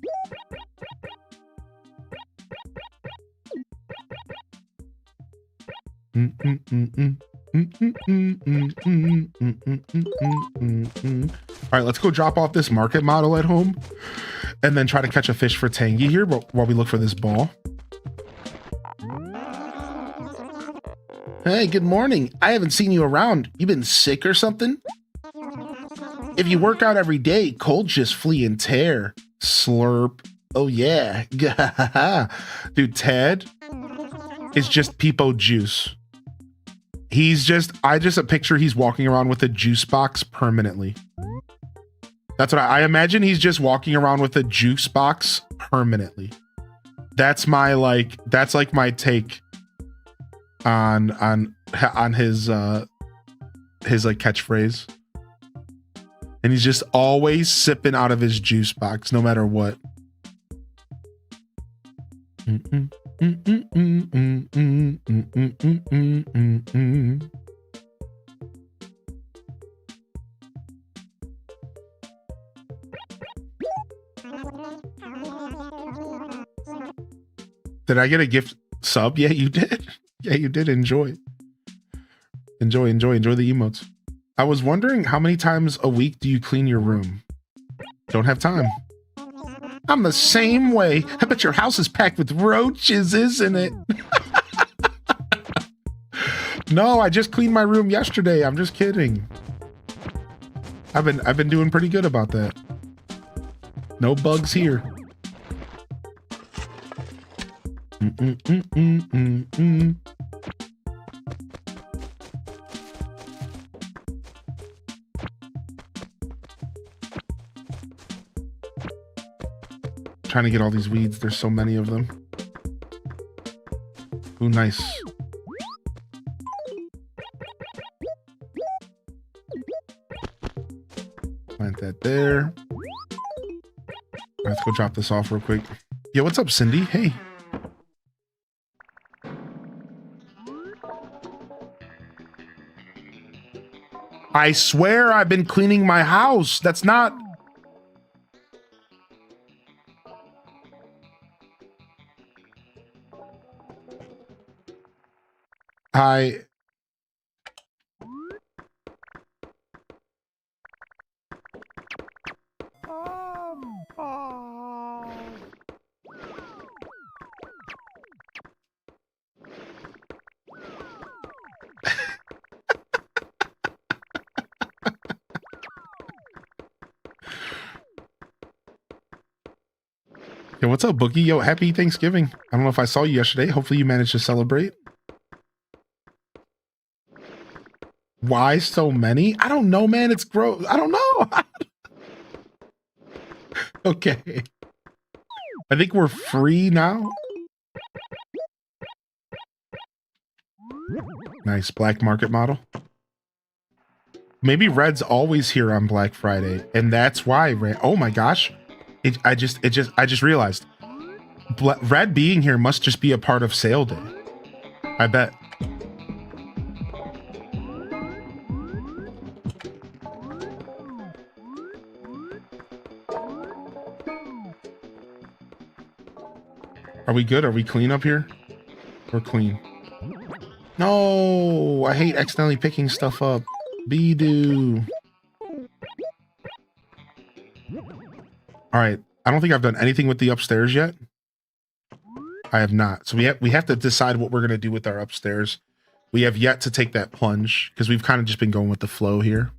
All right, let's go drop off this market model at home and then try to catch a fish for Tangy here while we look for this ball. Hey, good morning. I haven't seen you around. You been sick or something? If you work out every day, colds just flee and tear. Slurp. Oh, yeah. Dude, Ted is just Peepo Juice. I just picture he's walking around with a juice box permanently. That's what I imagine. He's just walking around with a juice box permanently. That's my that's like my take on his like catchphrase. And he's just always sipping out of his juice box, no matter what. Did I get a gift sub? Yeah, you did. Yeah, you did. Enjoy the emotes. I was wondering, how many times a week do you clean your room? Don't have time. I'm the same way. I bet your house is packed with roaches, isn't it? No, I just cleaned my room yesterday. I'm just kidding. I've been doing pretty good about that. No bugs here. Trying to get all these weeds. There's so many of them. Ooh, nice. Plant that there. Let's go drop this off real quick. Yo, what's up, Cindy? Hey. I swear I've been cleaning my house. That's not... I... Yo, what's up, Boogie? Yo, happy Thanksgiving. I don't know if I saw you yesterday. Hopefully you managed to celebrate. Why so many? I don't know, man. It's gross. I don't know. Okay. I think we're free now. Nice Black Market model. Maybe Red's always here on Black Friday, and that's why Red. Oh my gosh. I just realized Red being here must just be a part of sale day. I bet. Are we good? Are we clean up here? We're clean. No, I hate accidentally picking stuff up. Be-do. All right, I don't think I've done anything with the upstairs yet. I have not. So we have to decide what we're gonna do with our upstairs. We have yet to take that plunge because we've kind of just been going with the flow here.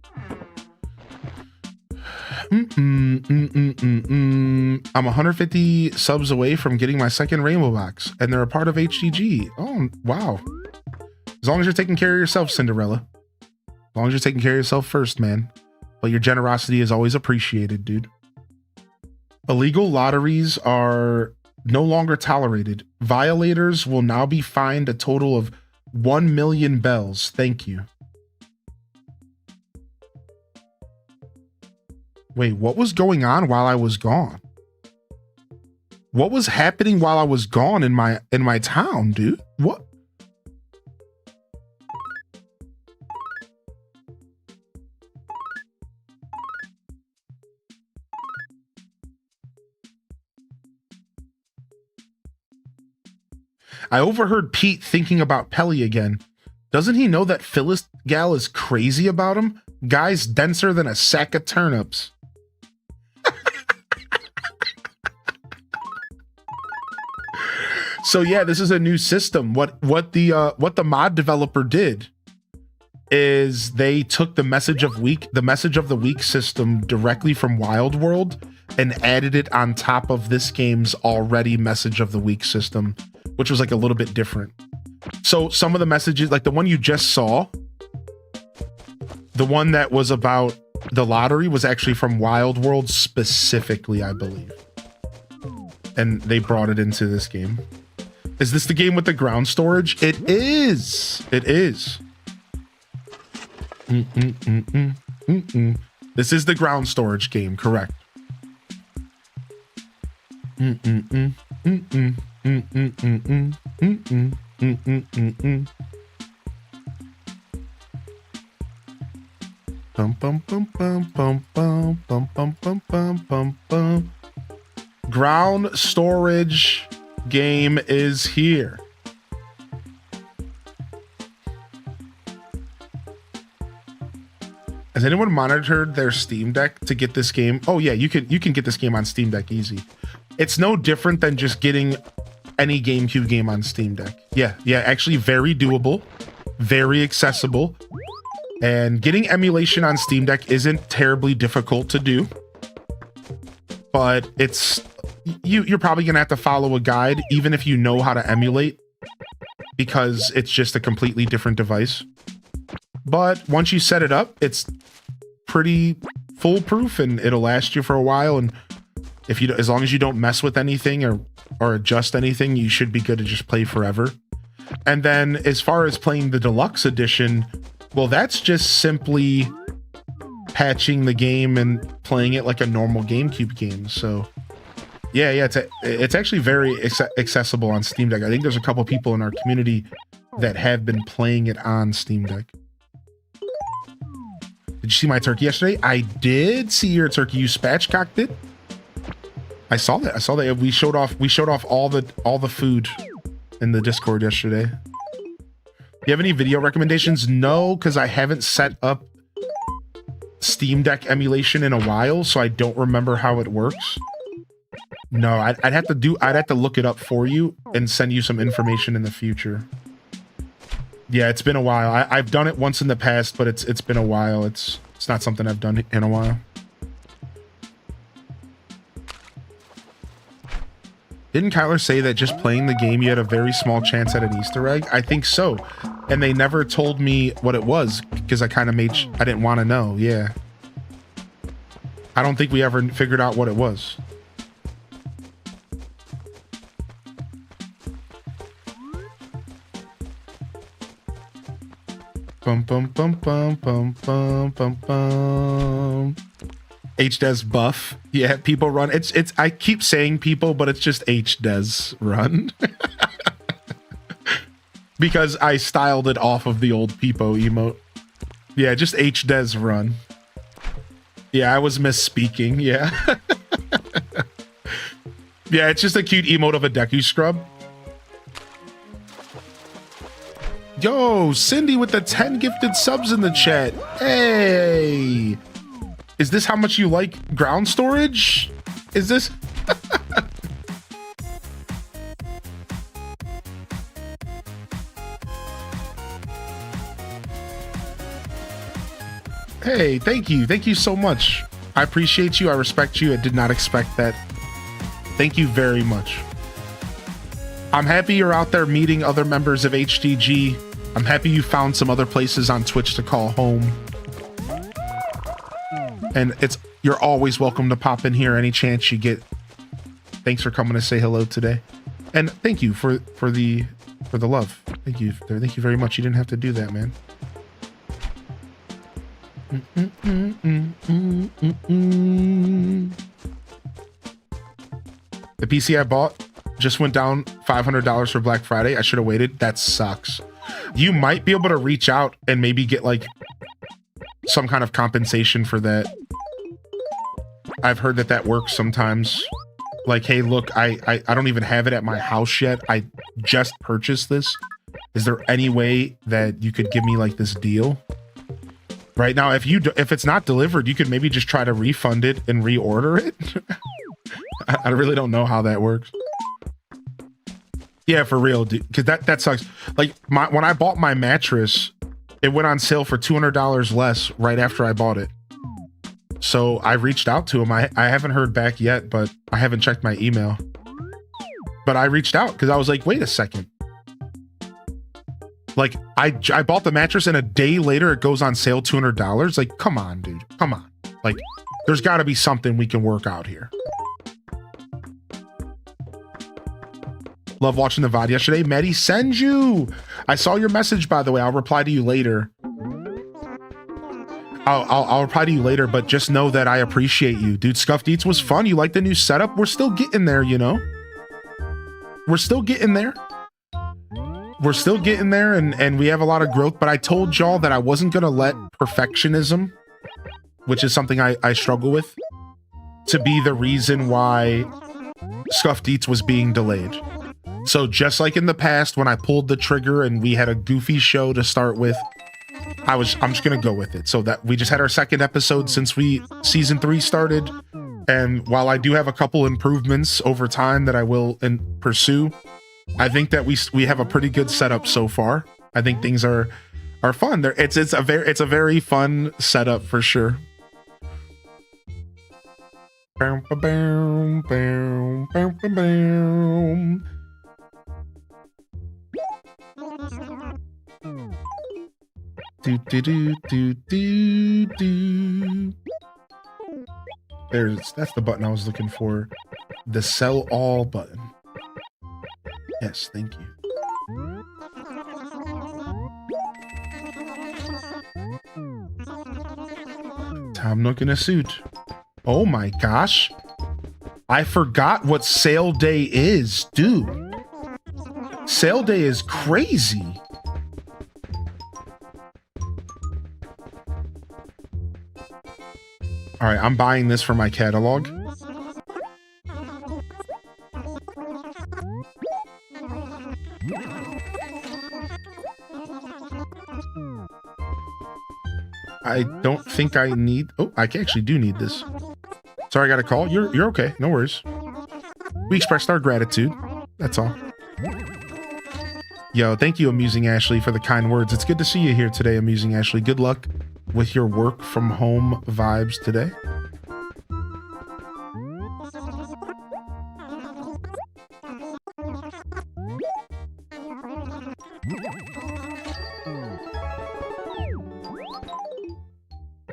I'm 150 subs away from getting my second rainbow box, and they're a part of HGG. Oh, wow. As long as you're taking care of yourself, Cinderella. As long as you're taking care of yourself first, man. But your generosity is always appreciated, dude. Illegal lotteries are no longer tolerated. Violators will now be fined a total of 1 million bells. Thank you. Wait, what was going on while I was gone? What was happening while I was gone in my town, dude? What? I overheard Pete thinking about Pelly again. Doesn't he know that Phyllis gal is crazy about him? Guy's denser than a sack of turnips. So yeah, this is a new system. What the mod developer did is they took the message of the week system directly from Wild World and added it on top of this game's already message of the week system, which was like a little bit different. So some of the messages, like the one you just saw, the one that was about the lottery was actually from Wild World specifically, I believe. And they brought it into this game. Is this the game with the ground storage? It is. It is. This is the ground storage game, correct? Ground storage game is here. Has anyone monitored their Steam Deck to get this game? Oh yeah, you can get this game on Steam Deck easy. It's no different than just getting any GameCube game on Steam Deck. Yeah, actually very doable, very accessible. And getting emulation on Steam Deck isn't terribly difficult to do. But you're probably gonna have to follow a guide, even if you know how to emulate, because it's just a completely different device. But once you set it up, it's pretty foolproof and it'll last you for a while. And as long as you don't mess with anything or adjust anything, you should be good to just play forever. And then as far as playing the Deluxe edition, well, that's just simply patching the game and playing it like a normal GameCube game. So yeah, it's actually very accessible on Steam Deck. I think there's a couple people in our community that have been playing it on Steam Deck. Did you see my turkey yesterday? I did see your turkey. You spatchcocked it. I saw that. We showed off all the food in the Discord yesterday. Do you have any video recommendations? No, because I haven't set up Steam Deck emulation in a while, so I don't remember how it works. No, I'd have to look it up for you and send you some information in the future. Yeah, it's been a while. I've done it once in the past, but it's been a while. It's not something I've done in a while. Didn't Kyler say that just playing the game you had a very small chance at an Easter egg? I think so. And they never told me what it was because I kind of I didn't want to know. Yeah. I don't think we ever figured out what it was. Bum bum bum bum bum bum bum bum. HDes buff. Yeah, people run. It's I keep saying people, but it's just HDes run. Because I styled it off of the old Peepo emote. Yeah, just HDes run. Yeah, I was misspeaking. Yeah. Yeah, it's just a cute emote of a Deku scrub. Yo, Cindy with the 10 gifted subs in the chat. Hey. Is this how much you like ground storage? Is this? Hey, thank you. Thank you so much. I appreciate you. I respect you. I did not expect that. Thank you very much. I'm happy you're out there meeting other members of HDG. I'm happy you found some other places on Twitch to call home. And you're always welcome to pop in here any chance you get. Thanks for coming to say hello today. And thank you for the love. Thank you. Thank you very much. You didn't have to do that, man. The PC I bought just went down $500 for Black Friday. I should have waited. That sucks. You might be able to reach out and maybe get like some kind of compensation for that. I've heard that works sometimes. Like, hey, look, I don't even have it at my house yet. I just purchased this. Is there any way that you could give me like this deal? Right now, if it's not delivered, you could maybe just try to refund it and reorder it. I really don't know how that works. Yeah, for real, dude. Because that sucks. Like when I bought my mattress, it went on sale for $200 less right after I bought it. So I reached out to him. I haven't heard back yet, but I haven't checked my email. But I reached out because I was like, wait a second. Like I bought the mattress and a day later it goes on sale $200. Like, come on, dude. Come on. Like, there's got to be something we can work out here. Love watching the VOD yesterday. Maddie, send you. I saw your message, by the way. I'll reply to you later. I'll reply to you later, but just know that I appreciate you. Dude, Scuffed Eats was fun. You like the new setup? We're still getting there, you know? We're still getting there. We're still getting there, and we have a lot of growth, but I told y'all that I wasn't going to let perfectionism, which is something I struggle with, to be the reason why Scuffed Eats was being delayed. So just like in the past, when I pulled the trigger and we had a goofy show to start with, I'm just gonna go with it. So that we just had our second episode since season 3 started, and while I do have a couple improvements over time that I will pursue, I think that we have a pretty good setup so far. I think things are fun. It's a very fun setup for sure. Boom, boom, boom, boom, boom, boom. Do. That's the button I was looking for. The sell all button. Yes, thank you. Tom Nook in a suit. Oh my gosh. I forgot what sale day is, dude. Sale day is crazy. All right, I'm buying this for my catalog. I don't think I need... Oh, I actually do need this. Sorry, I got a call. You're okay. No worries. We expressed our gratitude. That's all. Yo, thank you, Amusing Ashley, for the kind words. It's good to see you here today, Amusing Ashley. Good luck with your work from home vibes today.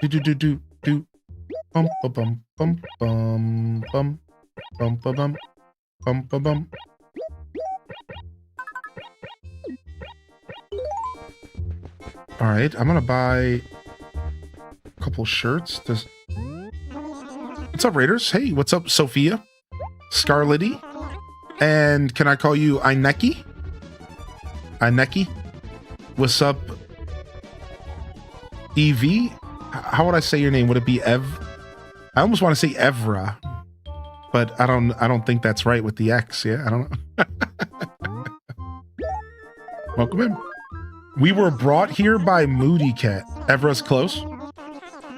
Do. Bum ba bum bum bum bum bum ba bum bum ba bum. All right, I'm gonna buy a couple shirts. What's up, Raiders? Hey, what's up, Sophia, Scarlety, and can I call you Ineki? Ineki. What's up, Evie? How would I say your name? Would it be Ev? I almost want to say Evra, but I don't think that's right with the X. Yeah, I don't know. Welcome in. We were brought here by Moody Cat. Evra's close.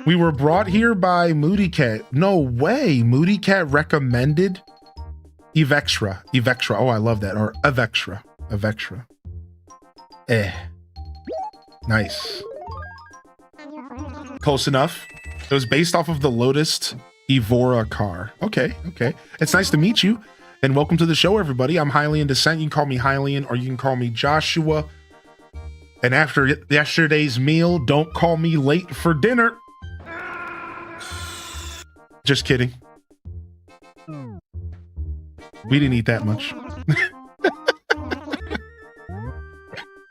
We were brought here by Moody Cat. No way. Moody Cat recommended Evextra. Evextra. Oh, I love that. Or Evextra. Evextra. Nice. Close enough. It was based off of the Lotus Evora car. Okay, okay. It's nice to meet you, and welcome to the show, everybody. I'm Hylian Descent. You can call me Hylian, or you can call me Joshua. And after yesterday's meal, don't call me late for dinner. Just kidding. We didn't eat that much.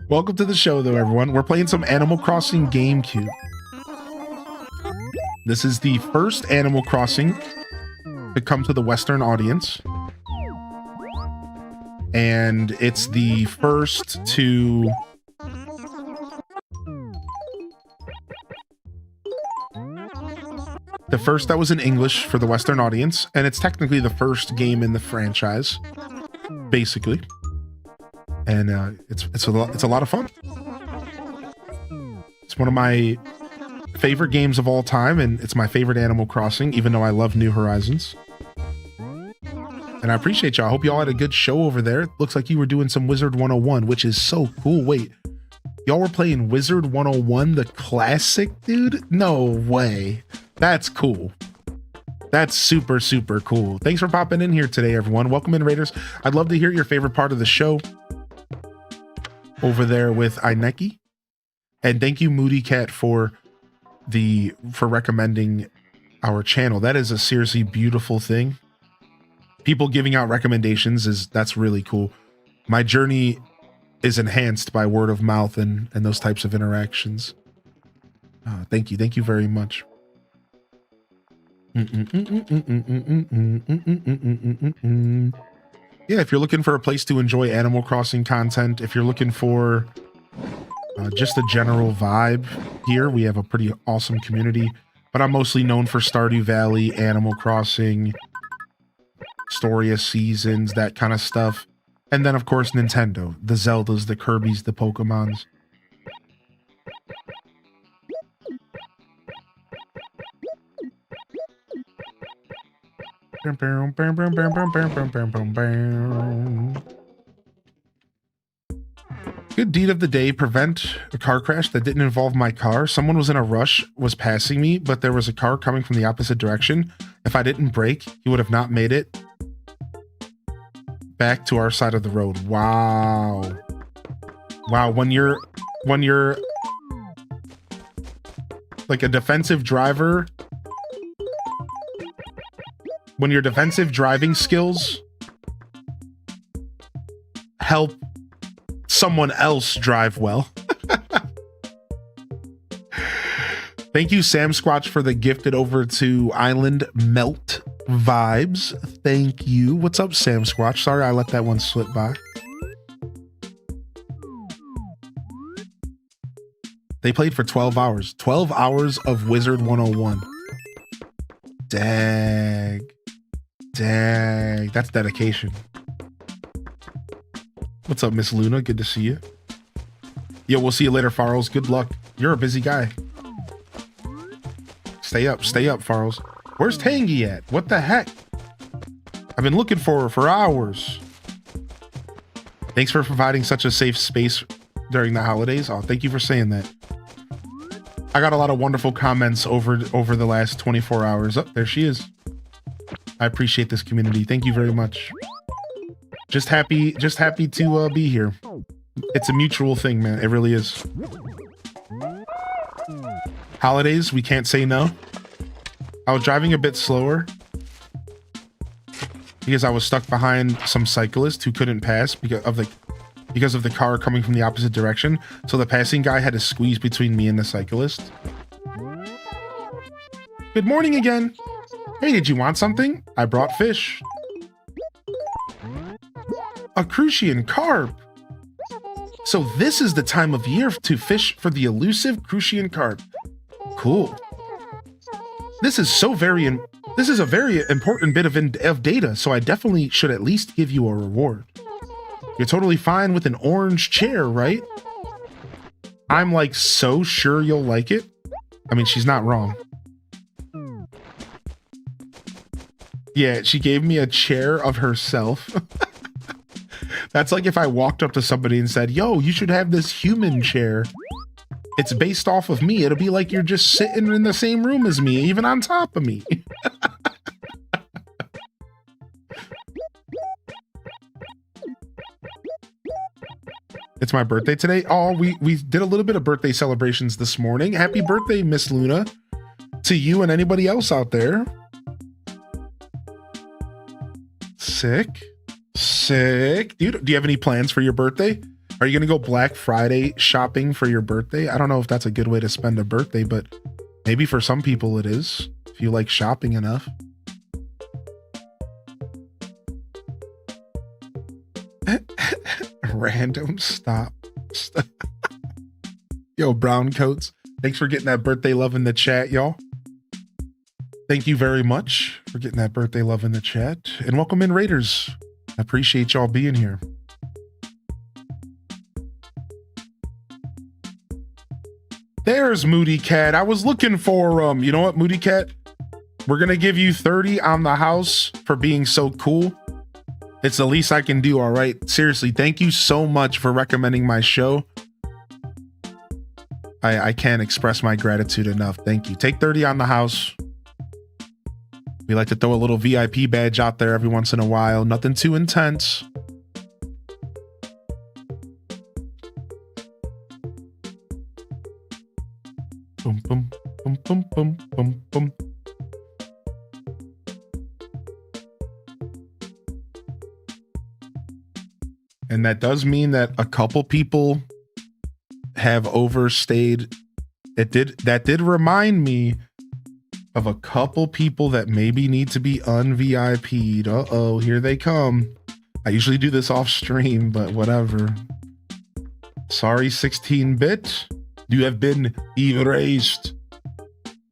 Welcome to the show, though, everyone. We're playing some Animal Crossing GameCube. This is the first Animal Crossing to come to the Western audience. And it's the first to... the first that was in English for the Western audience. And it's technically the first game in the franchise, basically. And it's a lot of fun. It's one of my favorite games of all time, and it's my favorite Animal Crossing, even though I love New Horizons. And I appreciate y'all. I hope y'all had a good show over there. Looks like you were doing some Wizard 101, which is so cool. Wait, y'all were playing Wizard 101, the classic, dude? No way. That's cool. That's super, super cool. Thanks for popping in here today, everyone. Welcome in, Raiders. I'd love to hear your favorite part of the show over there with Ineki. And thank you, Moody Cat, for recommending our channel. That is a seriously beautiful thing. People giving out recommendations that's really cool. My journey is enhanced by word of mouth and those types of interactions. Thank you very much. Yeah, if you're looking for a place to enjoy Animal Crossing content, if you're looking for just a general vibe here, we have a pretty awesome community, but I'm mostly known for Stardew Valley, Animal Crossing, Story of Seasons, that kind of stuff. And then, of course, Nintendo, the Zeldas, the Kirbys, the Pokemons. Good deed of the day: prevent a car crash that didn't involve my car. Someone was in a rush, was passing me, but there was a car coming from the opposite direction. If I didn't brake, he would have not made it back to our side of the road. Wow. Wow, when you're like a defensive driver, when your defensive driving skills help someone else drive well. Thank you, Sam Squatch, for the gifted over to Island Melt Vibes. Thank you. What's up, Sam Squatch? Sorry I let that one slip by. They played for 12 hours. 12 hours of Wizard 101. Dang. Dang. That's dedication. What's up, Miss Luna? Good to see you. Yo, we'll see you later, Farrells. Good luck. You're a busy guy. Stay up, Farrells. Where's Tangy at? What the heck? I've been looking for her for hours. Thanks for providing such a safe space during the holidays. Oh, thank you for saying that. I got a lot of wonderful comments over the last 24 hours. Oh, there she is. I appreciate this community. Thank you very much. Just happy to be here. It's a mutual thing, man. It really is. Holidays, we can't say no. I was driving a bit slower because I was stuck behind some cyclist who couldn't pass because of the car coming from the opposite direction. So the passing guy had to squeeze between me and the cyclist. Good morning again. Hey, did you want something? I brought fish. A Crucian carp. So this is the time of year to fish for the elusive Crucian carp. Cool. This is a very important bit of data, so I definitely should at least give you a reward. You're totally fine with an orange chair, right? I'm like so sure you'll like it. I mean, she's not wrong. Yeah, she gave me a chair of herself. That's like if I walked up to somebody and said, yo, you should have this human chair. It's based off of me. It'll be like you're just sitting in the same room as me, even on top of me. It's my birthday today. Oh, we did a little bit of birthday celebrations this morning. Happy birthday, Miss Luna, to you and anybody else out there. Sick. Dude, do you have any plans for your birthday? Are you going to go Black Friday shopping for your birthday? I don't know if that's a good way to spend a birthday, but maybe for some people it is, if you like shopping enough. Random stop. Yo, brown coats. Thanks for getting that birthday love in the chat, y'all. Thank you very much for getting that birthday love in the chat. And welcome in, Raiders. I appreciate y'all being here. There's Moody Cat. I was looking for, you know what, Moody Cat? We're going to give you 30 on the house for being so cool. It's the least I can do, all right? Seriously, thank you so much for recommending my show. I can't express my gratitude enough. Thank you. Take 30 on the house. We like to throw a little VIP badge out there every once in a while. Nothing too intense. Boom, boom, boom, boom, boom, boom, boom. And that does mean that a couple people have overstayed. That did remind me of a couple people that maybe need to be un-VIP'd. Uh-oh, here they come. I usually do this off stream, but whatever. Sorry, 16-bit. You have been erased.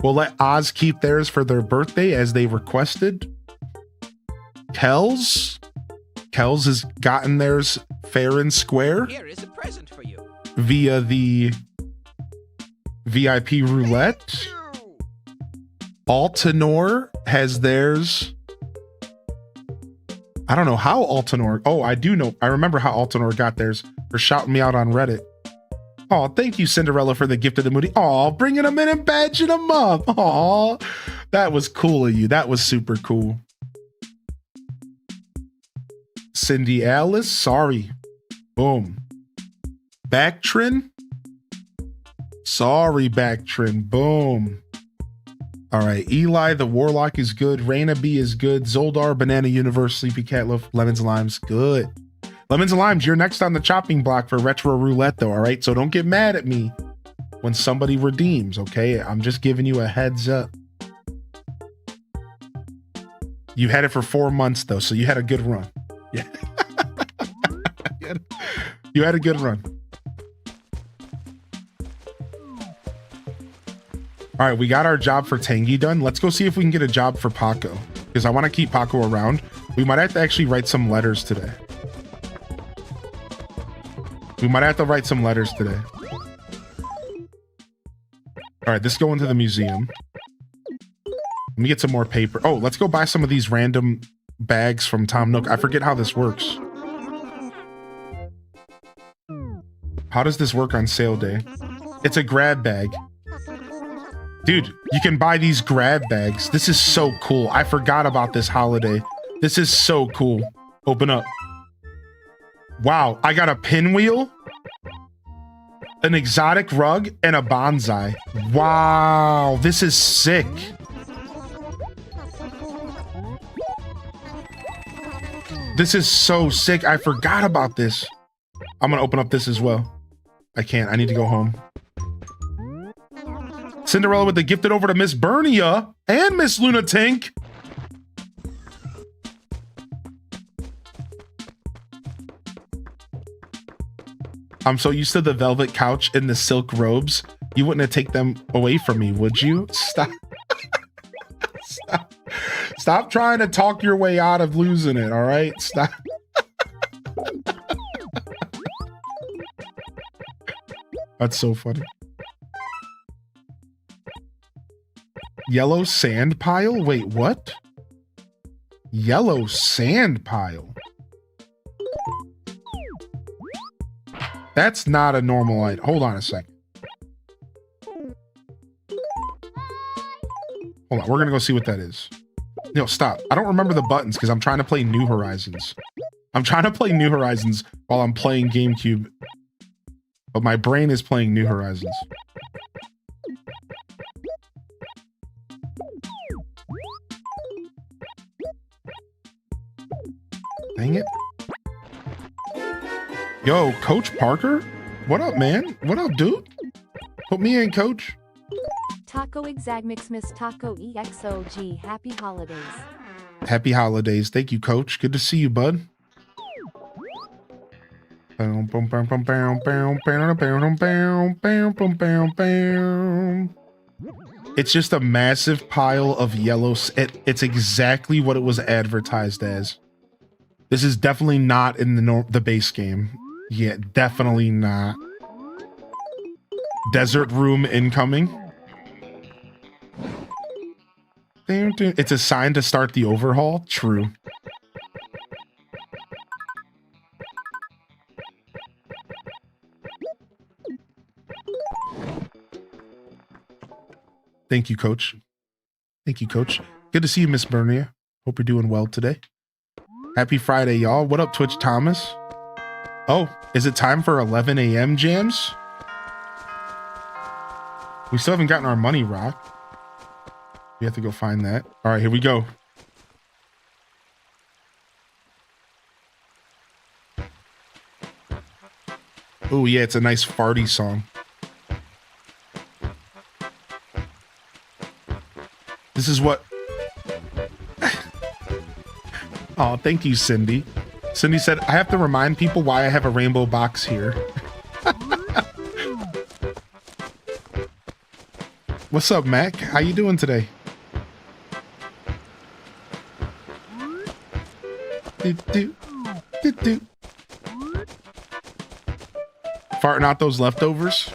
We'll let Oz keep theirs for their birthday as they requested. Kells has gotten theirs fair and square. Here is a present for you. Via the VIP roulette. Altanor has theirs. I don't know how Altanor. Oh, I do know. I remember how Altanor got theirs for shouting me out on Reddit. Oh, thank you, Cinderella, for the gift of the Moody. Oh, bringing them in and badging them up. Oh, that was cool of you. That was super cool. Cindy Alice, sorry. Boom. Bactrin. Sorry, Bactrin. Boom. All right. Eli, the Warlock is good. Raina B is good. Zoldar, Banana Universe, Sleepy Cat Loaf, Lemons and Limes, good. Lemons and Limes, you're next on the chopping block for Retro Roulette, though, all right? So don't get mad at me when somebody redeems, okay? I'm just giving you a heads up. You had it for 4 months, though, so you had a good run. Yeah. You had a good run. All right, we got our job for Tangy done. Let's go see if we can get a job for Paco, because I want to keep Paco around. We might have to actually write some letters today. All right, this is going to the museum. Let me get some more paper. Oh, let's go buy some of these random bags from Tom Nook. I forget how this works. How does this work on sale day? It's a grab bag. Dude, you can buy these grab bags. This is so cool. I forgot about this holiday. This is so cool. Open up. Wow, I got a pinwheel, an exotic rug, and a bonsai. Wow, this is sick. This is so sick. I forgot about this. I'm gonna open up this as well. I can't. I need to go home. Cinderella with the gifted over to Miss Bernia and Miss Lunatink. I'm so used to the velvet couch and the silk robes. You wouldn't have taken them away from me, would you? Stop. Stop trying to talk your way out of losing it, all right? Stop. That's so funny. Yellow sand pile? Wait, what? Yellow sand pile? That's not a normal item. Hold on a second. Hold on, we're gonna go see what that is. No, stop. I don't remember the buttons because I'm trying to play New Horizons. I'm trying to play New Horizons while I'm playing GameCube. But my brain is playing New Horizons. Dang it. Yo, Coach Parker? What up, man? What up, dude? Put me in, Coach. Taco Exagmixmas Taco EXOG. Happy holidays. Happy holidays. Thank you, Coach. Good to see you, bud. It's just a massive pile of yellow. It's exactly what it was advertised as. This is definitely not in the base game. Yeah, definitely not. Desert room incoming. It's a sign to start the overhaul. True. Thank you, Coach. Thank you, Coach. Good to see you, Miss Bernia. Hope you're doing well today. Happy Friday, y'all. What up, Twitch Thomas? Oh, is it time for 11 a.m. jams? We still haven't gotten our money, Rock. We have to go find that. All right, here we go. Oh, yeah, it's a nice farty song. This is what... Oh, thank you, Cindy. Cindy said, I have to remind people why I have a rainbow box here. What's up, Mac? How you doing today? Farting out those leftovers.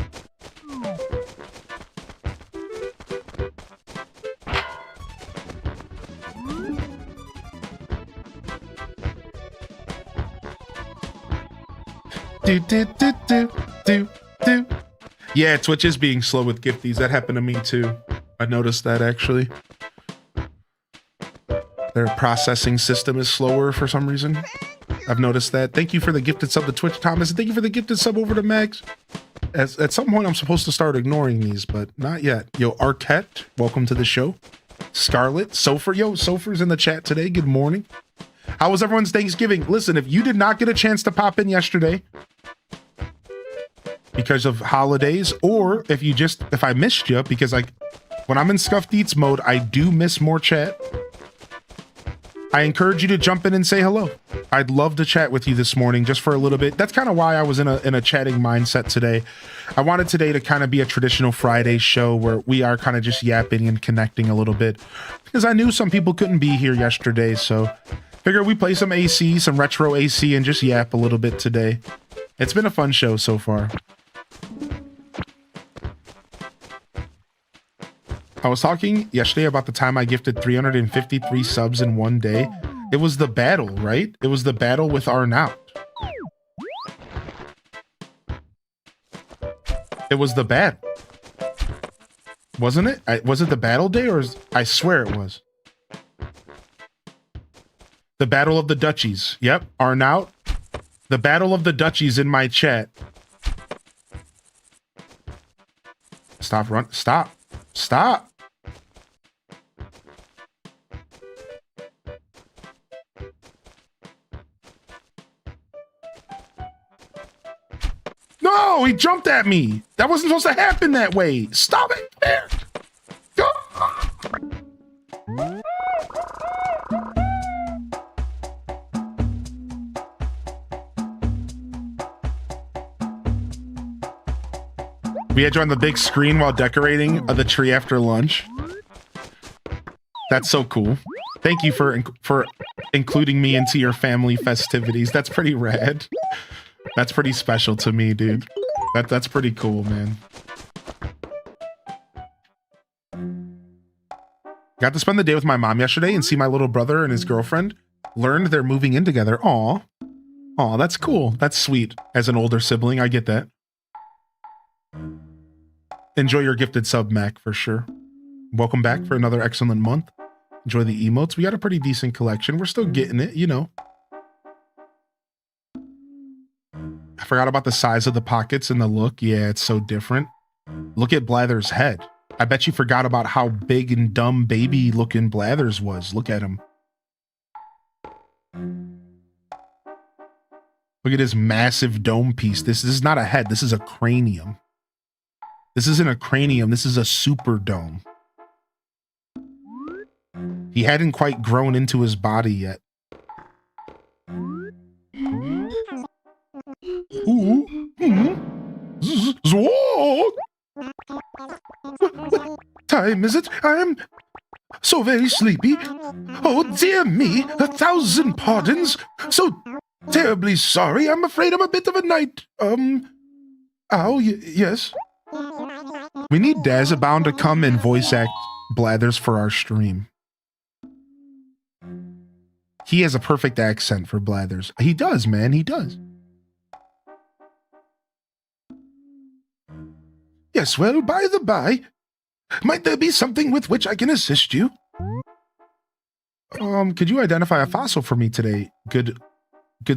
Do. Yeah, Twitch is being slow with gifties. That happened to me too. I noticed that actually. Their processing system is slower for some reason. I've noticed that. Thank you for the gifted sub to Twitch, Thomas. And thank you for the gifted sub over to Max. At some point, I'm supposed to start ignoring these, but not yet. Yo, Arquette, welcome to the show. Scarlet, Sofer. Yo, Sofer's in the chat today. Good morning. How was everyone's Thanksgiving? Listen, if you did not get a chance to pop in yesterday because of holidays, or if I missed you, because when I'm in Scuffed Eats mode, I do miss more chat. I encourage you to jump in and say hello. I'd love to chat with you this morning just for a little bit. That's kind of why I was in a chatting mindset today. I wanted today to kind of be a traditional Friday show where we are kind of just yapping and connecting a little bit, because I knew some people couldn't be here yesterday. So figure we play some AC, some retro AC, and just yap a little bit today. It's been a fun show so far. I was talking yesterday about the time I gifted 353 subs in one day. It was the battle, right? It was the battle with Arnaut. It was the battle. Wasn't it? Was it the battle day, or I swear it was. The Battle of the Duchies. Yep, Arnaut. The Battle of the Duchies in my chat. Stop, run. Stop. Stop. No, he jumped at me. That wasn't supposed to happen that way. Stop it. There. Go. We had you on the big screen while decorating the tree after lunch. That's so cool. Thank you for including me into your family festivities. That's pretty rad. That's pretty special to me, dude. That's pretty cool, man. Got to spend the day with my mom yesterday and see my little brother and his girlfriend. Learned they're moving in together. Aw. Aw, that's cool. That's sweet. As an older sibling, I get that. Enjoy your gifted sub, Mac, for sure. Welcome back for another excellent month. Enjoy the emotes. We got a pretty decent collection. We're still getting it, you know. I forgot about the size of the pockets and the look. Yeah, it's so different. Look at Blather's head. I bet you forgot about how big and dumb baby looking Blathers was. Look at him. Look at his massive dome piece. This is not a head. This is a cranium. This isn't a cranium. This is a super dome. He hadn't quite grown into his body yet. Ooh. What time is it? I am so very sleepy. Oh, dear me. 1,000 pardons. So terribly sorry. I'm afraid I'm a bit of a night. Yes. We need Dazabound to come and voice act Blathers for our stream. He has a perfect accent for Blathers. He does, man. He does. Yes, well, by the by, might there be something with which I can assist you? Could you identify a fossil for me today, good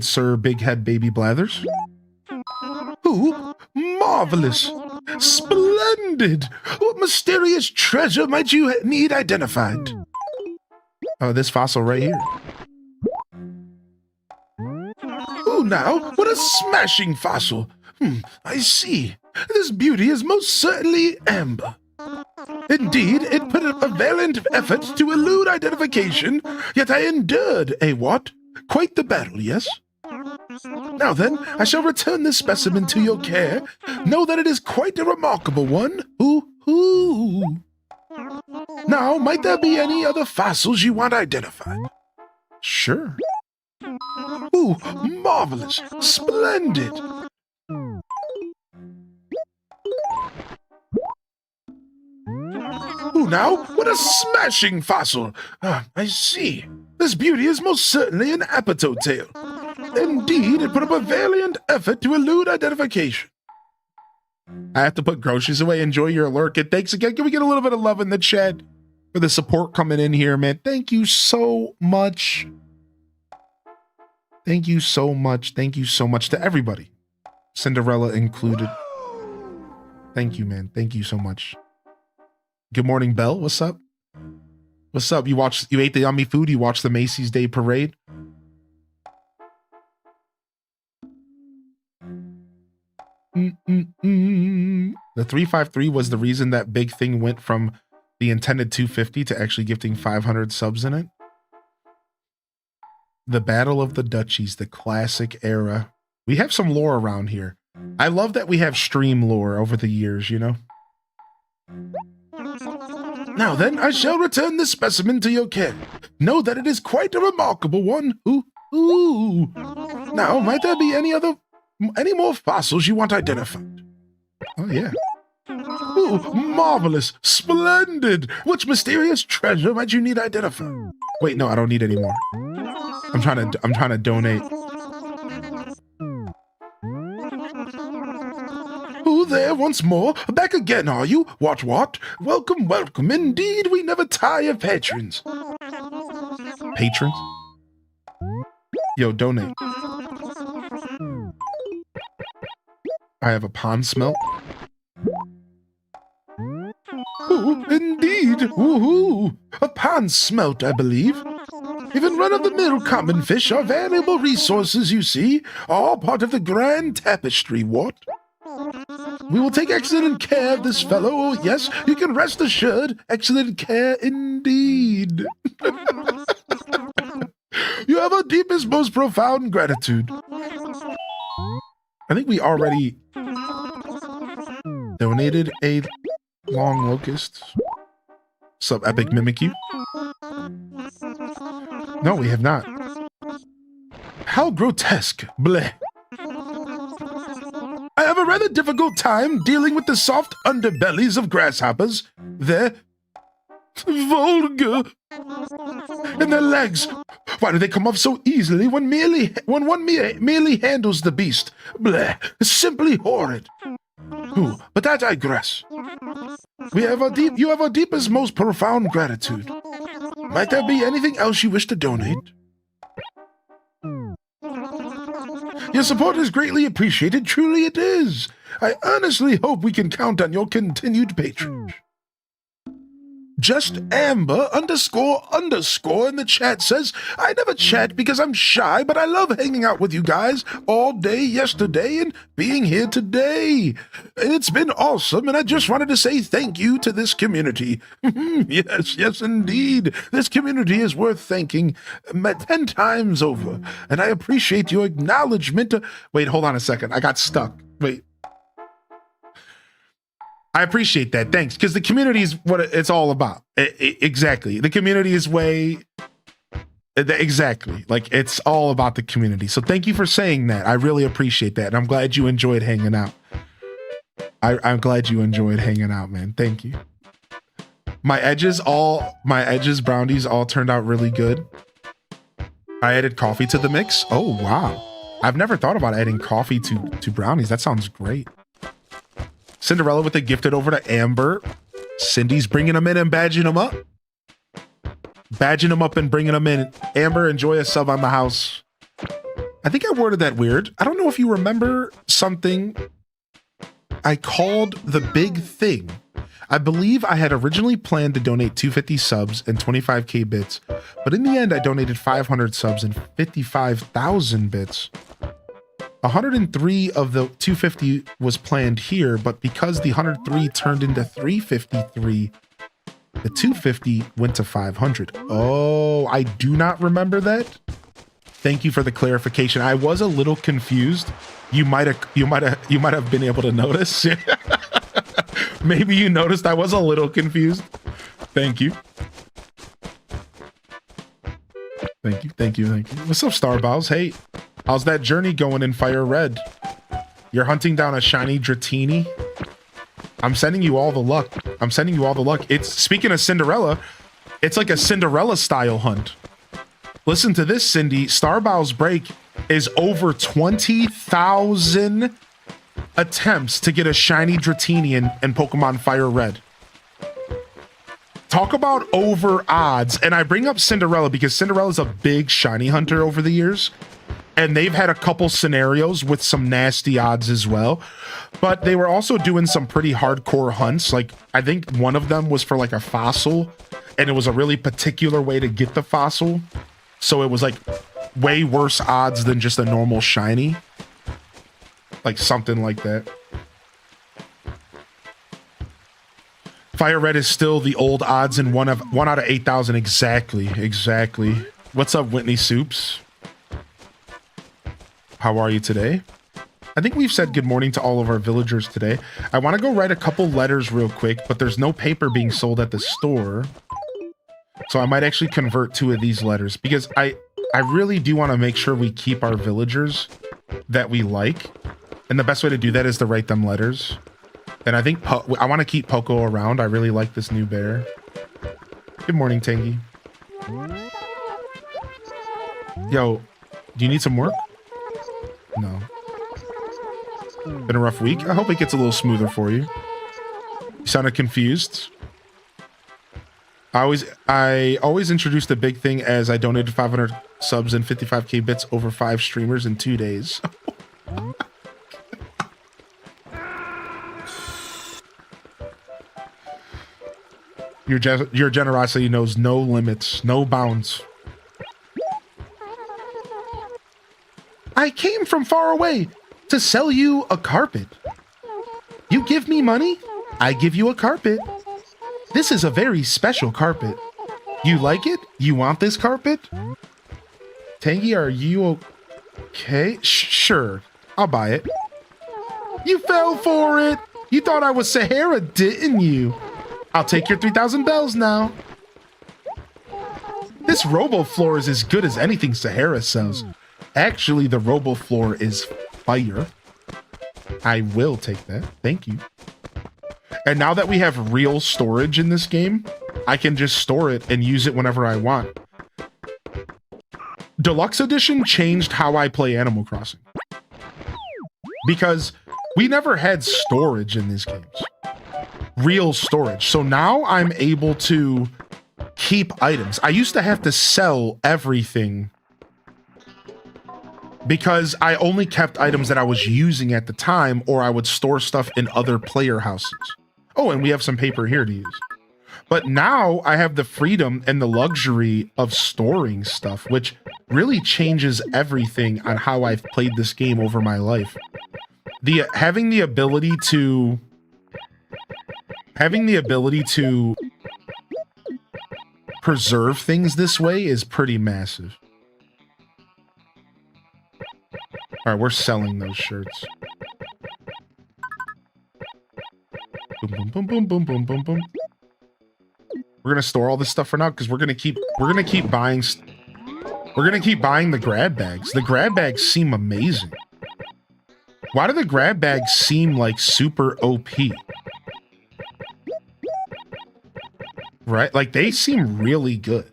sir, big head baby Blathers? Ooh, marvelous! Splendid! What mysterious treasure might you need identified? Oh, this fossil right here. Oh, now, what a smashing fossil! I see. This beauty is most certainly amber. Indeed, it put up a valiant effort to elude identification, yet I endured a what? Quite the battle, yes? Now then, I shall return this specimen to your care. Know that it is quite a remarkable one. Ooh. Now, might there be any other fossils you want identified? Sure. Ooh, marvelous. Splendid. Ooh, now, what a smashing fossil! I see. This beauty is most certainly an apatotail. Indeed, it put up a valiant effort to elude identification. I have to put groceries away. Enjoy your alert. Thanks again. Can we get a little bit of love in the chat for the support coming in here, man? Thank you so much. Thank you so much. Thank you so much to everybody. Cinderella included. Thank you, man. Thank you so much. Good morning, Belle. What's up? What's up? You ate the yummy food? You watched the Macy's Day Parade? The 353 was the reason that big thing went from the intended 250 to actually gifting 500 subs in it. The Battle of the Duchies, the classic era. We have some lore around here. I love that we have stream lore over the years, you know? Now then, I shall return this specimen to your care. Know that it is quite a remarkable one. Ooh. Now, might there be any more fossils you want identified? Oh, yeah. Ooh, marvelous. Splendid. Which mysterious treasure might you need identified? Wait, no, I don't need any more. I'm trying to donate. Ooh, there once more. Back again, are you? What? Welcome. Indeed, we never tire of patrons. Patrons? Yo, donate. I have a pond smelt. Ooh, indeed. Woohoo! A pond smelt, I believe. Even run-of-the-mill common fish are valuable resources, you see. All part of the grand tapestry, what? We will take excellent care of this fellow. Oh, yes, you can rest assured. Excellent care indeed. You have our deepest, most profound gratitude. I think we already donated a long locust. Sub Epic Mimikyu. No, we have not. How grotesque. Bleh. I have a rather difficult time dealing with the soft underbellies of grasshoppers. They're vulgar. And their legs. Why do they come off so easily when one merely handles the beast? Bleh. Simply horrid. But I digress. You have our deepest, most profound gratitude. Might there be anything else you wish to donate? Your support is greatly appreciated, truly it is. I earnestly hope we can count on your continued patronage. Just Amber __ in the chat says, I never chat because I'm shy, but I love hanging out with you guys all day yesterday and being here today. It's been awesome, and I just wanted to say thank you to this community. Yes, indeed. This community is worth thanking 10 times over, and I appreciate your acknowledgement. Wait, hold on a second. I got stuck. Wait. I appreciate that. Thanks. Because the community is what it's all about. Exactly. The community is exactly. Like, it's all about the community. So thank you for saying that. I really appreciate that. And I'm glad you enjoyed hanging out. I'm glad you enjoyed hanging out, man. Thank you. My edges, brownies all turned out really good. I added coffee to the mix. Oh, wow. I've never thought about adding coffee to brownies. That sounds great. Cinderella with the gifted over to Amber. Cindy's bringing them in and badging them up. Badging them up and bringing them in. Amber, enjoy a sub on the house. I think I worded that weird. I don't know if you remember something I called the big thing. I believe I had originally planned to donate 250 subs and 25k bits, but in the end I donated 500 subs and 55,000 bits. 103 of the 250 was planned here, but because the 103 turned into 353, the 250 went to 500. Oh, I do not remember that. Thank you for the clarification. I was a little confused. You might have been able to notice. Maybe you noticed I was a little confused. Thank you. Thank you. What's up, Starbows? Hey, how's that journey going in Fire Red? You're hunting down a shiny Dratini? I'm sending you all the luck. It's, speaking of Cinderella, it's like a Cinderella style hunt. Listen to this, Cindy. Starbow's break is over 20,000 attempts to get a shiny Dratini in Pokemon Fire Red. Talk about over odds. And I bring up Cinderella because Cinderella's a big shiny hunter over the years. And they've had a couple scenarios with some nasty odds as well. But they were also doing some pretty hardcore hunts. Like, I think one of them was for like a fossil. And it was a really particular way to get the fossil. So it was like way worse odds than just a normal shiny. Like something like that. Fire Red is still the old odds in one out of 8,000. Exactly. What's up, Whitney Soups? How are you today? I think we've said good morning to all of our villagers today. I want to go write a couple letters real quick, but there's no paper being sold at the store. So I might actually convert 2 of these letters because I really do want to make sure we keep our villagers that we like. And the best way to do that is to write them letters. And I think I want to keep Poco around. I really like this new bear. Good morning, Tangy. Yo, do you need some work? No. Been a rough week. I hope it gets a little smoother for you. You sounded confused. I always introduce the big thing as I donated 500 subs and 55k bits over 5 streamers in 2 days. Your generosity knows no limits, no bounds. I came from far away to sell you a carpet. You give me money, I give you a carpet. This is a very special carpet. You like it? You want this carpet? Tangy, are you okay? Sure, I'll buy it. You fell for it. You thought I was Sahara, didn't you? I'll take your 3,000 bells now. This RoboFloor is as good as anything Sahara sells. Actually, the RoboFloor is fire. I will take that. Thank you. And now that we have real storage in this game, I can just store it and use it whenever I want. Deluxe Edition changed how I play Animal Crossing. Because we never had storage in these games. real storage. So now I'm able to keep items. I used to have to sell everything because I only kept items that I was using at the time, or I would store stuff in other player houses. Oh, and we have some paper here to use. But now I have the freedom and the luxury of storing stuff, which really changes everything on how I've played this game over my life. Having the ability to preserve things this way is pretty massive. All right, we're selling those shirts. Boom, boom, boom, boom, boom, boom, boom. We're gonna store all this stuff for now because we're gonna keep buying. We're gonna keep buying the grab bags. The grab bags seem amazing. Why do the grab bags seem like super OP? Right? Like they seem really good.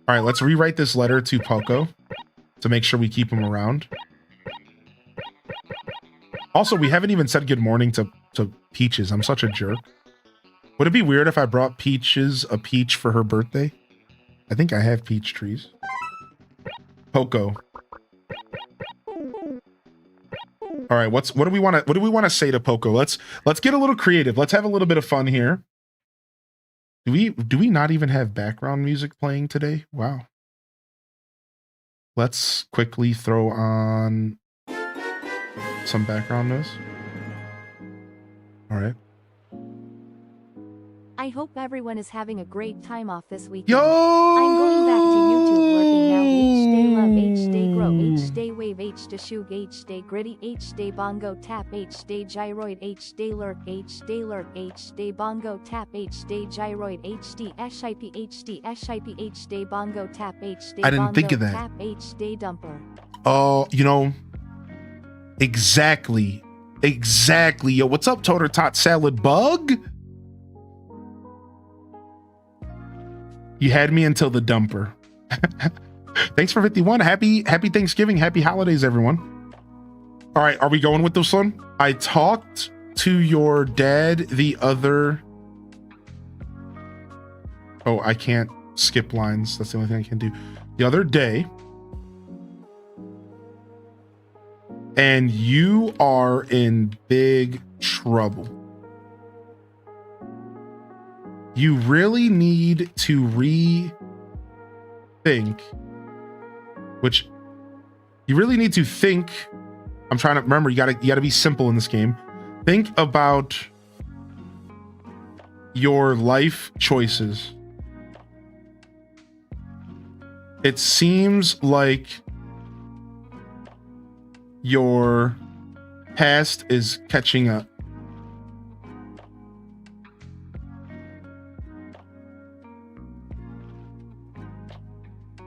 All right, let's rewrite this letter to Poco to make sure we keep him around. Also, we haven't even said good morning to Peaches. I'm such a jerk. Would it be weird if I brought Peaches a peach for her birthday? I think I have peach trees. Poco. All right, what do we want to say to Poco? Let's get a little creative. Let's have a little bit of fun here. Do we not even have background music playing today? Wow. Let's quickly throw on some background noise. All right. I hope everyone is having a great time off this weekend. Yo! I'm going back to YouTube working now. H-Day love, H-Day grow, H-Day wave, H-Day shug, H-Day gritty, H-Day bongo tap, H-Day gyroid, H-Day lurk, H-Day bongo tap, H-Day gyroid, H-D SIP, H-D SIP, H-Day bongo tap, H-Day I didn't think of that. tap, H-Day dumper. Oh, you know, exactly. Yo, what's up, Toter Tot Salad Bug? You had me until the dumper. Thanks for 51. Happy Thanksgiving. Happy holidays, everyone. All right, are we going with this one? I talked to your dad the other... Oh, I can't skip lines. That's the only thing I can do. The other day. And you are in big trouble. You really need to rethink, which you really need to think. I'm trying to remember, you gotta be simple in this game. Think about your life choices. It seems like your past is catching up.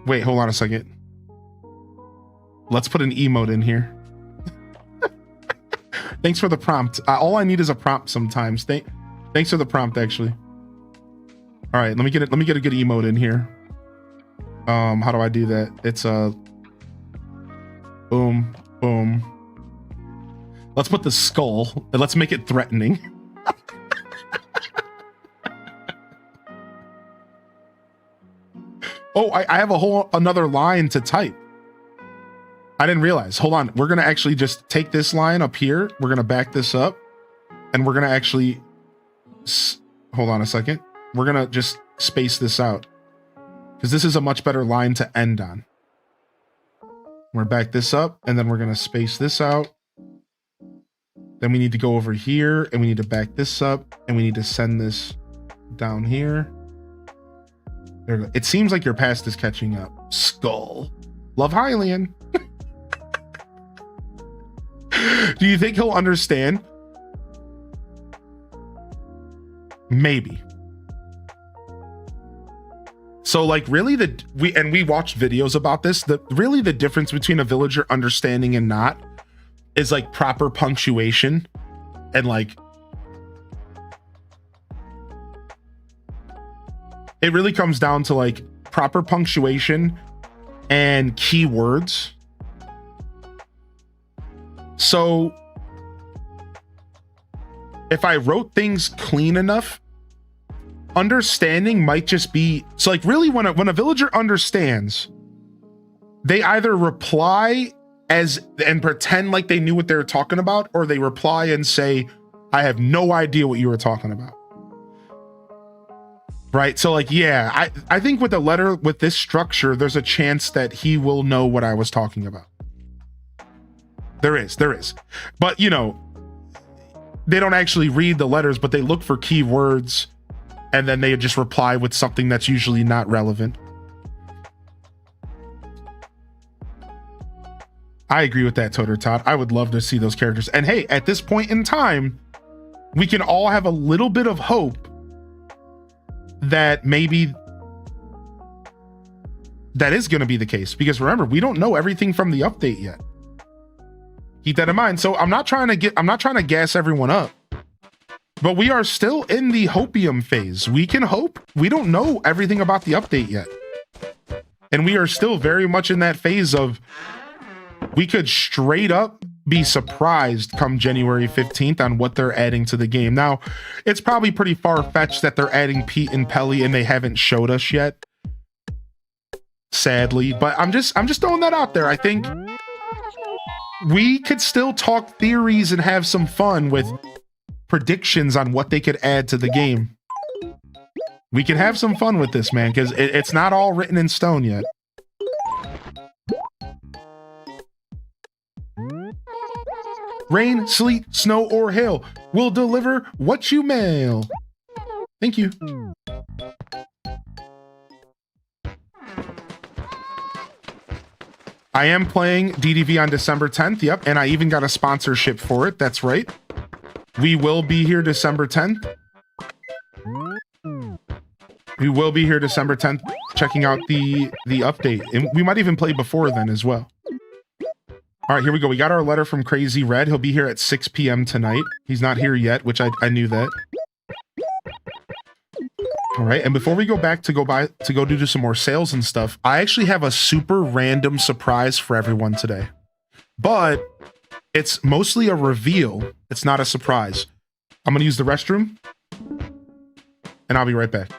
Wait, hold on a second. Let's put an emote in here. Thanks for the prompt. All I need is a prompt sometimes. Thanks for the prompt, actually. All right, let me get a good emote in here. How do I do that? It's a boom, boom. Let's put the skull and let's make it threatening. Oh, I have another line to type. I didn't realize. Hold on. We're going to actually just take this line up here. We're going to back this up. And we're going to actually... Hold on a second. We're going to just space this out. Because this is a much better line to end on. We're back this up. And then we're going to space this out. Then we need to go over here. And we need to back this up. And we need to send this down here. There we go. It seems like your past is catching up. Skull. Love Hylian. Do you think he'll understand? Maybe. So like really we watched videos about this. Really the difference between a villager understanding and not is like proper punctuation and like it really comes down to like proper punctuation and keywords. So if I wrote things clean enough, understanding might just be, so like really when a villager understands, they either reply and pretend like they knew what they were talking about, or they reply and say, I have no idea what you were talking about. Right? So like, yeah, I think with a letter with this structure, there's a chance that he will know what I was talking about. There is. But you know, they don't actually read the letters, but they look for key words and then they just reply with something that's usually not relevant. I agree with that, Toter Tot. I would love to see those characters. And hey, at this point in time, we can all have a little bit of hope that maybe that is going to be the case. Because remember, we don't know everything from the update yet. Keep that in mind. So I'm not trying to gas everyone up, but we are still in the hopium phase. We can hope. We don't know everything about the update yet. And we are still very much in that phase of, we could straight up be surprised come January 15th on what they're adding to the game. Now, it's probably pretty far-fetched that they're adding Pete and Pelly and they haven't showed us yet, sadly, but I'm just throwing that out there. I think we could still talk theories and have some fun with predictions on what they could add to the game. We can have some fun with this, man, because it's not all written in stone yet. Rain, sleet, snow, or hail will deliver what you mail. Thank you. I am playing DDV on December 10th. Yep, and I even got a sponsorship for it. That's right. We will be here December 10th. We will be here December 10th checking out the update. And we might even play before then as well. All right, here we go. We got our letter from Crazy Red. He'll be here at 6 p.m. tonight. He's not here yet, which I knew that. All right, and before we go back to go do some more sales and stuff, I actually have a super random surprise for everyone today. But it's mostly a reveal. It's not a surprise. I'm going to use the restroom, and I'll be right back.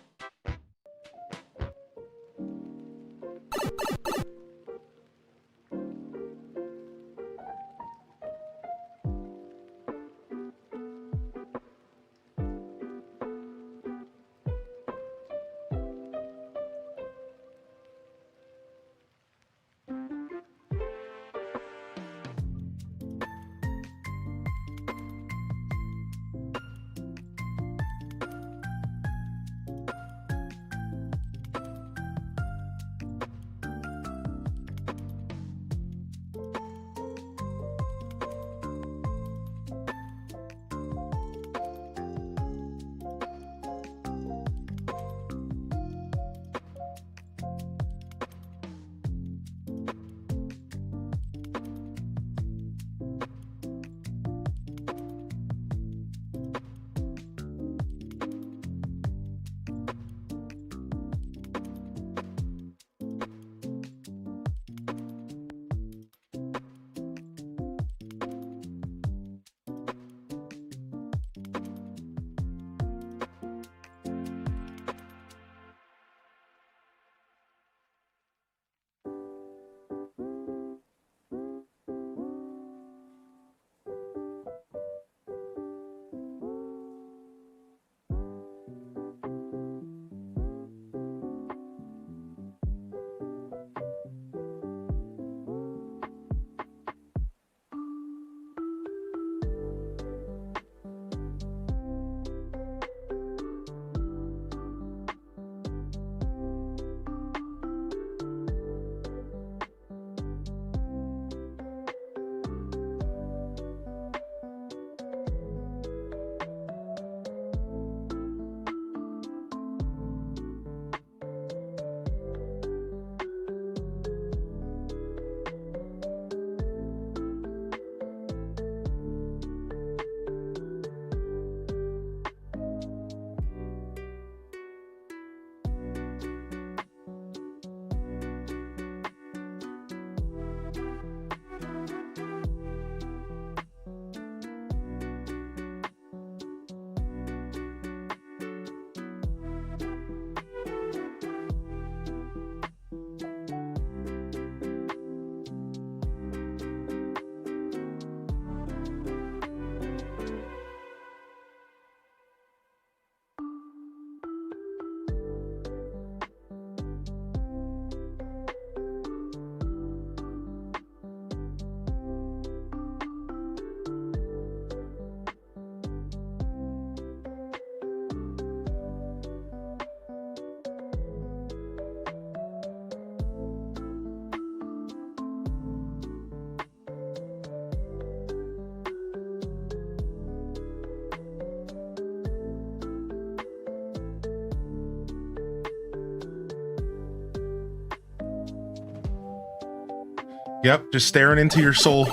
Yep, just staring into your soul.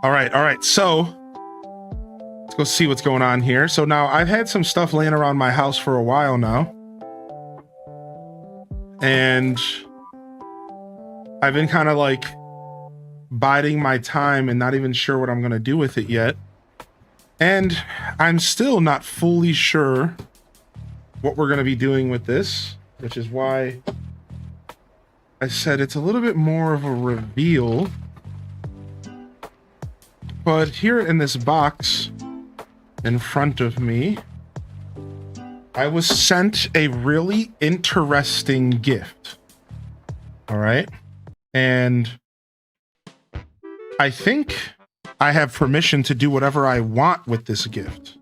All right. So let's go see what's going on here. So now I've had some stuff laying around my house for a while now. And I've been kind of like biding my time and not even sure what I'm going to do with it yet. And I'm still not fully sure what we're going to be doing with this, which is why I said it's a little bit more of a reveal. But here in this box in front of me, I was sent a really interesting gift. All right. And I think I have permission to do whatever I want with this gift.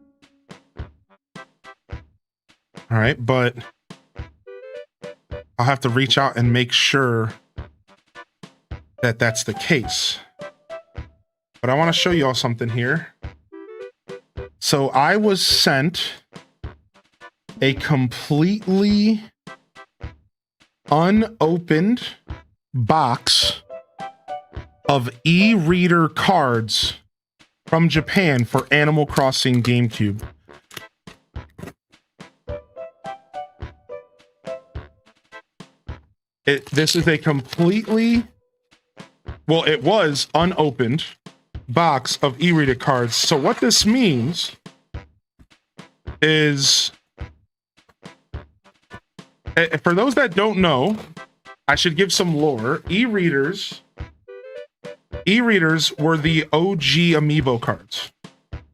All right, but I'll have to reach out and make sure that that's the case. But I want to show you all something here. So I was sent a completely unopened box of e-reader cards from Japan for Animal Crossing GameCube. This is a completely, well, it was unopened box of e-reader cards. So what this means is, for those that don't know, I should give some lore. E-readers were the OG amiibo cards.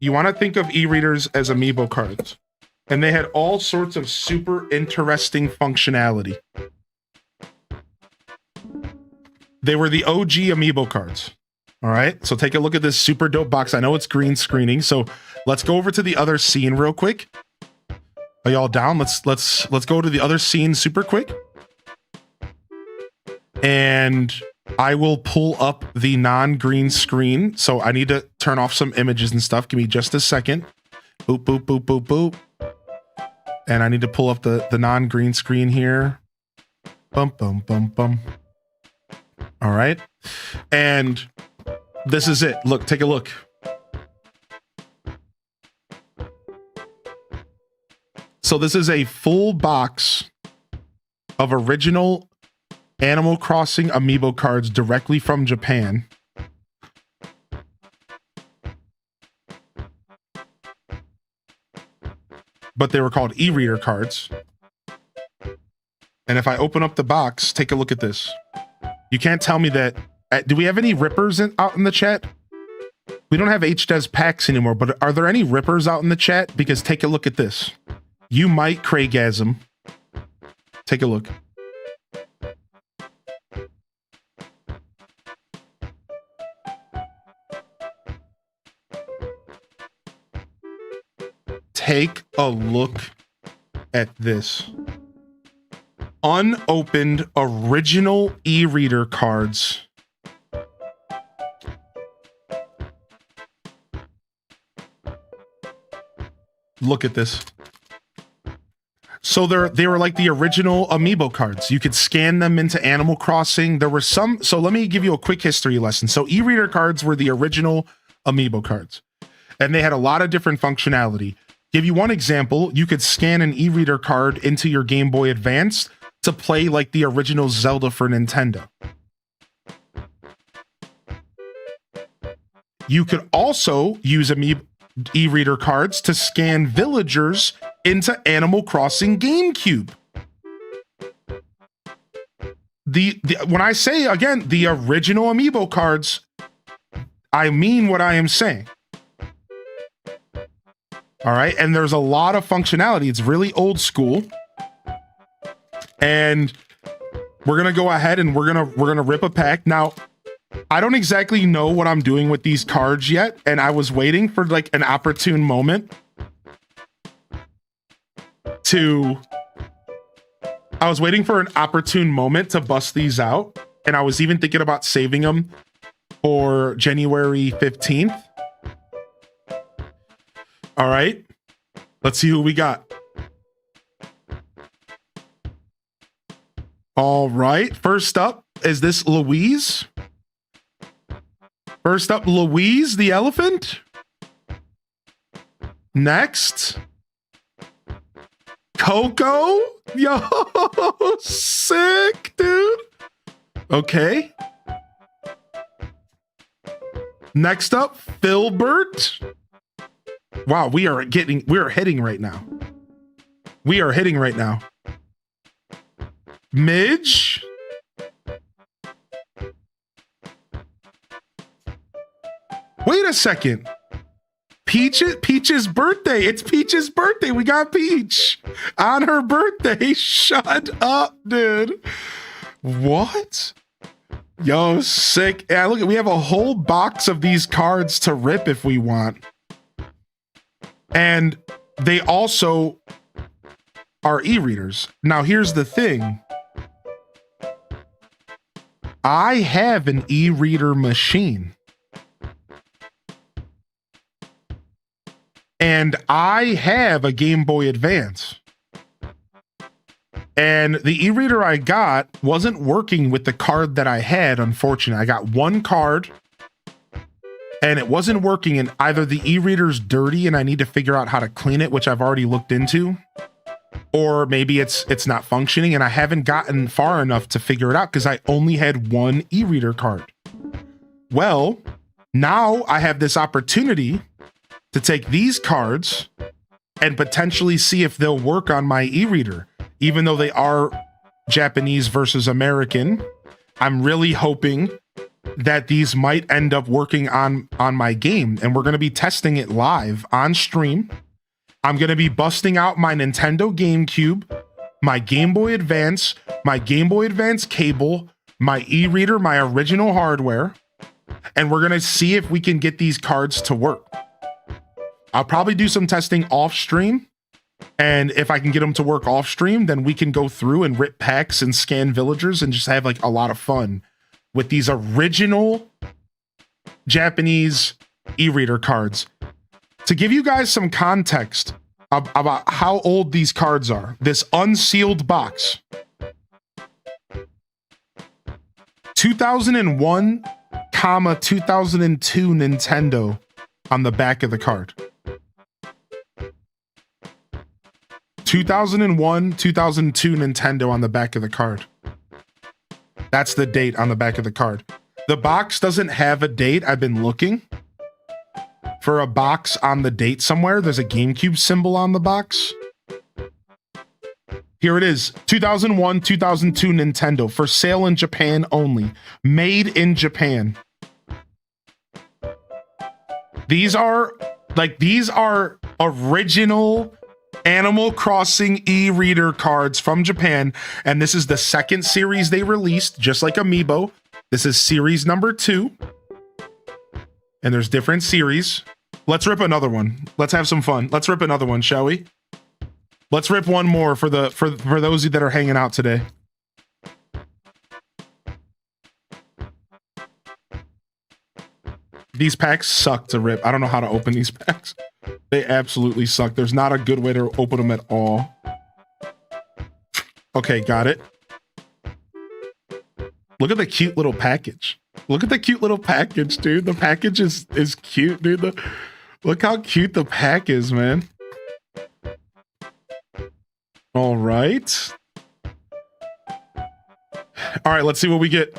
You want to think of e-readers as amiibo cards. And they had all sorts of super interesting functionality. They were the OG amiibo cards. All right, so take a look at this super dope box. I know it's green screening, so let's go over to the other scene real quick. Are y'all down? Let's go to the other scene super quick. And I will pull up the non-green screen. So I need to turn off some images and stuff. Give me just a second. Boop, boop, boop, boop, boop. And I need to pull up the non-green screen here. Bum, bum, bum, bum. All right. And this is it. Look, take a look. So this is a full box of original Animal Crossing amiibo cards directly from Japan. But they were called e-reader cards. And if I open up the box, take a look at this. You can't tell me that. Do we have any rippers out in the chat? We don't have HDES packs anymore, but are there any rippers out in the chat? Because take a look at this. You might Craigasm. Take a look. Take a look at this. Unopened original e-reader cards. Look at this. So they were like the original amiibo cards. You could scan them into Animal Crossing. There were some. So let me give you a quick history lesson. So e-reader cards were the original amiibo cards, and they had a lot of different functionality. Give you one example. You could scan an e-reader card into your Game Boy Advance to play like the original Zelda for Nintendo. You could also use e-reader cards to scan villagers into Animal Crossing GameCube. When I say, again, the original amiibo cards, I mean what I am saying. All right, and there's a lot of functionality. It's really old school. And we're gonna go ahead and we're gonna rip a pack. Now, I don't exactly know what I'm doing with these cards yet, and I was waiting for like an opportune moment to bust these out, and I was even thinking about saving them for January 15th. All right, let's see who we got. All right, first up, Is this Louise? First up, Louise the elephant. Next, Coco. Yo, sick, dude. Okay. Next up, Filbert. Wow, we are hitting right now. We are hitting right now. Midge. Wait a second. Peach's birthday. It's Peach's birthday. We got Peach on her birthday. Shut up, dude. What? Yo, sick. Yeah, look, we have a whole box of these cards to rip if we want. And they also are e-readers. Now, here's the thing. I have an e-reader machine. And I have a Game Boy Advance. And the e-reader I got wasn't working with the card that I had, unfortunately. I got one card and it wasn't working, and either the e-reader's dirty and I need to figure out how to clean it, which I've already looked into, or maybe it's not functioning and I haven't gotten far enough to figure it out because I only had one e-reader card. Well, now I have this opportunity to take these cards and potentially see if they'll work on my e-reader. Even though they are Japanese versus American, I'm really hoping that these might end up working on my game. And we're going to be testing it live on stream. I'm going to be busting out my Nintendo GameCube, my Game Boy Advance, my Game Boy Advance cable, my e-reader, my original hardware. And we're going to see if we can get these cards to work. I'll probably do some testing off stream. And if I can get them to work off stream, then we can go through and rip packs and scan villagers and just have like a lot of fun with these original Japanese e-reader cards. To give you guys some context about how old these cards are, this unsealed box, 2001, 2002 Nintendo on the back of the card. 2001, 2002 Nintendo on the back of the card. That's the date on the back of the card. The box doesn't have a date. I've been looking for a box on the date somewhere. There's a GameCube symbol on the box. Here it is. 2001, 2002 Nintendo, for sale in Japan only. Made in Japan. These are original Animal Crossing e-reader cards from Japan, and this is the second series they released, just like Amiibo. This is series number 2, and there's different series. Let's rip another one. Let's have some fun. Let's rip another one, shall we? Let's rip one more for those that are hanging out today. These packs suck to rip. I don't know how to open these packs. They absolutely suck. There's not a good way to open them at all. Okay, got it. Look at the cute little package. Look at the cute little package, dude. The package is cute, dude. Look how cute the pack is, man. All right. All right, let's see what we get.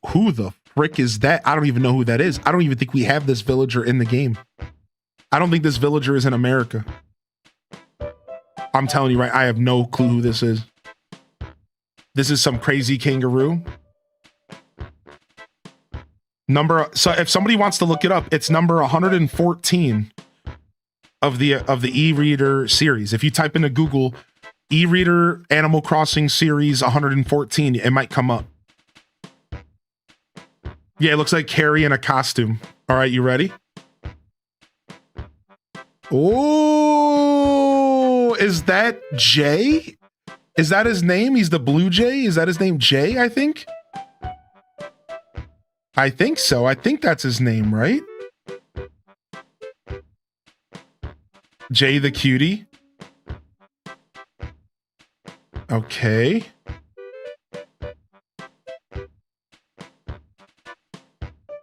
Who the frick is that? I don't even know who that is. I don't even think we have this villager in the game. I don't think this villager is in America. I'm telling you, right? I have no clue who this is. This is some crazy kangaroo. So if somebody wants to look it up, it's number 114 of the e-reader series. If you type into Google e-reader Animal Crossing series 114, it might come up. Yeah, it looks like Carrie in a costume. All right, you ready? Oh, is that Jay? Is that his name? He's the Blue Jay? Is that his name? Jay, I think? I think so. I think that's his name, right? Jay the cutie. Okay.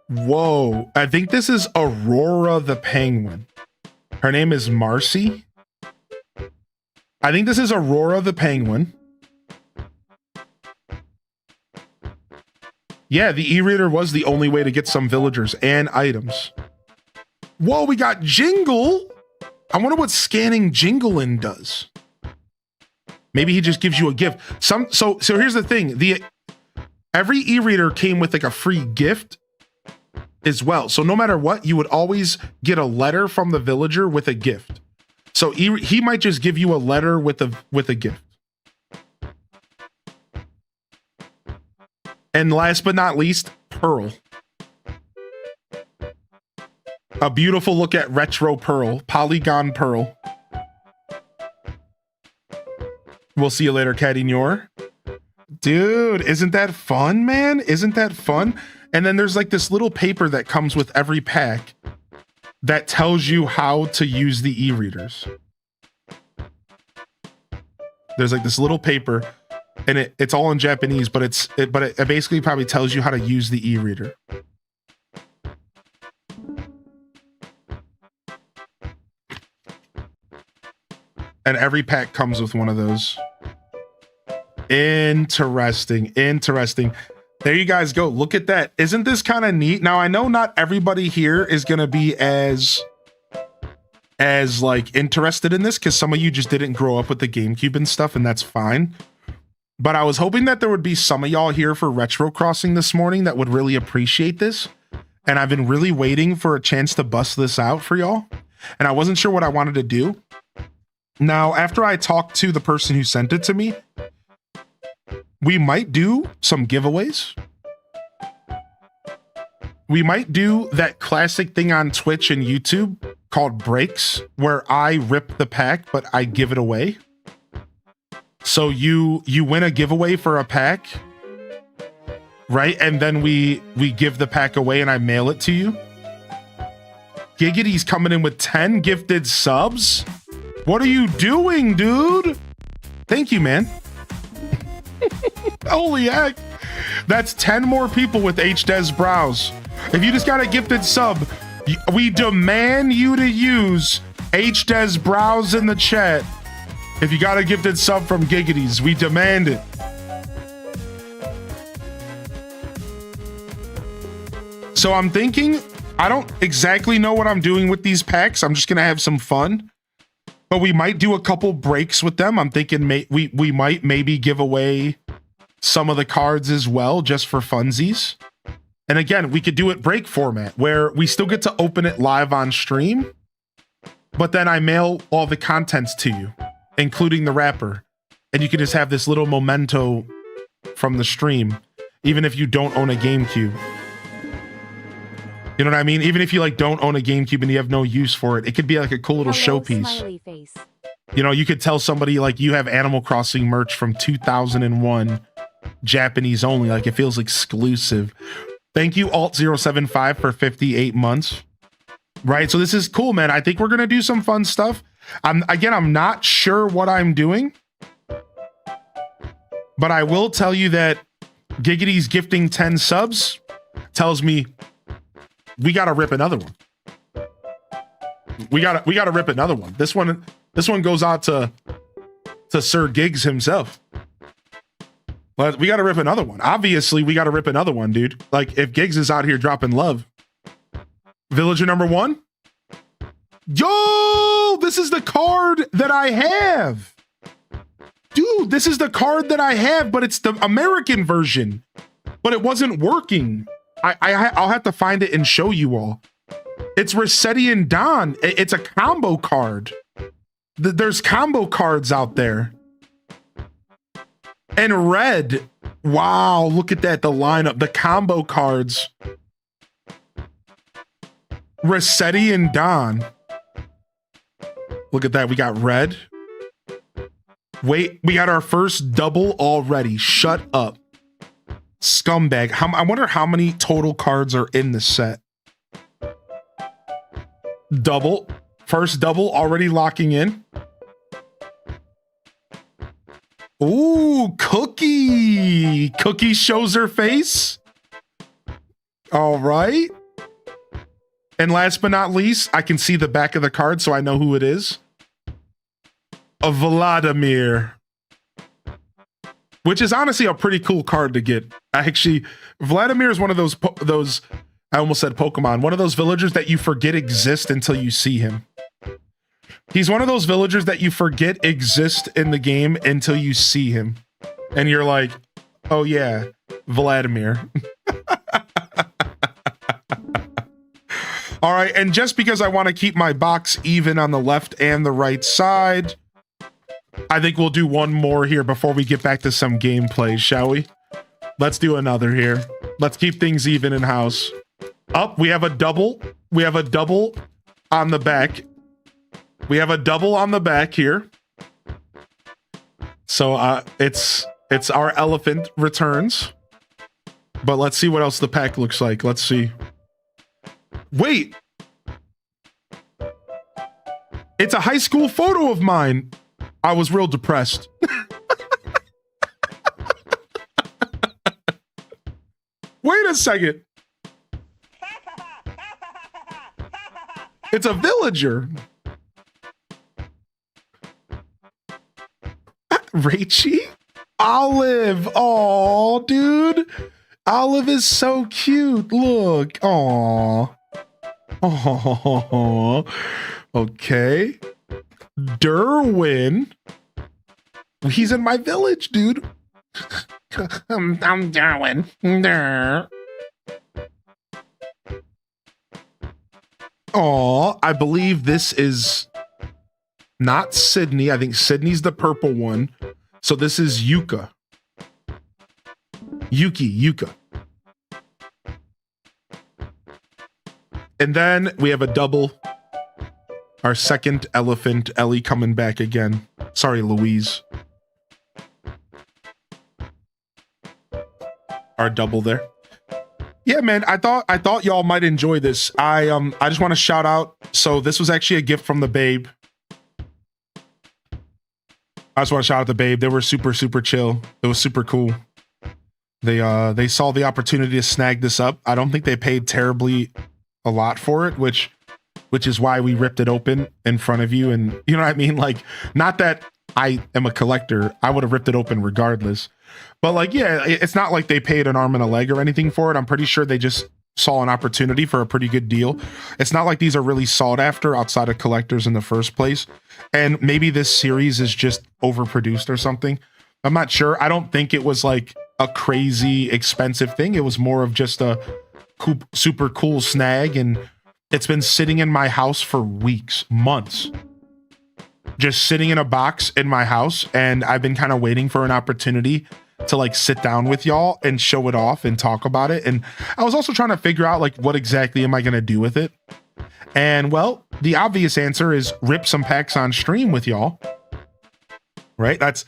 Whoa. I think this is Aurora the Penguin. Her name is Marcy. I think this is Aurora the Penguin. Yeah, the e-reader was the only way to get some villagers and items. Whoa, we got Jingle. I wonder what scanning Jinglein does. Maybe he just gives you a gift. So here's the thing. Every e-reader came with like a free gift as well. So no matter what, you would always get a letter from the villager with a gift. So he might just give you a letter with a gift. And last but not least, Pearl. A beautiful look at retro Pearl, polygon Pearl. We'll see you later, Caddy Noor. Dude, isn't that fun, man? Isn't that fun? And then there's like this little paper that comes with every pack that tells you how to use the e-readers. There's like this little paper, and it's all in Japanese, but it basically probably tells you how to use the e-reader. And every pack comes with one of those. Interesting. There you guys go. Look at that. Isn't this kind of neat? Now, I know not everybody here is going to be as like interested in this because some of you just didn't grow up with the GameCube and stuff, and that's fine. But I was hoping that there would be some of y'all here for Retro Crossing this morning that would really appreciate this. And I've been really waiting for a chance to bust this out for y'all. And I wasn't sure what I wanted to do. Now, after I talked to the person who sent it to me, we might do some giveaways. We might do that classic thing on Twitch and YouTube called breaks, where I rip the pack, but I give it away. So you win a giveaway for a pack, right? And then we give the pack away and I mail it to you. Giggity's coming in with 10 gifted subs. What are you doing, dude? Thank you, man. Holy heck. That's 10 more people with HDES Browse. If you just got a gifted sub, we demand you to use HDES Browse in the chat. If you got a gifted sub from Giggity's, we demand it. So I'm thinking, I don't exactly know what I'm doing with these packs. I'm just going to have some fun. But we might do a couple breaks with them. I'm thinking we might maybe give away some of the cards as well, just for funsies. And again, we could do it break format, where we still get to open it live on stream, but then I mail all the contents to you, including the wrapper. And you can just have this little memento from the stream, even if you don't own a GameCube. You know what I mean? Even if you like don't own a GameCube and you have no use for it, it could be like a cool little showpiece. Smiley face. You know, you could tell somebody like you have Animal Crossing merch from 2001, Japanese only, like it feels exclusive. Thank you, Alt075, for 58 months. Right, so this is cool, man. I think we're gonna do some fun stuff. I'm not sure what I'm doing, but I will tell you that Giggity's gifting 10 subs tells me we gotta rip another one. We gotta rip another one. This one goes out to Sir Gigs himself. But we gotta rip another one. Obviously, we gotta rip another one, dude. Like, if Gigs is out here dropping love. Villager number 1. Yo, this is the card that I have. Dude, this is the card that I have, but it's the American version. But it wasn't working. I'll have to find it and show you all. It's Rossetti and Don. It's a combo card. There's combo cards out there. And red. Wow, look at that. The lineup, the combo cards. Rossetti and Don. Look at that. We got red. Wait, we got our first double already. Shut up. Scumbag. I wonder how many total cards are in this set. Double. First double already locking in. Ooh. Ooh, Cookie. Cookie shows her face. All right. And last but not least, I can see the back of the card, so I know who it is. A Vladimir. Which is honestly a pretty cool card to get. Vladimir is one of those, I almost said Pokemon, one of those villagers that you forget exist until you see him. He's one of those villagers that you forget exist in the game until you see him. And you're like, oh yeah, Vladimir. All right, and just because I want to keep my box even on the left and the right side, I think we'll do one more here before we get back to some gameplay, shall we? Let's do another here. Let's keep things even in house. Up, we have a double. We have a double on the back. We have a double on the back here. So it's our elephant returns. But let's see what else the pack looks like. Let's see. Wait. It's a high school photo of mine. I was real depressed. Wait a second. It's a villager. Rachie? Olive. Oh, dude. Olive is so cute. Look. Aw. Oh. Okay. Derwin. He's in my village, dude. I'm Darwin. Durr. Aw, I believe this is not Sydney. I think Sydney's the purple one. So this is Yuka. Yuka. And then we have a double. Our second elephant, Ellie, coming back again. Sorry, Louise. Our double there. Yeah, man, I thought y'all might enjoy this. I just want to shout out. So this was actually a gift from the babe. I just want to shout out the babe. They were super, super chill. It was super cool. They saw the opportunity to snag this up. I don't think they paid terribly a lot for it, which is why we ripped it open in front of you. And you know what I mean? Like, not that I am a collector. I would have ripped it open regardless. But like, yeah, it's not like they paid an arm and a leg or anything for it. I'm pretty sure they just saw an opportunity for a pretty good deal. It's not like these are really sought after outside of collectors in the first place. And maybe this series is just overproduced or something. I'm not sure. I don't think it was like a crazy expensive thing. It was more of just a super cool snag. And it's been sitting in my house for weeks, months. Just sitting in a box in my house, and I've been kind of waiting for an opportunity to like sit down with y'all and show it off and talk about it. And I was also trying to figure out like what exactly am I going to do with it. And well, the obvious answer is rip some packs on stream with y'all. Right? That's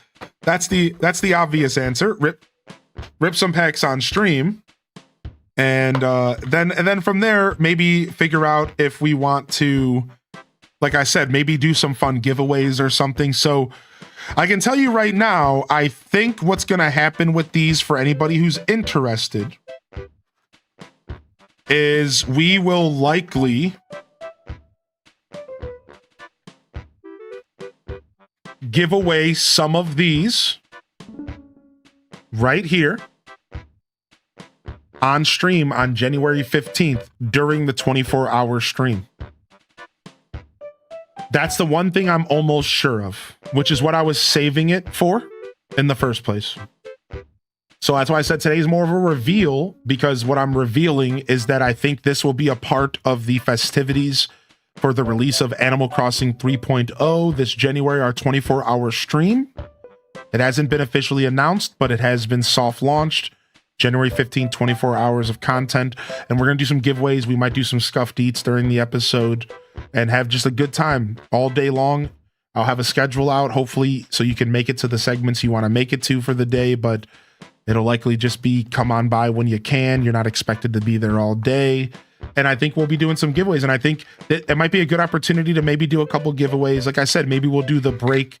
the obvious answer. Rip some packs on stream. And then from there, maybe figure out if we want to, like I said, maybe do some fun giveaways or something. So I can tell you right now, I think what's going to happen with these for anybody who's interested is we will likely give away some of these right here on stream on January 15th during the 24-hour stream. That's the one thing I'm almost sure of, which is what I was saving it for in the first place. So that's why I said today's more of a reveal, because what I'm revealing is that I think this will be a part of the festivities for the release of Animal Crossing 3.0 this January, our 24-hour stream. It hasn't been officially announced, but it has been soft launched. January 15th, 24 hours of content. And we're going to do some giveaways. We might do some scuffed eats during the episode and have just a good time all day long. I'll have a schedule out, hopefully, so you can make it to the segments you want to make it to for the day, but it'll likely just be come on by when you can. You're not expected to be there all day. And I think we'll be doing some giveaways. And I think that it might be a good opportunity to maybe do a couple giveaways. Like I said, maybe we'll do the break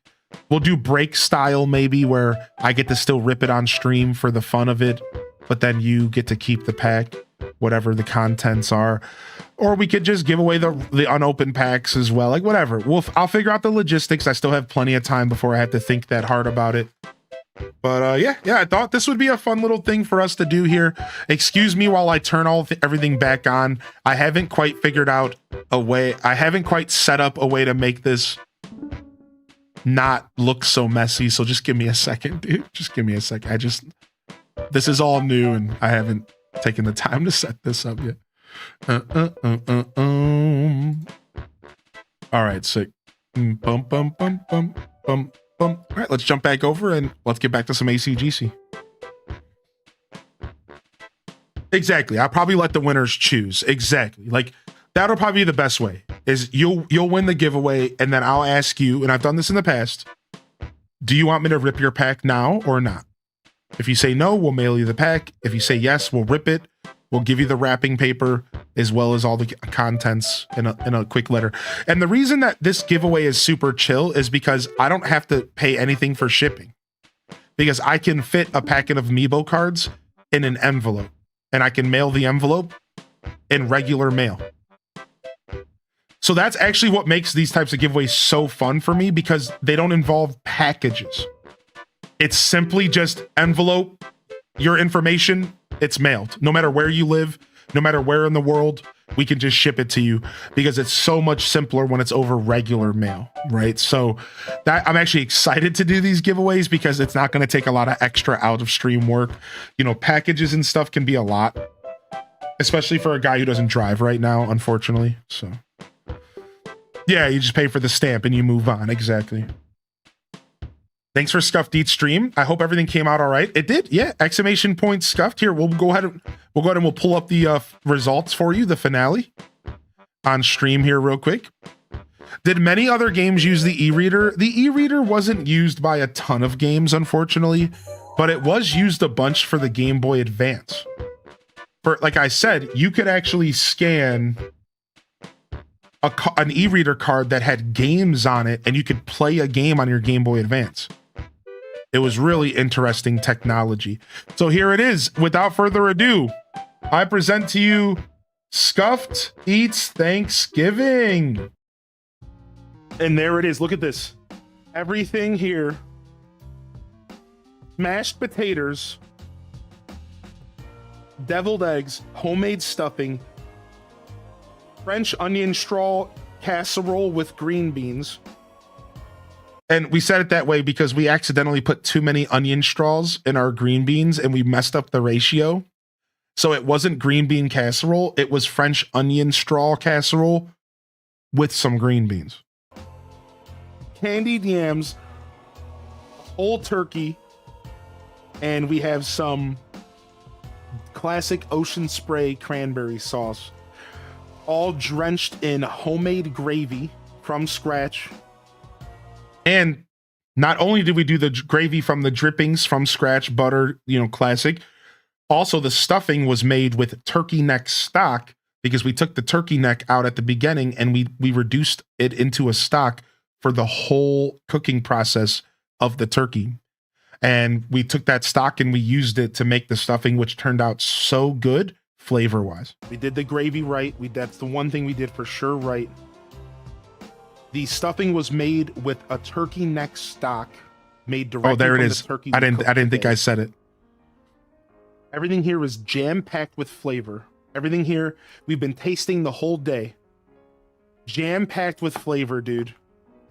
We'll do break style maybe, where I get to still rip it on stream for the fun of it, but then you get to keep the pack, whatever the contents are. Or we could just give away the unopened packs as well. Like whatever. I'll figure out the logistics. I still have plenty of time before I have to think that hard about it. But yeah, I thought this would be a fun little thing for us to do here. Excuse me while I turn everything back on. I haven't quite figured out a way. I haven't quite set up a way to make this not look so messy. So just give me a second, dude. Just give me a second. This is all new and I haven't taken the time to set this up yet. All right, sick. All right, let's jump back over and let's get back to some ACGC. Exactly. I'll probably let the winners choose. Exactly. Like that'll probably be the best way. Is you'll win the giveaway and then I'll ask you, and I've done this in the past, do you want me to rip your pack now or not? If you say no, we'll mail you the pack. If you say yes, we'll rip it. We'll give you the wrapping paper as well as all the contents in a quick letter. And the reason that this giveaway is super chill is because I don't have to pay anything for shipping, because I can fit a packet of Amiibo cards in an envelope and I can mail the envelope in regular mail. So that's actually what makes these types of giveaways so fun for me, because they don't involve packages. It's simply just envelope, your information, it's mailed. No matter where you live, no matter where in the world, we can just ship it to you, because it's so much simpler when it's over regular mail, right? So that I'm actually excited to do these giveaways because it's not going to take a lot of extra out of stream work. You know, packages and stuff can be a lot, especially for a guy who doesn't drive right now, unfortunately. So yeah, you just pay for the stamp and you move on. Exactly. Thanks for Scuffed Eats stream. I hope everything came out all right. It did, yeah. Exclamation point Scuffed. Here, we'll go ahead and we'll pull up the results for you, the finale on stream here real quick. Did many other games use the e-reader? The e-reader wasn't used by a ton of games, unfortunately, but it was used a bunch for the Game Boy Advance. For, like I said, you could actually scan an e-reader card that had games on it, and you could play a game on your Game Boy Advance. It was really interesting technology. So here it is. Without further ado, I present to you Scuffed Eats Thanksgiving. And there it is. Look at this. Everything here. Mashed potatoes, deviled eggs, homemade stuffing, French onion straw casserole with green beans. And we said it that way because we accidentally put too many onion straws in our green beans and we messed up the ratio. So it wasn't green bean casserole. It was French onion straw casserole with some green beans. Candied yams, whole turkey, and we have some classic Ocean Spray cranberry sauce, all drenched in homemade gravy from scratch. And not only did we do the gravy from the drippings from scratch, butter, classic, also the stuffing was made with turkey neck stock, because we took the turkey neck out at the beginning and we reduced it into a stock for the whole cooking process of the turkey. And we took that stock and we used it to make the stuffing, which turned out so good flavor-wise. We did the gravy right. That's the one thing we did for sure right. The stuffing was made with a turkey neck stock made directly there it from is. the turkey. I didn't think I said it. Everything here is jam-packed with flavor. Everything here, we've been tasting the whole day. Jam-packed with flavor, dude.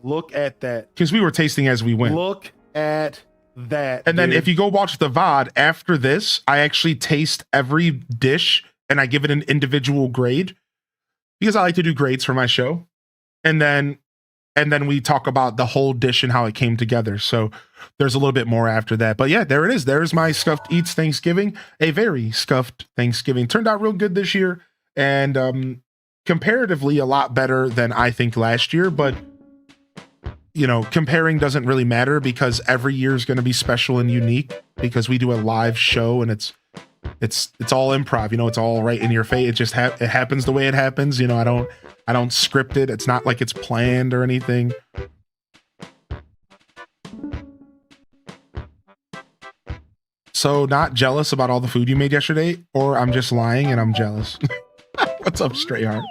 Look at that. Because we were tasting as we went. Look at that. And then dude. if you go watch the VOD after this, I actually taste every dish and I give it an individual grade, because I like to do grades for my show. And then we talk about the whole dish and how it came together. So there's a little bit more after that. But yeah, there it is. There's my Scuffed Eats Thanksgiving. A very scuffed Thanksgiving. Turned out real good this year. And comparatively a lot better than I think last year. But, comparing doesn't really matter, because every year is going to be special and unique, because we do a live show and it's all improv. It's all right in your face. It just it happens the way it happens. I don't script it. It's not like it's planned or anything. So not jealous about all the food you made yesterday, or I'm just lying and I'm jealous. What's up, Stray Heart?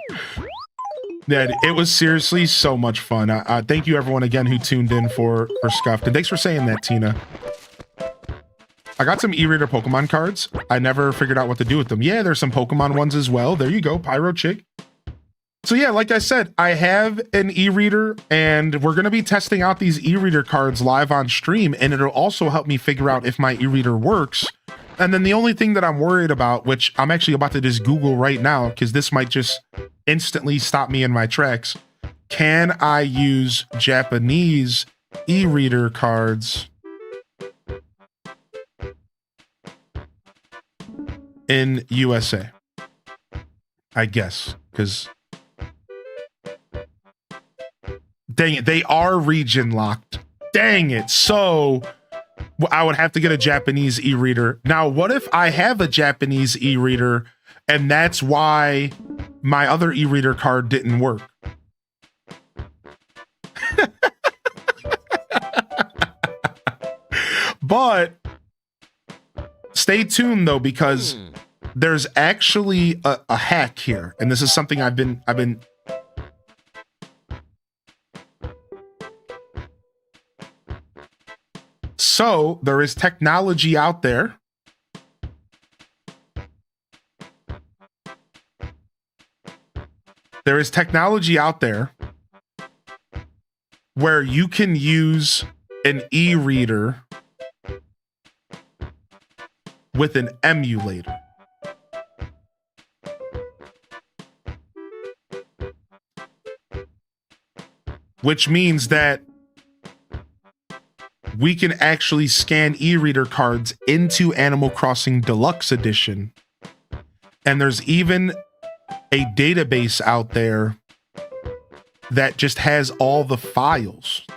Yeah, it was seriously so much fun. Thank you everyone again who tuned in for Scuffed. And thanks for saying that, Tina. I got some e-reader Pokemon cards. I never figured out what to do with them. Yeah, there's some Pokemon ones as well. There you go, Pyro Chick. So yeah, like I said, I have an e-reader and we're going to be testing out these e-reader cards live on stream, and it'll also help me figure out if my e-reader works. And then the only thing that I'm worried about, which I'm actually about to just Google right now, because this might just instantly stop me in my tracks. Can I use Japanese e-reader cards in USA? I guess, because dang it, they are region locked. Dang it. So I would have to get a Japanese e-reader. Now, what if I have a Japanese e-reader and that's why my other e-reader card didn't work? But stay tuned though, because there's actually a hack here, and this is something I've been So there is technology out there where you can use an e-reader with an emulator. Which means that we can actually scan e-reader cards into Animal Crossing Deluxe Edition. And there's even a database out there that just has all the files.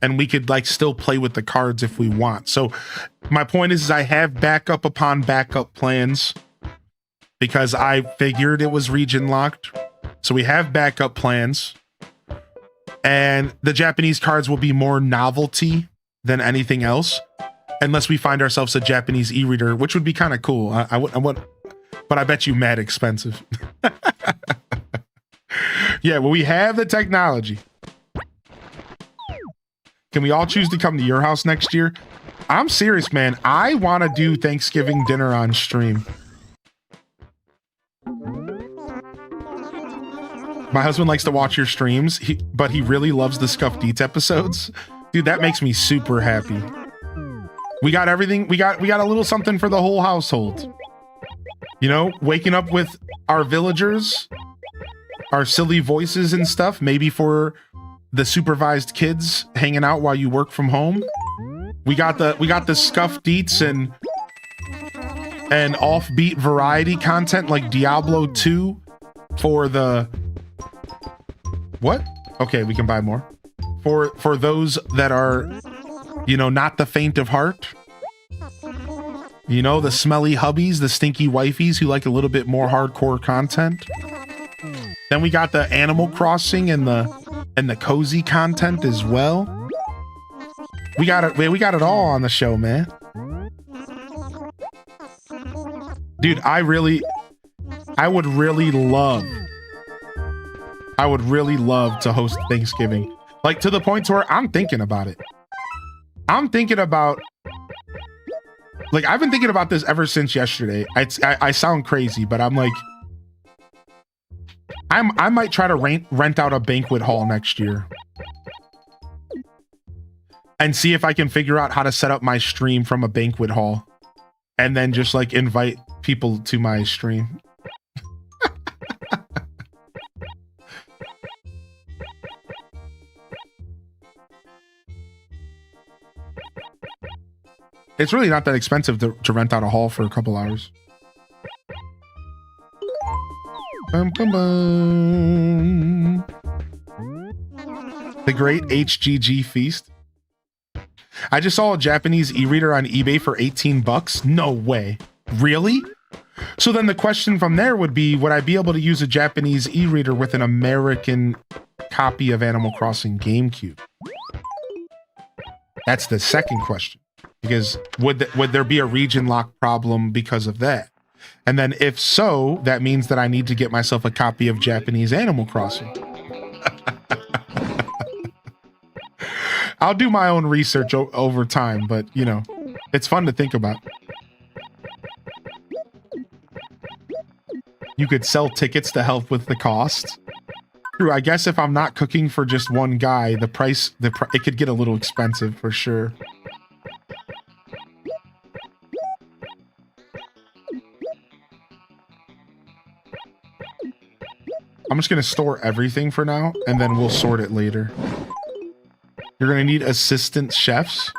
And we could like still play with the cards if we want. So my point is I have backup upon backup plans because I figured it was region locked. So we have backup plans. And the Japanese cards will be more novelty than anything else, unless we find ourselves a Japanese e-reader, which would be kind of cool. I would, but I bet you mad expensive. Yeah, well, we have the technology. Can we all choose to come to your house next year? I'm serious, man. I want to do Thanksgiving dinner on stream. My husband likes to watch your streams, but he really loves the Scuffed Eats episodes. Dude, that makes me super happy. We got everything. We got a little something for the whole household. You know, waking up with our villagers, our silly voices and stuff, maybe for the supervised kids hanging out while you work from home. We got the Scuffed Eats and offbeat variety content like Diablo 2 for the what? Okay, we can buy more. For those that are, you know, not the faint of heart. You know, the smelly hubbies, the stinky wifeys who like a little bit more hardcore content. Then we got the Animal Crossing and the cozy content as well. We got it all on the show, man. Dude, I would really love to host Thanksgiving. Like, to the point where I'm thinking about it. I'm thinking about, like, I've been thinking about this ever since yesterday. I sound crazy, but I'm like, I might try to rent out a banquet hall next year and see if I can figure out how to set up my stream from a banquet hall and then just like invite people to my stream. It's really not that expensive to rent out a hall for a couple hours. Bum, bum, bum. The Great HGG Feast. I just saw a Japanese e-reader on eBay for 18 bucks. No way. Really? So then the question from there would be, would I be able to use a Japanese e-reader with an American copy of Animal Crossing GameCube? That's the second question. Because would there be a region lock problem because of that? And then if so, that means that I need to get myself a copy of Japanese Animal Crossing. I'll do my own research over time, but you know, it's fun to think about. You could sell tickets to help with the cost. True, I guess if I'm not cooking for just one guy, it could get a little expensive for sure. I'm just gonna store everything for now, and then we'll sort it later. You're gonna need assistant chefs.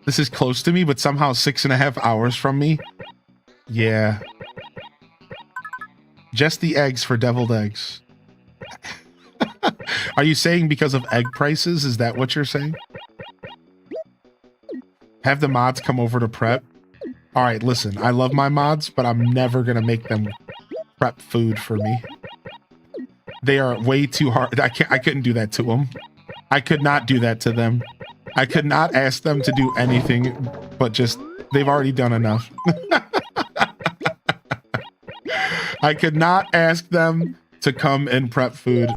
This is close to me, but somehow 6.5 hours from me. Yeah. Just the eggs for deviled eggs. Are you saying because of egg prices? Is that what you're saying? Have the mods come over to prep. All right, listen, I love my mods, but I'm never going to make them prep food for me. They are way too hard. I couldn't do that to them. I could not do that to them. I could not ask them to do anything, but just, they've already done enough. I could not ask them to come and prep food.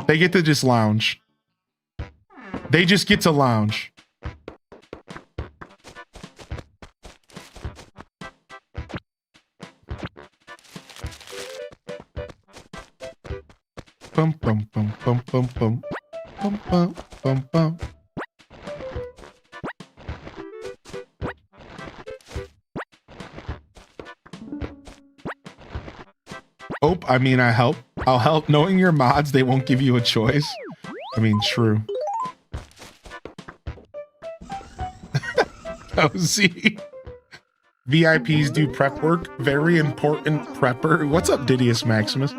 They get to just lounge. They just get to lounge. Bum bum bum bum bum bum bum bum bum bum. Hope, I mean, I help. I'll help. Knowing your mods, they won't give you a choice. I mean, true. Cozy. VIPs do prep work. Very important prepper. What's up, Didius Maximus?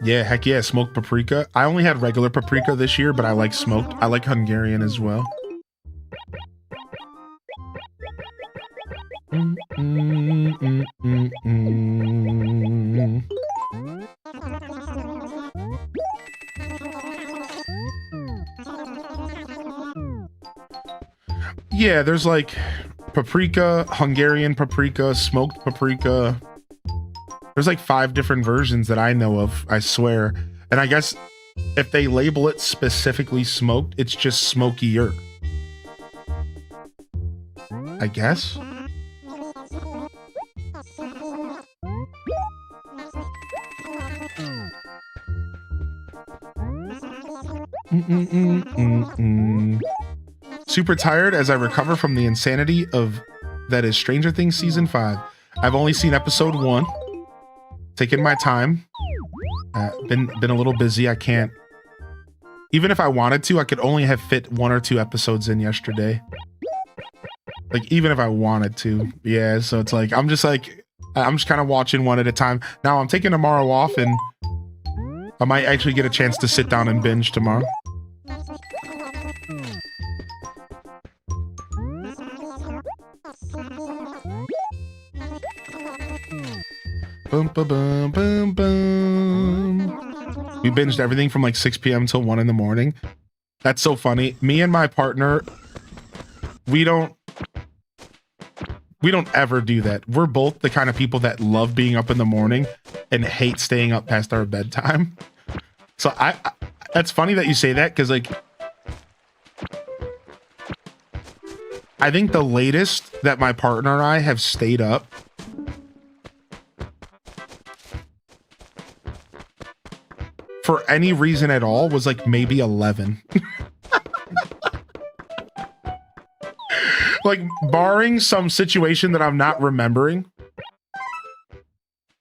Yeah, heck yeah, smoked paprika. I only had regular paprika this year, but I like smoked. I like Hungarian as well. Yeah, there's like paprika, Hungarian paprika, smoked paprika. There's like 5 different versions that I know of, I swear. And I guess if they label it specifically smoked, it's just smokier. I guess. Super tired as I recover from the insanity of that is Stranger Things season 5. I've only seen episode 1. Taking my time. Been a little busy. I can't. Even if I wanted to, I could only have fit 1 or 2 episodes in yesterday. Like even if I wanted to, yeah. So it's like I'm just kind of watching one at a time. Now I'm taking tomorrow off, and I might actually get a chance to sit down and binge tomorrow. Boom, boom, boom, boom, boom. We binged everything from like 6 p.m. till 1 in the morning. That's so funny. Me and my partner, we don't ever do that. We're both the kind of people that love being up in the morning and hate staying up past our bedtime. So I that's funny that you say that, because like I think the latest that my partner and I have stayed up for any reason at all was like maybe 11. Like barring some situation that I'm not remembering,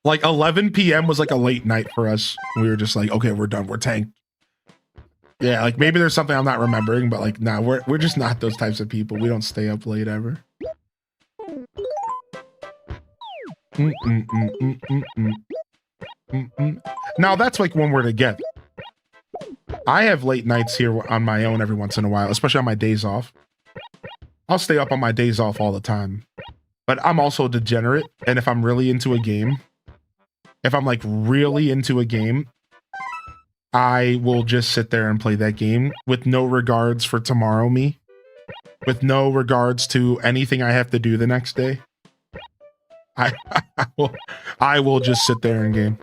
like 11 p.m. was like a late night for us. We were just like, okay, we're done. We're tanked. Yeah, like maybe there's something I'm not remembering, but like, nah, we're just not those types of people. We don't stay up late ever. Now that's like when we're together. I have late nights here on my own every once in a while, especially on my days off. I'll stay up on my days off all the time, but I'm also a degenerate. And if I'm really into a game if I'm like really into a game, I will just sit there and play that game with no regards for tomorrow me, with no regards to anything I have to do the next day. I will just sit there and game.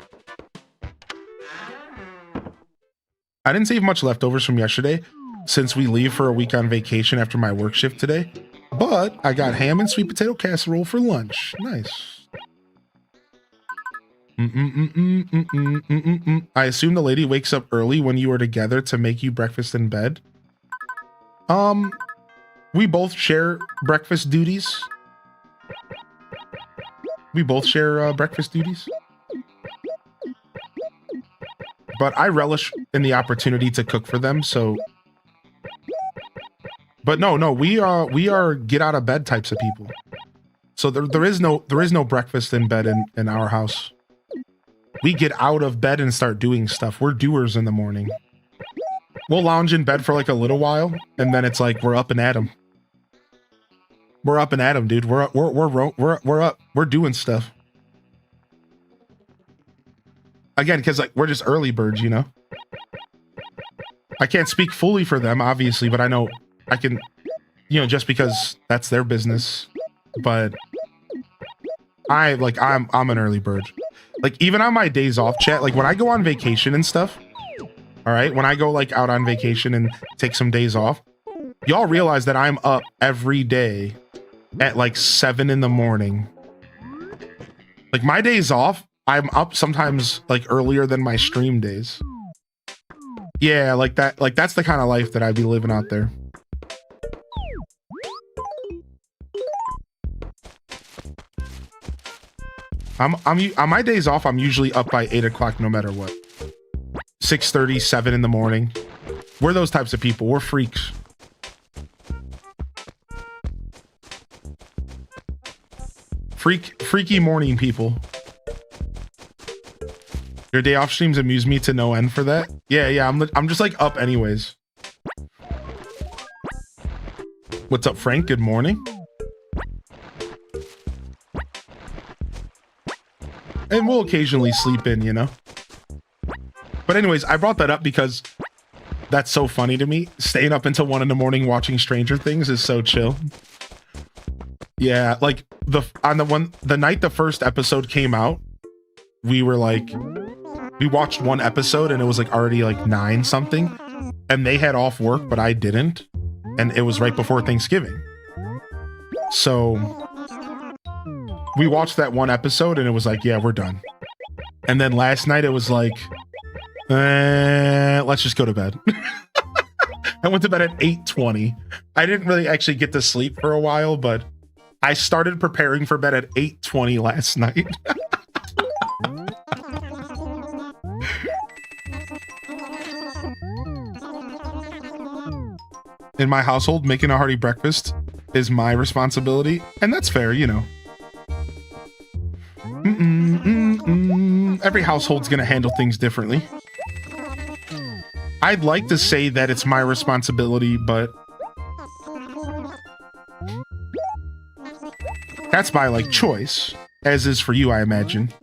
I didn't save much leftovers from yesterday since we leave for a week on vacation after my work shift today, but I got ham and sweet potato casserole for lunch. Nice. I assume the lady wakes up early when you are together to make you breakfast in bed. We both share breakfast duties. Breakfast duties. But I relish in the opportunity to cook for them, so. But no, we are get out of bed types of people. So there is no breakfast in bed in our house. We get out of bed and start doing stuff. We're doers in the morning. We'll lounge in bed for like a little while, and then it's like we're up and at 'em. We're up and at 'em, dude. We're up. We're doing stuff. Again, because like we're just early birds, you know. I can't speak fully for them, obviously, but I know I can, you know, just because that's their business. But I'm an early bird. Like even on my days off, chat, like when I go on vacation and stuff, all right, when I go like out on vacation and take some days off, y'all realize that I'm up every day at like 7 in the morning. Like my days off, I'm up sometimes like earlier than my stream days. Yeah, like that, like that's the kind of life that I'd be living out there. On my days off, I'm usually up by 8 o'clock no matter what. 6:30, 7 in the morning. We're those types of people. We're freaks. Freaky morning people. Your day off streams amuse me to no end for that. Yeah, I'm just like up anyways. What's up, Frank? Good morning. And we'll occasionally sleep in, you know. But anyways, I brought that up because that's so funny to me. Staying up until 1 in the morning watching Stranger Things is so chill. Yeah, like the night the first episode came out, we watched one episode and it was like already like 9 something, and they had off work but I didn't, and it was right before Thanksgiving. So we watched that one episode and it was like, yeah, we're done. And then last night it was like, let's just go to bed. I went to bed at 8:20. I didn't really actually get to sleep for a while, but I started preparing for bed at 8:20 last night. In my household, making a hearty breakfast is my responsibility, and that's fair, you know. Every household's gonna handle things differently. I'd like to say that it's my responsibility, but that's by like choice, as is for you, I imagine.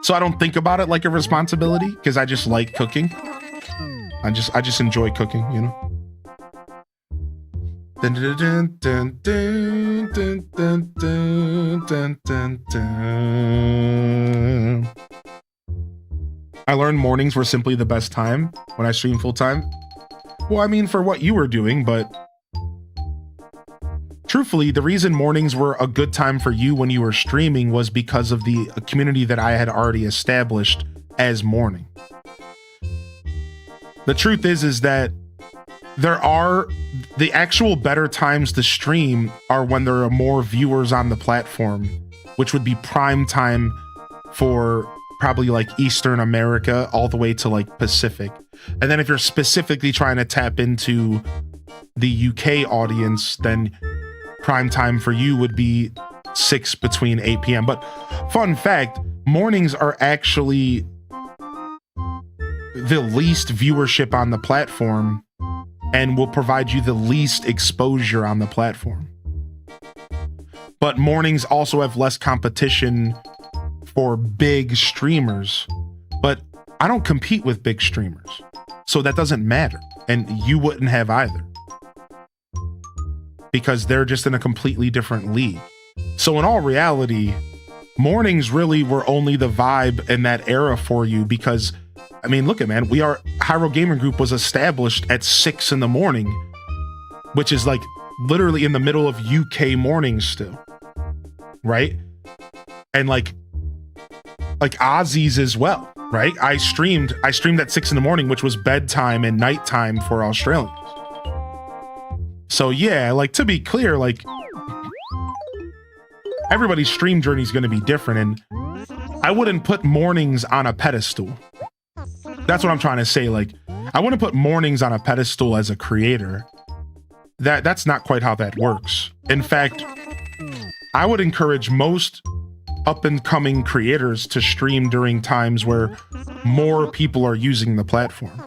So I don't think about it like a responsibility because I just like cooking. I just enjoy cooking, you know. Dun, dun, dun, dun, dun, dun, dun, dun, dun, dun. I learned mornings were simply the best time when I stream full time. Well, I mean, for what you were doing, but truthfully, the reason mornings were a good time for you when you were streaming was because of the community that I had already established as morning. The truth is that there are the actual better times to stream are when there are more viewers on the platform, which would be prime time for probably like Eastern America all the way to like Pacific. And then if you're specifically trying to tap into the UK audience, then prime time for you would be 6 between 8 p.m. But fun fact, mornings are actually the least viewership on the platform and will provide you the least exposure on the platform. But mornings also have less competition for big streamers, but I don't compete with big streamers. So that doesn't matter. And you wouldn't have either. Because they're just in a completely different league. So in all reality, mornings really were only the vibe in that era for you because, I mean, look at man, Hyrule Gaming Group was established at 6 in the morning, which is like literally in the middle of UK mornings still, right? And like Aussies as well, right? I streamed at 6 in the morning, which was bedtime and nighttime for Australians. So yeah, like to be clear, like everybody's stream journey is going to be different, and I wouldn't put mornings on a pedestal. That's what I'm trying to say. Like, I wouldn't put mornings on a pedestal as a creator. That's not quite how that works. In fact, I would encourage most up and coming creators to stream during times where more people are using the platform,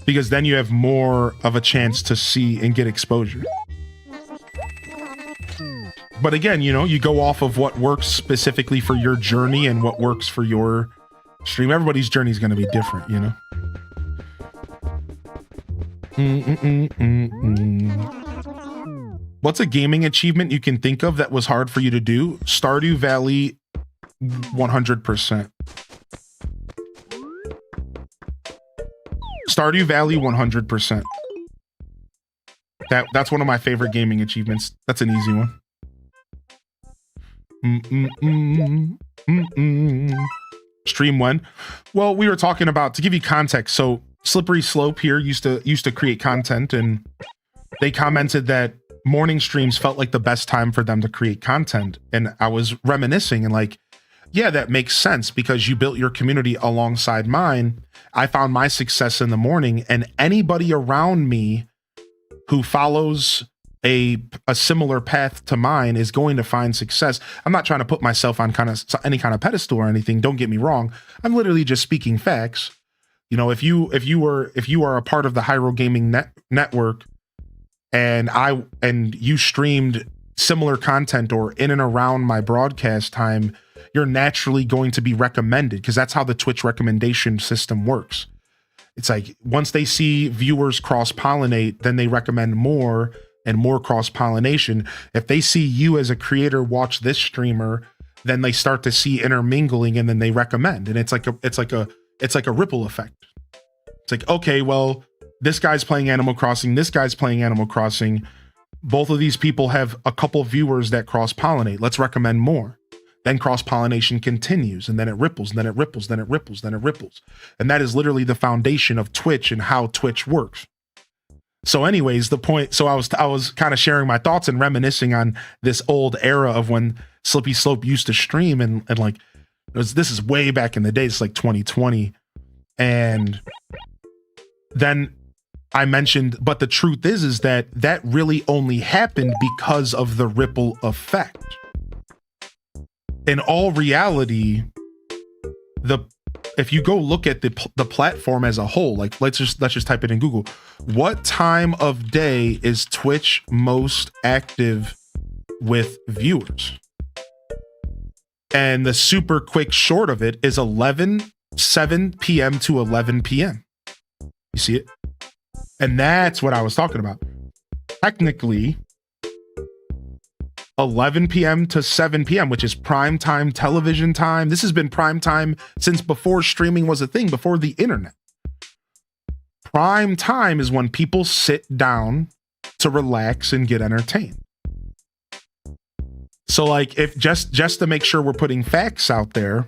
because then you have more of a chance to see and get exposure. But again, you know, you go off of what works specifically for your journey and what works for your stream. Everybody's journey is going to be different, you know? What's a gaming achievement you can think of that was hard for you to do? Stardew Valley, 100%. Stardew Valley, 100%. That's one of my favorite gaming achievements. That's an easy one. Stream when? Well, we were talking about, to give you context, so Slippery Slope here used to create content, and they commented that morning streams felt like the best time for them to create content. And I was reminiscing and like, yeah, that makes sense because you built your community alongside mine. I found my success in the morning, and anybody around me who follows a similar path to mine is going to find success. I'm not trying to put myself on any kind of pedestal or anything. Don't get me wrong. I'm literally just speaking facts. You know, if you are a part of the Hyrule Gaming network and you streamed similar content or in and around my broadcast time, you're naturally going to be recommended, because that's how the Twitch recommendation system works. It's like once they see viewers cross-pollinate, then they recommend more and more cross-pollination. If they see you as a creator watch this streamer, then they start to see intermingling, and then they recommend. And it's like a ripple effect. It's like, okay, well, this guy's playing Animal Crossing, this guy's playing Animal Crossing. Both of these people have a couple viewers that cross-pollinate. Let's recommend more. Then cross-pollination continues, and then it ripples, and then it ripples, then it ripples, then it ripples. And that is literally the foundation of Twitch and how Twitch works. So anyways, the point, so I was kind of sharing my thoughts and reminiscing on this old era of when Slippy Slope used to stream, and like, this is way back in the day, it's like 2020. And then I mentioned, but the truth is that really only happened because of the ripple effect. In all reality, if you go look at the platform as a whole, like let's just type it in Google. What time of day is Twitch most active with viewers? And the super quick short of it is 7 p.m. to 11 p.m. You see it? And that's what I was talking about. Technically, 11 p.m. to 7 p.m., which is prime time television time. This has been prime time since before streaming was a thing, before the internet. Prime time is when people sit down to relax and get entertained. So like, if just to make sure we're putting facts out there,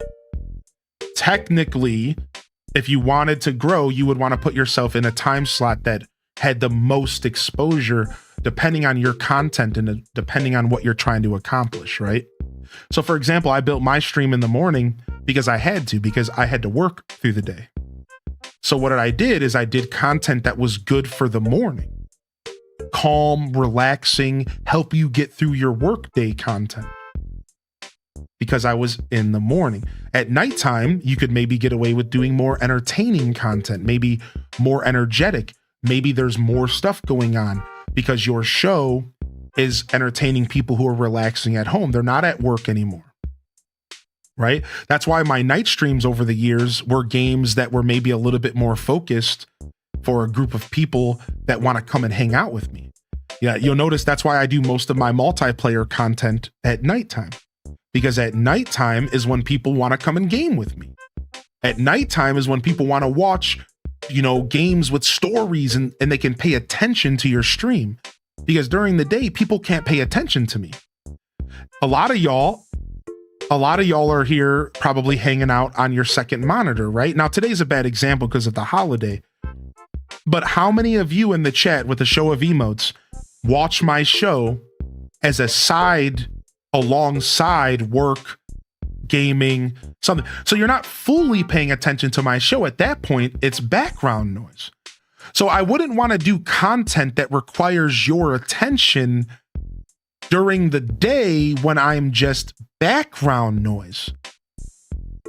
technically, if you wanted to grow, you would want to put yourself in a time slot that had the most exposure, depending on your content and depending on what you're trying to accomplish, right? So for example, I built my stream in the morning because I had to work through the day. So what I did is I did content that was good for the morning. Calm, relaxing, help you get through your workday content. Because I was in the morning. At nighttime, you could maybe get away with doing more entertaining content, maybe more energetic. Maybe there's more stuff going on because your show is entertaining people who are relaxing at home. They're not at work anymore. right? That's why my night streams over the years were games that were maybe a little bit more focused for a group of people that want to come and hang out with me. Yeah, you'll notice that's why I do most of my multiplayer content at nighttime, because at nighttime is when people want to come and game with me. At nighttime is when people want to watch, games with stories and they can pay attention to your stream, because during the day, people can't pay attention to me. A lot of y'all are here probably hanging out on your second monitor, right? Now, today's a bad example because of the holiday, but how many of you in the chat with the show of emotes watch my show as a side alongside work, gaming, something? So you're not fully paying attention to my show. At that point, it's background noise. So I wouldn't want to do content that requires your attention during the day when I'm just background noise.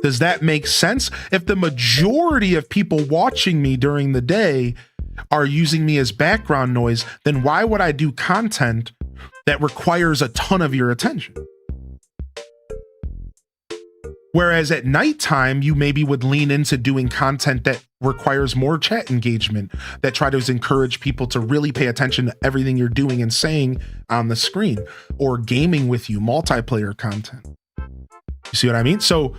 Does that make sense? If the majority of people watching me during the day are using me as background noise, then why would I do content that requires a ton of your attention? Whereas at nighttime, you maybe would lean into doing content that requires more chat engagement, that try to encourage people to really pay attention to everything you're doing and saying on the screen, or gaming with you, multiplayer content. You see what I mean? So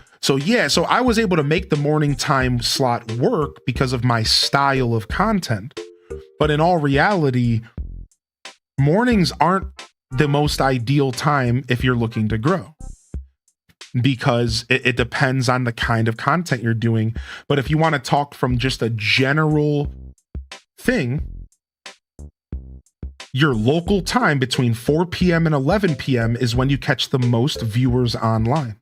I was able to make the morning time slot work because of my style of content. But in all reality, mornings aren't the most ideal time if you're looking to grow, because it depends on the kind of content you're doing. But if you want to talk from just a general thing, your local time between 4 p.m. and 11 p.m. is when you catch the most viewers online.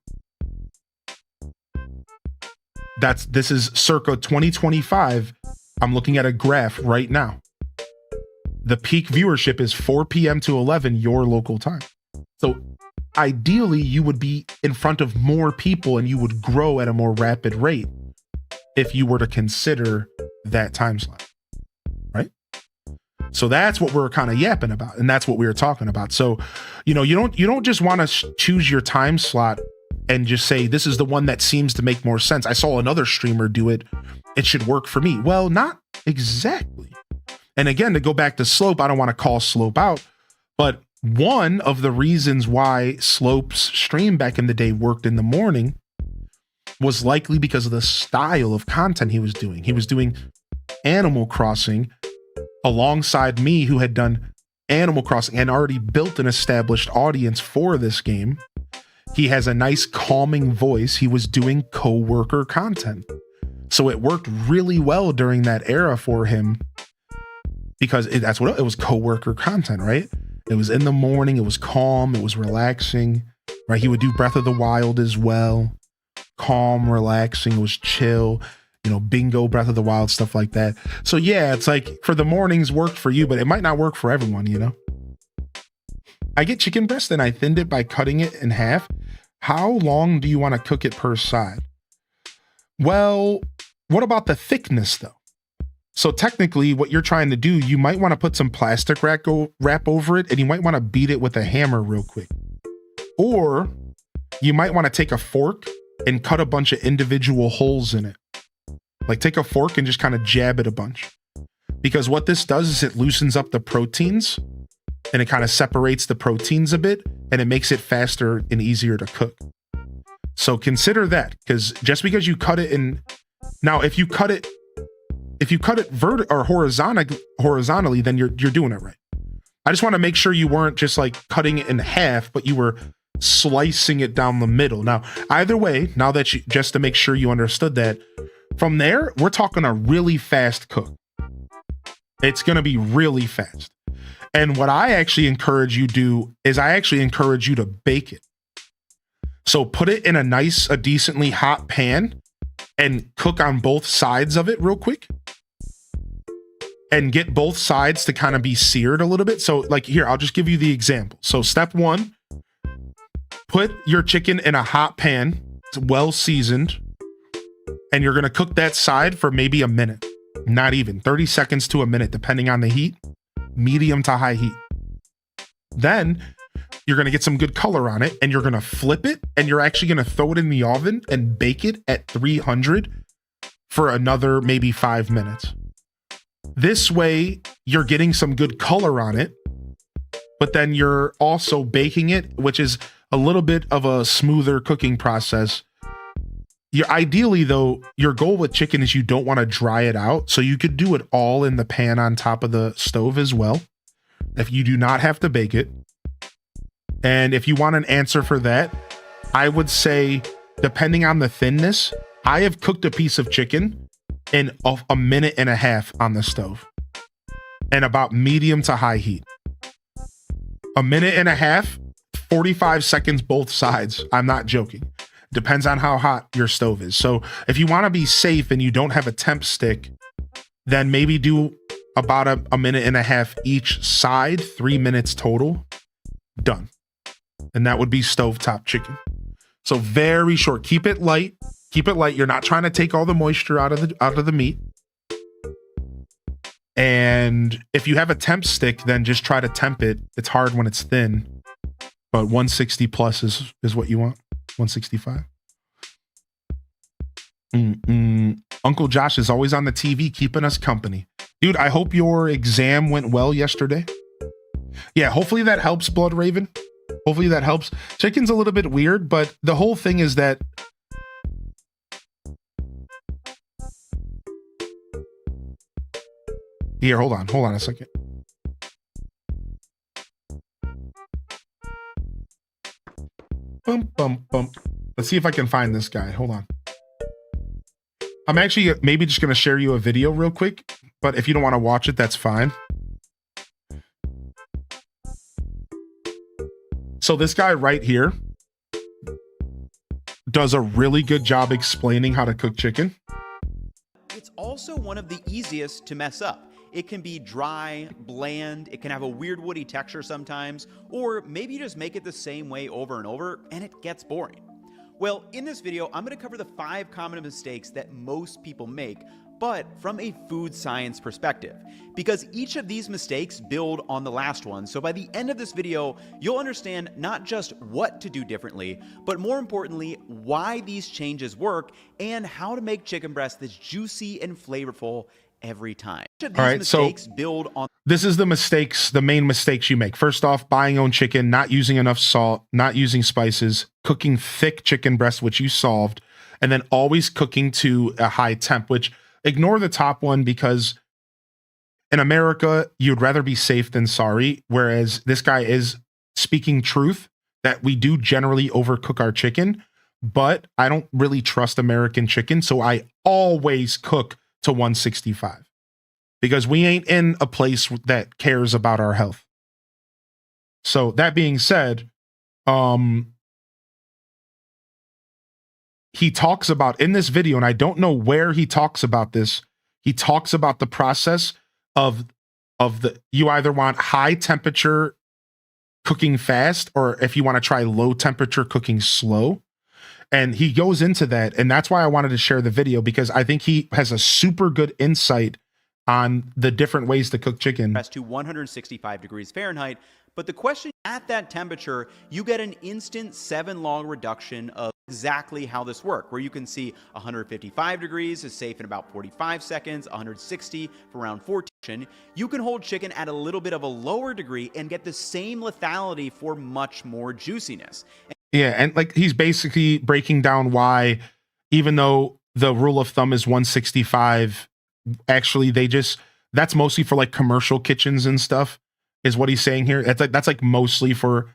This is circa 2025. I'm looking at a graph right now. The peak viewership is 4 p.m. to 11, your local time. So ideally, you would be in front of more people and you would grow at a more rapid rate if you were to consider that time slot, right? So that's what we're kind of yapping about, and that's what we were talking about. So, you don't just want to choose your time slot and just say, this is the one that seems to make more sense. I saw another streamer do it. It should work for me. Well, not exactly. And again, to go back to Slope, I don't want to call Slope out, but one of the reasons why Slope's stream back in the day worked in the morning was likely because of the style of content he was doing. He was doing Animal Crossing alongside me, who had done Animal Crossing and already built an established audience for this game. He has a nice calming voice. He was doing coworker content. So it worked really well during that era for him, because that's what it was, coworker content, right? It was in the morning, it was calm, it was relaxing, right? He would do Breath of the Wild as well. Calm, relaxing, it was chill, bingo, Breath of the Wild, stuff like that. So yeah, it's like for the mornings worked for you, but it might not work for everyone, I get chicken breast and I thinned it by cutting it in half. How long do you want to cook it per side? Well, what about the thickness though? So technically what you're trying to do, you might want to put some plastic wrap over it, and you might want to beat it with a hammer real quick. Or you might want to take a fork and cut a bunch of individual holes in it. Like take a fork and just kind of jab it a bunch. Because what this does is it loosens up the proteins, and it kind of separates the proteins a bit, and it makes it faster and easier to cook. So consider that, because just because you cut it in, now if you cut it horizontally, then you're doing it right. I just want to make sure you weren't just like cutting it in half, but you were slicing it down the middle. Now, either way, just to make sure you understood that, from there, we're talking a really fast cook. It's going to be really fast. And what I actually encourage you do is I actually encourage you to bake it. So put it in a decently hot pan and cook on both sides of it real quick. And get both sides to kind of be seared a little bit. So like here, I'll just give you the example. So step 1, put your chicken in a hot pan. It's well seasoned. And you're going to cook that side for maybe a minute. Not even 30 seconds to a minute, depending on the heat. Medium to high heat. Then you're going to get some good color on it, and you're going to flip it, and you're actually going to throw it in the oven and bake it at 300 for another maybe 5 minutes. This way, you're getting some good color on it, but then you're also baking it, which is a little bit of a smoother cooking process. Ideally, though, your goal with chicken is you don't want to dry it out, so you could do it all in the pan on top of the stove as well, if you do not have to bake it. And if you want an answer for that, I would say, depending on the thinness, I have cooked a piece of chicken in a minute and a half on the stove, and about medium to high heat. A minute and a half, 45 seconds both sides. I'm not joking. Depends on how hot your stove is. So if you want to be safe and you don't have a temp stick, then maybe do about a minute and a half each side, 3 minutes total. Done. And that would be stovetop chicken. So very short. Keep it light. Keep it light. You're not trying to take all the moisture out of the meat. And if you have a temp stick, then just try to temp it. It's hard when it's thin, but 160 plus is what you want. 165. Uncle Josh is always on the TV keeping us company. Dude, I hope your exam went well yesterday. Yeah, hopefully that helps, Blood Raven. Hopefully that helps. Chicken's a little bit weird, but the whole thing is that here, hold on a second. Bum. Let's see if I can find this guy. Hold on. I'm actually maybe just going to share you a video real quick, but if you don't want to watch it, that's fine. So this guy right here does a really good job explaining how to cook chicken. It's also one of the easiest to mess up. It can be dry, bland, it can have a weird woody texture sometimes, or maybe you just make it the same way over and over and it gets boring. Well, in this video, I'm going to cover the 5 common mistakes that most people make, but from a food science perspective, because each of these mistakes build on the last one. So by the end of this video, you'll understand not just what to do differently, but more importantly, why these changes work and how to make chicken breast that's juicy and flavorful every time. Each of these mistakes build on. This is the main mistakes you make. First off, buying own chicken, not using enough salt, not using spices, cooking thick chicken breast, which you solved, and then always cooking to a high temp, which ignore the top one because in America, you'd rather be safe than sorry. Whereas this guy is speaking truth that we do generally overcook our chicken, but I don't really trust American chicken. So I always cook to 165 because we ain't in a place that cares about our health. So that being said, he talks about in this video, and I don't know where he talks about this. He talks about the process of you either want high temperature cooking fast, or if you want to try low temperature cooking slow. And he goes into that. And that's why I wanted to share the video, because I think he has a super good insight on the different ways to cook chicken. To 165 degrees Fahrenheit. But the question, at that temperature, you get an instant 7-log reduction of exactly how this works, where you can see 155 degrees is safe in about 45 seconds, 160 for around 14. You can hold chicken at a little bit of a lower degree and get the same lethality for much more juiciness. Yeah, and like he's basically breaking down why, even though the rule of thumb is 165, actually that's mostly for like commercial kitchens and stuff, is what he's saying here. That's like mostly for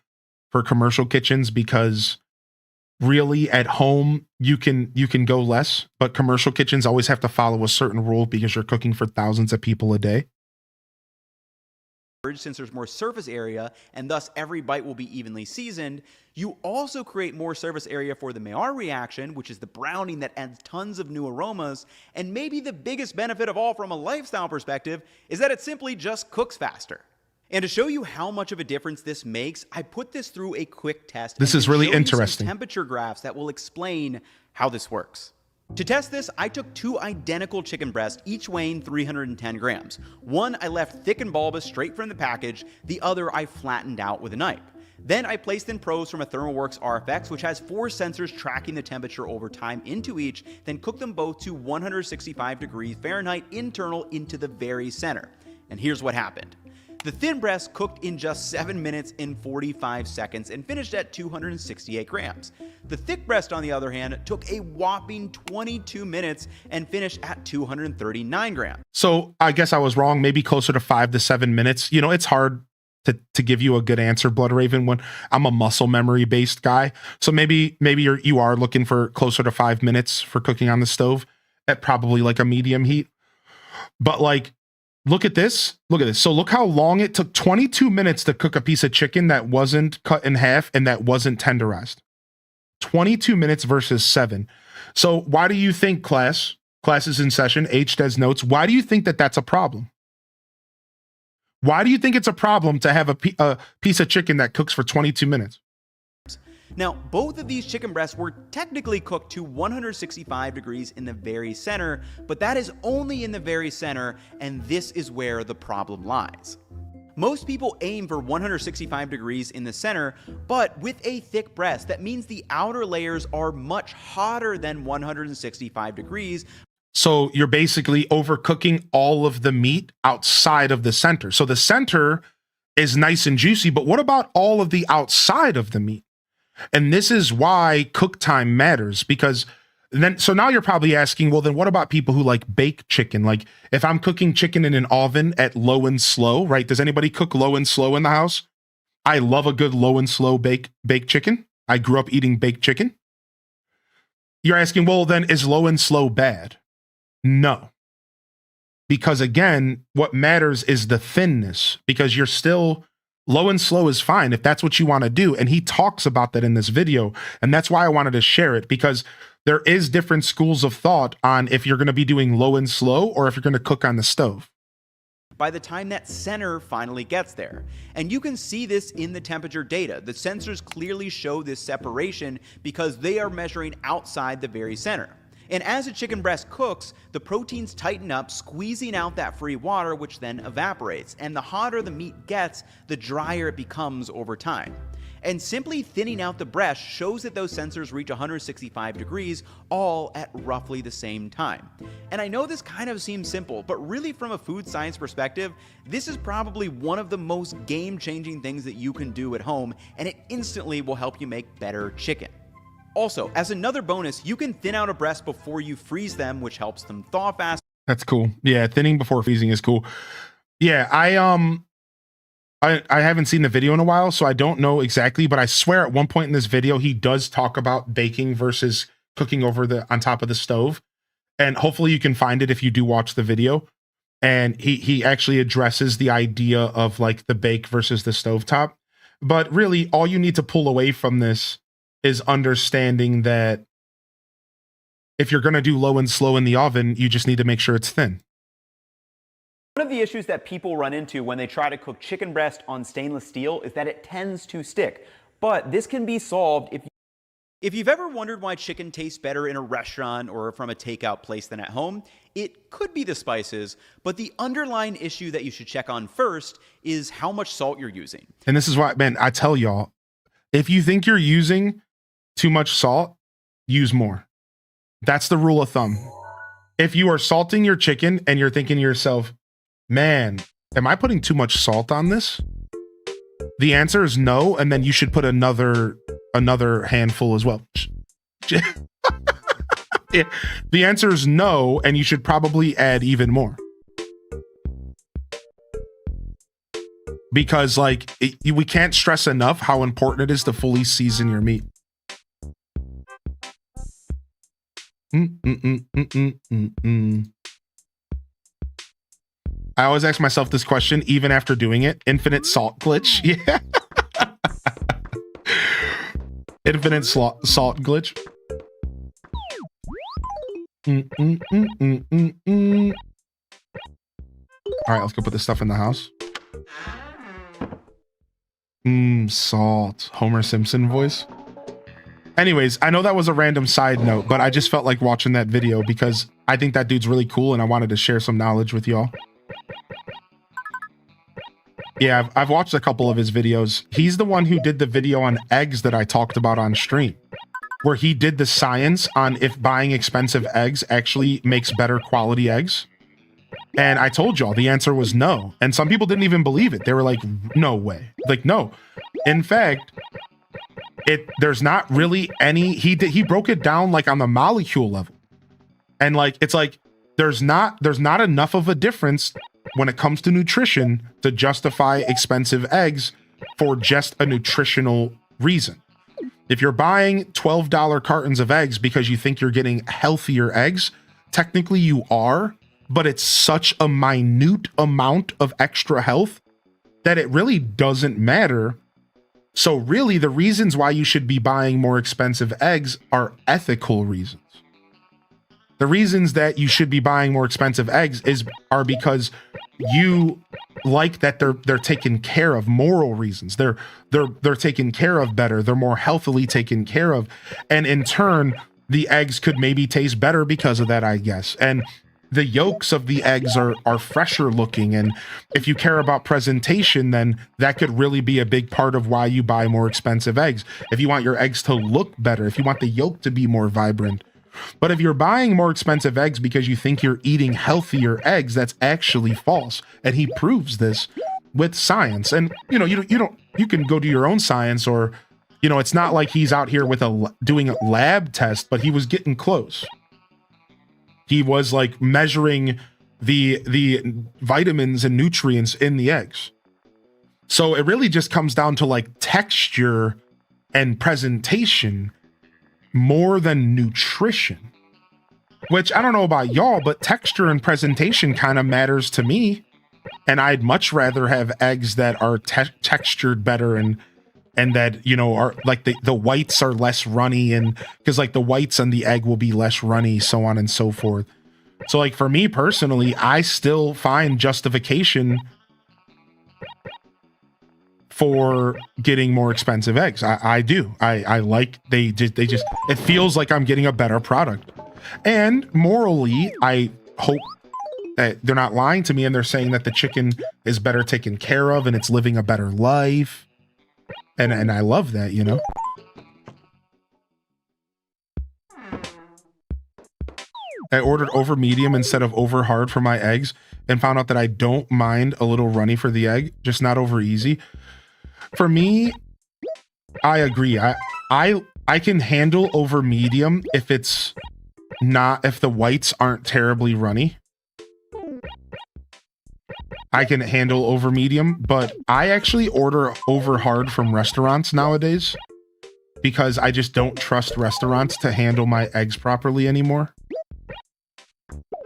commercial kitchens, because really at home you can go less, but commercial kitchens always have to follow a certain rule because you're cooking for thousands of people a day. Since there's more surface area and thus every bite will be evenly seasoned, you also create more surface area for the Maillard reaction, which is the browning that adds tons of new aromas. And maybe the biggest benefit of all from a lifestyle perspective is that it simply just cooks faster. And to show you how much of a difference this makes, I put this through a quick test. This is really interesting. Temperature graphs that will explain how this works. To test this, I took 2 identical chicken breasts, each weighing 310 grams. One I left thick and bulbous straight from the package, the other I flattened out with a knife. Then I placed in probes from a ThermalWorks RFX, which has 4 sensors tracking the temperature over time into each, then cooked them both to 165 degrees Fahrenheit internal into the very center. And here's what happened. The thin breast cooked in just 7 minutes and 45 seconds and finished at 268 grams. The thick breast, on the other hand, took a whopping 22 minutes and finished at 239 grams. So I guess I was wrong, maybe closer to 5 to 7 minutes. You know, it's hard to give you a good answer, Blood Raven, when I'm a muscle memory based guy. So maybe you are looking for closer to 5 minutes for cooking on the stove at probably like a medium heat. But like, look at this. Look at this. So look how long it took. 22 minutes to cook a piece of chicken that wasn't cut in half and that wasn't tenderized. 22 minutes versus 7. So why do you think, class is in session, H does notes, why do you think that that's a problem? Why do you think it's a problem to have a piece of chicken that cooks for 22 minutes? Now, both of these chicken breasts were technically cooked to 165 degrees in the very center, but that is only in the very center, and this is where the problem lies. Most people aim for 165 degrees in the center, but with a thick breast, that means the outer layers are much hotter than 165 degrees. So you're basically overcooking all of the meat outside of the center. So the center is nice and juicy, but what about all of the outside of the meat? And this is why cook time matters, because so now you're probably asking, well, then what about people who like bake chicken? Like if I'm cooking chicken in an oven at low and slow, right? Does anybody cook low and slow in the house? I love a good low and slow baked chicken. I grew up eating baked chicken. You're asking, well, then is low and slow bad? No. Because again, what matters is the thinness, because you're still low and slow is fine if that's what you want to do. And he talks about that in this video. And that's why I wanted to share it, because there is different schools of thought on if you're going to be doing low and slow or if you're going to cook on the stove. By the time that center finally gets there. And you can see this in the temperature data. The sensors clearly show this separation because they are measuring outside the very center. And as a chicken breast cooks, the proteins tighten up, squeezing out that free water, which then evaporates. And the hotter the meat gets, the drier it becomes over time. And simply thinning out the breast shows that those sensors reach 165 degrees, all at roughly the same time. And I know this kind of seems simple, but really from a food science perspective, this is probably one of the most game-changing things that you can do at home, and it instantly will help you make better chicken. Also, as another bonus, you can thin out a breast before you freeze them, which helps them thaw fast. That's cool. Yeah, thinning before freezing is cool. Yeah, I haven't seen the video in a while, so I don't know exactly, but I swear at one point in this video, he does talk about baking versus cooking on top of the stove. And hopefully you can find it if you do watch the video. And he actually addresses the idea of like the bake versus the stovetop. But really, all you need to pull away from this is understanding that if you're going to do low and slow in the oven, you just need to make sure it's thin. One of the issues that people run into when they try to cook chicken breast on stainless steel is that it tends to stick. But this can be solved if you've ever wondered why chicken tastes better in a restaurant or from a takeout place than at home. It could be the spices, but the underlying issue that you should check on first is how much salt you're using. And this is why, man, I tell y'all, if you think you're using too much salt, use more. That's the rule of thumb. If you are salting your chicken and you're thinking to yourself, man, am I putting too much salt on this? The answer is no, and then you should put another handful as well. Yeah, the answer is no, and you should probably add even more. Because like we can't stress enough how important it is to fully season your meat. I always ask myself this question, even after doing it. Infinite salt glitch. Yeah. Infinite salt glitch. All right, let's go put this stuff in the house. Salt. Homer Simpson voice. Anyways, I know that was a random side note, but I just felt like watching that video because I think that dude's really cool and I wanted to share some knowledge with y'all. Yeah, I've watched a couple of his videos. He's the one who did the video on eggs that I talked about on stream, where he did the science on if buying expensive eggs actually makes better quality eggs. And I told y'all the answer was no. And some people didn't even believe it. They were like, no way. Like, no. In fact, there's not really any, he broke it down like on the molecule level. And like, it's like, there's not enough of a difference when it comes to nutrition to justify expensive eggs for just a nutritional reason. If you're buying $12 cartons of eggs because you think you're getting healthier eggs, technically you are, but it's such a minute amount of extra health that it really doesn't matter. So really the reasons why you should be buying more expensive eggs are ethical reasons. The reasons that you should be buying more expensive eggs are because you like that they're taken care of, moral reasons. They're taken care of better. They're more healthily taken care of. And in turn, the eggs could maybe taste better because of that, I guess. And the yolks of the eggs are fresher looking. And if you care about presentation, then that could really be a big part of why you buy more expensive eggs. If you want your eggs to look better, if you want the yolk to be more vibrant. But if you're buying more expensive eggs because you think you're eating healthier eggs, that's actually false. And he proves this with science. And you can go do your own science, or it's not like he's out here with doing a lab test, but he was getting close. He was like measuring the vitamins and nutrients in the eggs. So it really just comes down to like texture and presentation more than nutrition, which I don't know about y'all, but texture and presentation kind of matters to me. And I'd much rather have eggs that are textured better and that, are like the whites are less runny, and because like the whites on the egg will be less runny, so on and so forth. So like for me personally, I still find justification for getting more expensive eggs. I do. I like they just it feels like I'm getting a better product. And morally, I hope that they're not lying to me and they're saying that the chicken is better taken care of and it's living a better life. And I love that, I ordered over medium instead of over hard for my eggs and found out that I don't mind a little runny for the egg, just not over easy. For me, I agree. I can handle over medium if the whites aren't terribly runny. I can handle over medium, but I actually order over hard from restaurants nowadays because I just don't trust restaurants to handle my eggs properly anymore.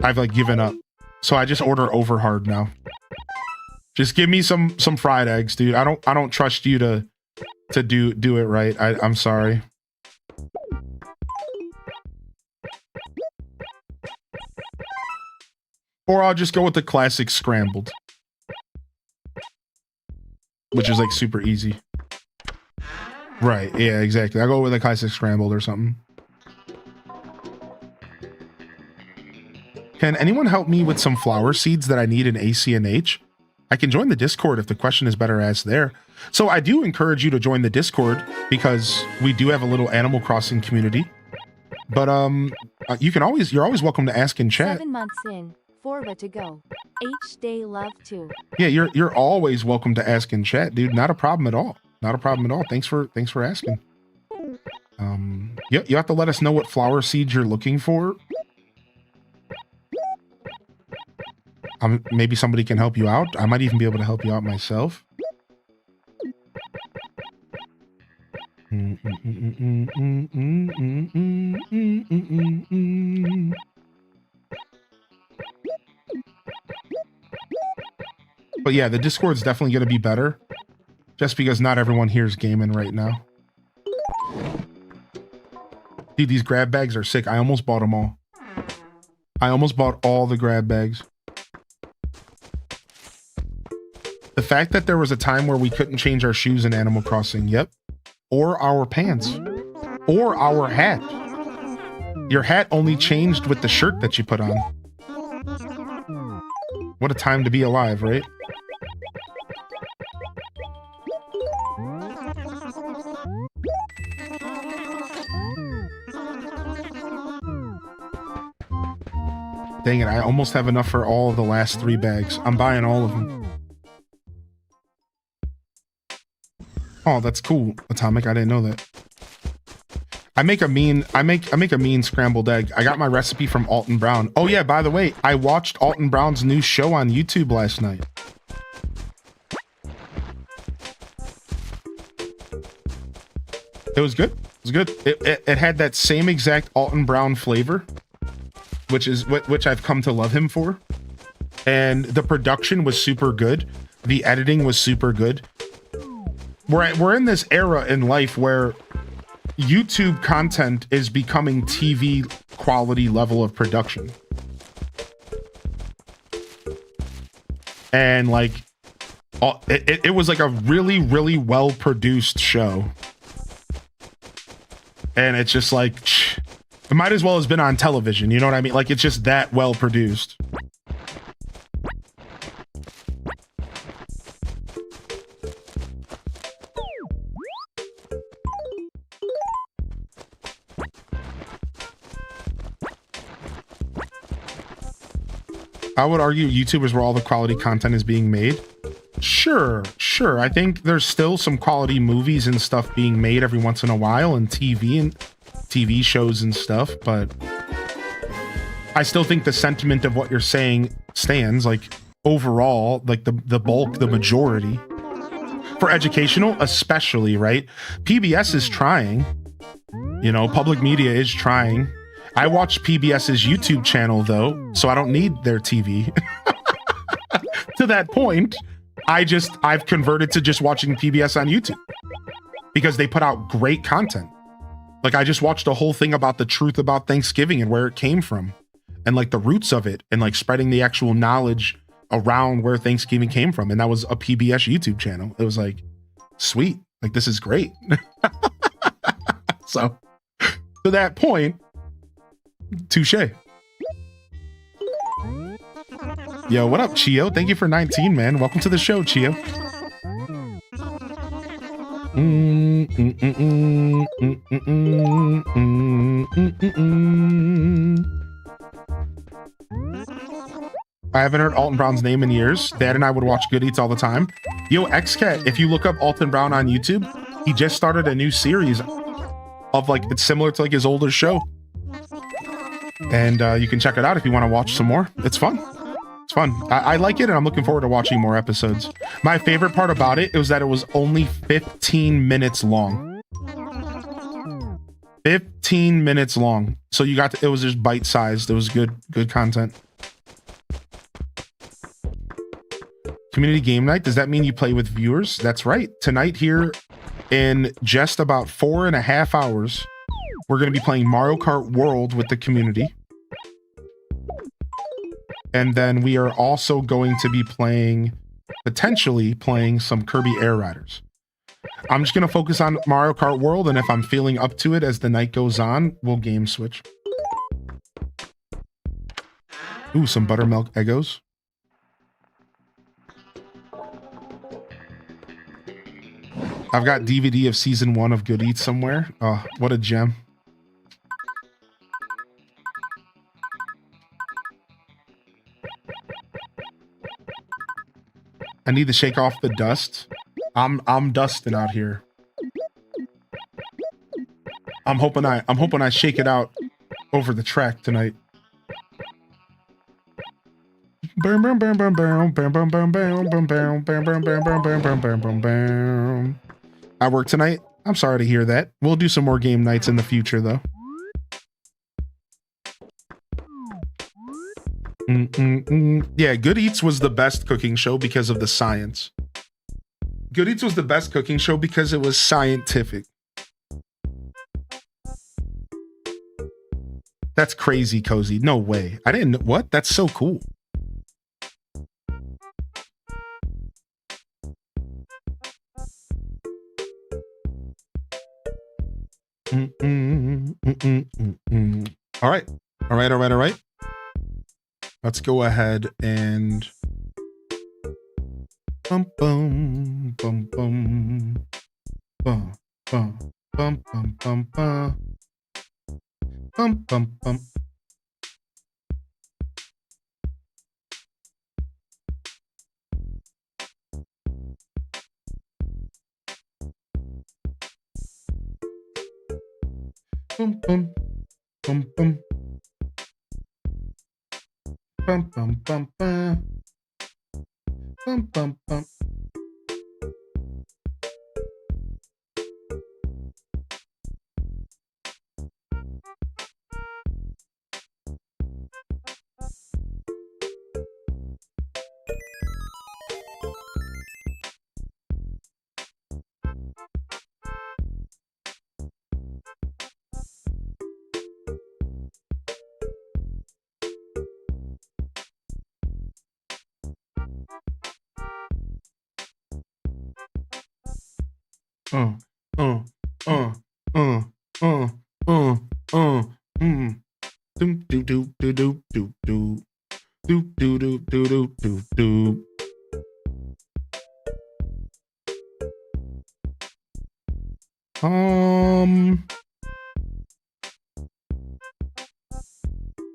I've like given up. So I just order over hard now. Just give me some fried eggs, dude. I don't trust you to do it right. I'm sorry. Or I'll just go with the classic scrambled, which is like super easy. Right, yeah, exactly. I'll go with a classic scrambled or something. Can anyone help me with some flower seeds that I need in ACNH? I can join the Discord if the question is better asked there. So I do encourage you to join the Discord because we do have a little Animal Crossing community. But you're always welcome to ask in chat. 7 months in, 4 to go. H day love too. Yeah, you're always welcome to ask in chat, dude. Not a problem at all. Not a problem at all. Thanks for asking. You have to let us know what flower seeds you're looking for. Maybe somebody can help you out. I might even be able to help you out myself. But yeah, the Discord's definitely going to be better. Just because not everyone here is gaming right now. Dude, these grab bags are sick. I almost bought them all. I almost bought all the grab bags. The fact that there was a time where we couldn't change our shoes in Animal Crossing, yep. Or our pants. Or our hat. Your hat only changed with the shirt that you put on. What a time to be alive, right? Dang it, I almost have enough for all of the last 3 bags. I'm buying all of them. Oh, that's cool, Atomic. I didn't know that. I make a mean scrambled egg. I got my recipe from Alton Brown. Oh yeah, by the way, I watched Alton Brown's new show on YouTube last night. It was good. It was good. It had that same exact Alton Brown flavor, which I've come to love him for. And the production was super good. The editing was super good. We're in this era in life where YouTube content is becoming TV quality level of production. And like, it was like a really, really well produced show. And it's just like, it might as well have been on television. You know what I mean? Like, it's just that well produced. I would argue YouTube is where all the quality content is being made. Sure. I think there's still some quality movies and stuff being made every once in a while, and TV shows and stuff, but I still think the sentiment of what you're saying stands. Like, overall, like the bulk, the majority. For educational, especially, right? PBS is trying. You know, public media is trying. I watch PBS's YouTube channel, though, so I don't need their TV. To that point, I've converted to just watching PBS on YouTube because they put out great content. Like, I just watched a whole thing about the truth about Thanksgiving and where it came from and like the roots of it and like spreading the actual knowledge around where Thanksgiving came from. And that was a PBS YouTube channel. It was like, sweet. Like, this is great. So to that point, touche. Yo, what up, Chio? Thank you for 19, man. Welcome to the show, Chio. I haven't heard Alton Brown's name in years. Dad and I would watch Good Eats all the time. Yo, XCat, if you look up Alton Brown on YouTube, he just started a new series of like, it's similar to like his older show. And you can check it out if you want to watch some more. It's fun. It's fun. I like it, and I'm looking forward to watching more episodes. My favorite part about it was that it was only 15 minutes long. 15 minutes long. So you got it was just bite-sized. It was good content. Community game night. Does that mean you play with viewers? That's right. Tonight here in just about 4.5 hours, we're going to be playing Mario Kart World with the community. And then we are also going to be potentially playing some Kirby Air Riders. I'm just going to focus on Mario Kart World, and if I'm feeling up to it as the night goes on, we'll game switch. Ooh, some buttermilk Eggos. I've got DVD of season 1 of Good Eats somewhere. Oh, what a gem. I need to shake off the dust. I'm dusting out here. I'm hoping I shake it out over the track tonight. I work tonight. I'm sorry to hear that. We'll do some more game nights in the future, though. Yeah, Good Eats was the best cooking show because of the science. Good Eats was the best cooking show because it was scientific. That's crazy, Cozy. No way. I didn't. What? That's so cool. All right. Let's go ahead and bum bum bum bum bum bum bum bum bum bum bum bum bum. Bum, bum, bum, bum. Bum, bum, bum, bum. Bum, bum, bum. Uh, uh, uh, uh, uh, uh, mm. Doom, doo, doo, doo, doo, doo, doo. Doo, doo, doo, doo, doo, doo, doo.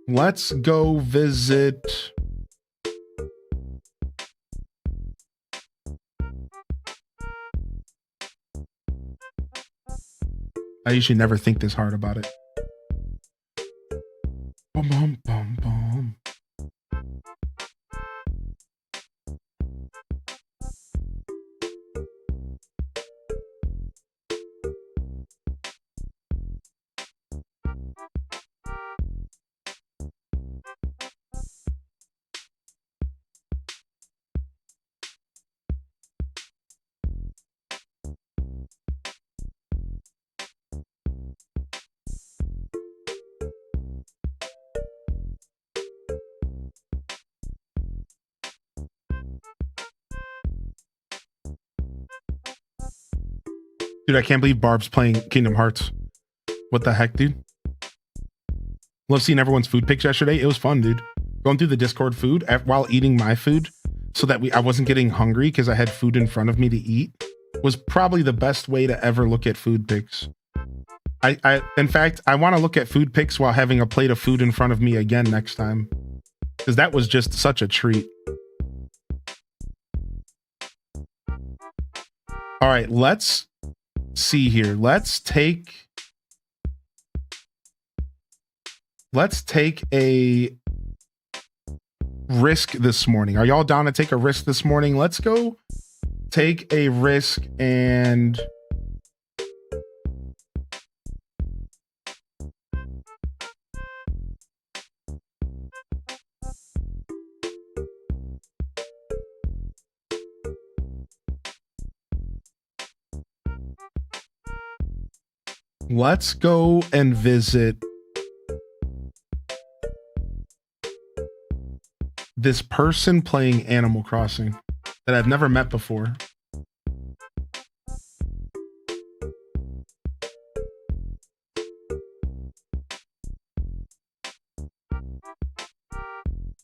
Let's go visit. I usually never think this hard about it. Bum, bum, bum, bum. Dude, I can't believe Barb's playing Kingdom Hearts. What the heck, dude? Love seeing everyone's food pics yesterday. It was fun, dude. Going through the Discord food while eating my food so that I wasn't getting hungry because I had food in front of me to eat was probably the best way to ever look at food pics. In fact, I want to look at food pics while having a plate of food in front of me again next time because that was just such a treat. All right, let's see here. Let's take a risk this morning. Are y'all down to take a risk this morning? Let's go take a risk and let's go and visit this person playing Animal Crossing that I've never met before.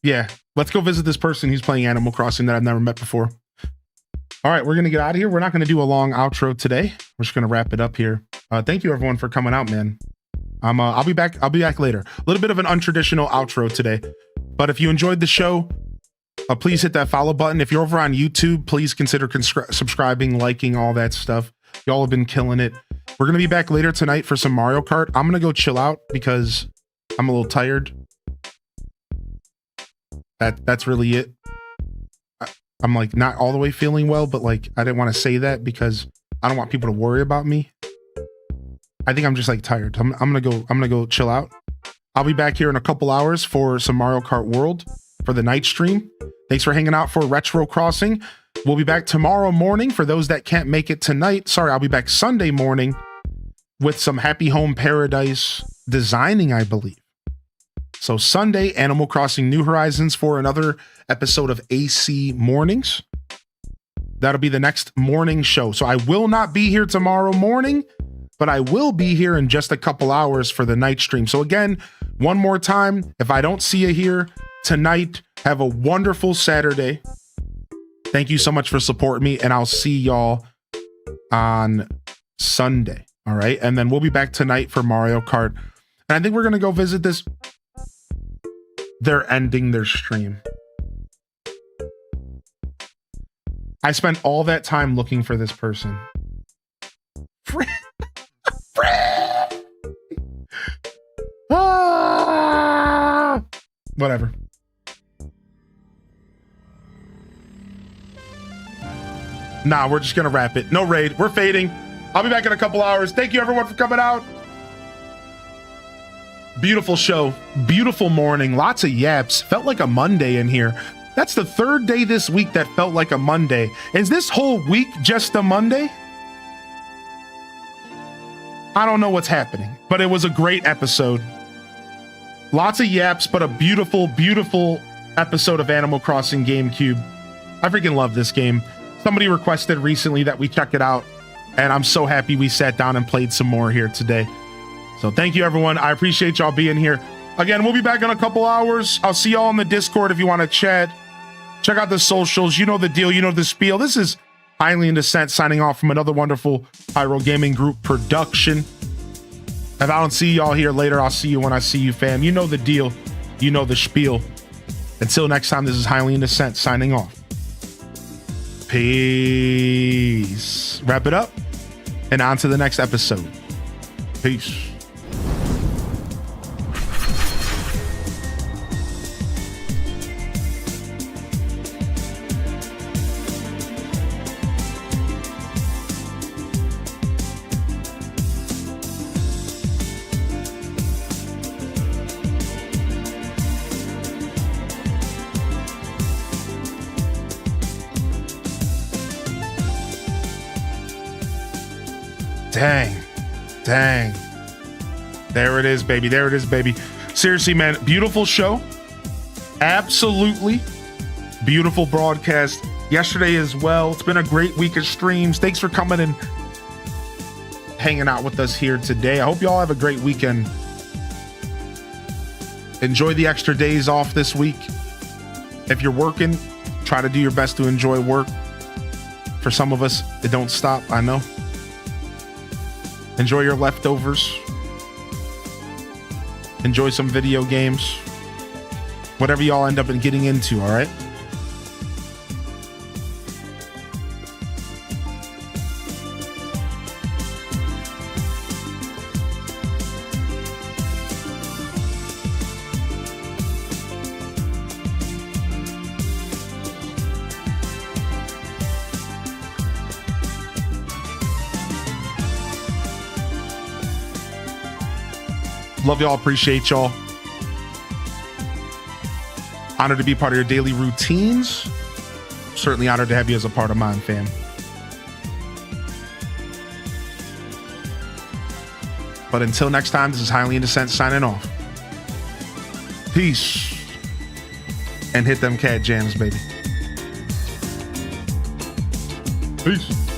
Yeah, let's go visit this person who's playing Animal Crossing that I've never met before. All right, we're going to get out of here. We're not going to do a long outro today. We're just going to wrap it up here. Thank you everyone for coming out, man. I'll be back later. A little bit of an untraditional outro today. But if you enjoyed the show, please hit that follow button. If you're over on YouTube, please consider subscribing, liking, all that stuff. Y'all have been killing it. We're going to be back later tonight for some Mario Kart. I'm going to go chill out because I'm a little tired. That's really it. I'm like not all the way feeling well, but like I didn't want to say that because I don't want people to worry about me. I think I'm just like tired. I'm gonna go chill out. I'll be back here in a couple hours for some Mario Kart World for the night stream. Thanks for hanging out for Retro Crossing. We'll be back tomorrow morning for those that can't make it tonight. Sorry, I'll be back Sunday morning with some Happy Home Paradise designing, I believe. So Sunday, Animal Crossing New Horizons for another episode of AC Mornings. That'll be the next morning show. So I will not be here tomorrow morning, but I will be here in just a couple hours for the night stream. So again, one more time, if I don't see you here tonight, have a wonderful Saturday. Thank you so much for supporting me, and I'll see y'all on Sunday. All right. And then we'll be back tonight for Mario Kart. And I think we're going to go visit this. They're ending their stream. I spent all that time looking for this person. Ah! Whatever. Nah, we're just gonna wrap it. No raid. We're fading. I'll be back in a couple hours. Thank you everyone for coming out. Beautiful show. Beautiful morning. Lots of yaps. Felt like a Monday in here. That's the third day this week that felt like a Monday. Is this whole week just a Monday? I don't know what's happening, but it was a great episode. Lots of yaps, but a beautiful, beautiful episode of Animal Crossing GameCube. I freaking love this game. Somebody requested recently that we check it out, and I'm so happy we sat down and played some more here today. So thank you, everyone. I appreciate y'all being here. Again, we'll be back in a couple hours. I'll see y'all on the Discord if you want to chat. Check out the socials. You know the deal. You know the spiel. This is Highly in Descent signing off from another wonderful Pyro Gaming Group production. If I don't see y'all here later, I'll see you when I see you, fam. You know the deal. You know the spiel. Until next time, this is Highly in Descent signing off. Peace. Wrap it up and on to the next episode. Peace. Dang. There it is, baby. There it is, baby. Seriously, man, beautiful show. Absolutely beautiful broadcast yesterday as well. It's been a great week of streams. Thanks for coming and hanging out with us here today. I hope you all have a great weekend. Enjoy the extra days off this week. If you're working, try to do your best to enjoy work. For some of us, it don't stop, I know. Enjoy your leftovers. Enjoy some video games. Whatever y'all end up getting into, all right? Love y'all, appreciate y'all. Honored to be part of your daily routines. Certainly honored to have you as a part of mine, fam. But until next time, this is Highly in Descent signing off. Peace. And hit them cat jams, baby. Peace.